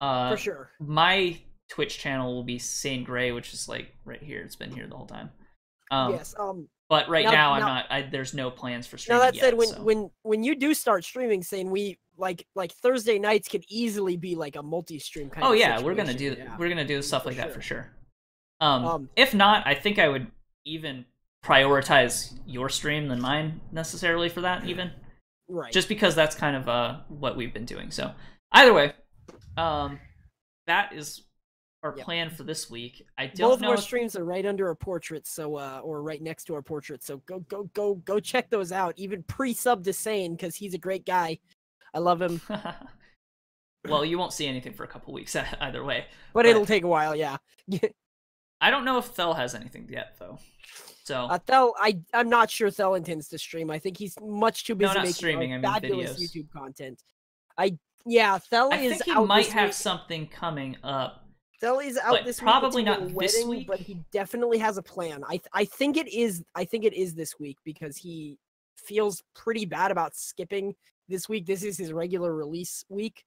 For sure. My Twitch channel will be Sane Gray, which is like right here. It's been here the whole time. Yes. But now I'm not. There's no plans for streaming. Now that said, yet, when you do start streaming, saying we like Thursday nights could easily be like a multi-stream kind of. Oh yeah, situation. we're gonna do stuff like that for sure. Um, If not, I think I would even prioritize your stream than mine necessarily for that, even. Right. Just because that's kind of what we've been doing. So either way, that is our plan for this week. I don't Both know. of our streams are right under our portrait, so or right next to our portrait. So go check those out. Even pre-sub to Sane because he's a great guy. I love him. Well, you won't see anything for a couple weeks either way. But it'll take a while, yeah. I don't know if Thel has anything yet though. So Thel, I'm not sure Thel intends to stream. I think he's much too busy making streaming, fabulous videos. YouTube content. Thel I is think he out might this have week. something coming up. Thel is out this probably week. not this week, but he definitely has a plan. I think it is. I think it is this week because he feels pretty bad about skipping this week. This is his regular release week.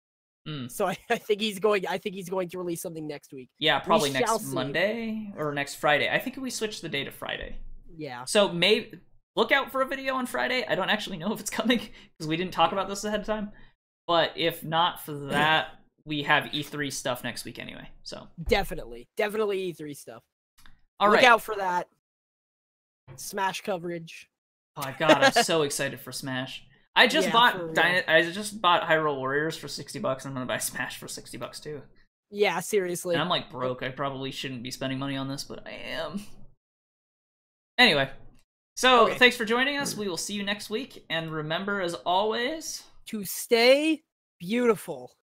So I think he's going. I think he's going to release something next week. Yeah, probably next Monday or next Friday. I think we switched the day to Friday. Yeah. So maybe look out for a video on Friday. I don't actually know if it's coming because we didn't talk about this ahead of time. But if not for that, we have E3 stuff next week anyway. So definitely E3 stuff. All right. Look out for that. Smash coverage. Oh God, I'm so excited for Smash. I just bought Hyrule Warriors for $60, and I'm gonna buy Smash for $60 too. Yeah, seriously. And I'm like broke. I probably shouldn't be spending money on this, but I am. Anyway, so thanks for joining us. We will see you next week, and remember, as always, to stay beautiful.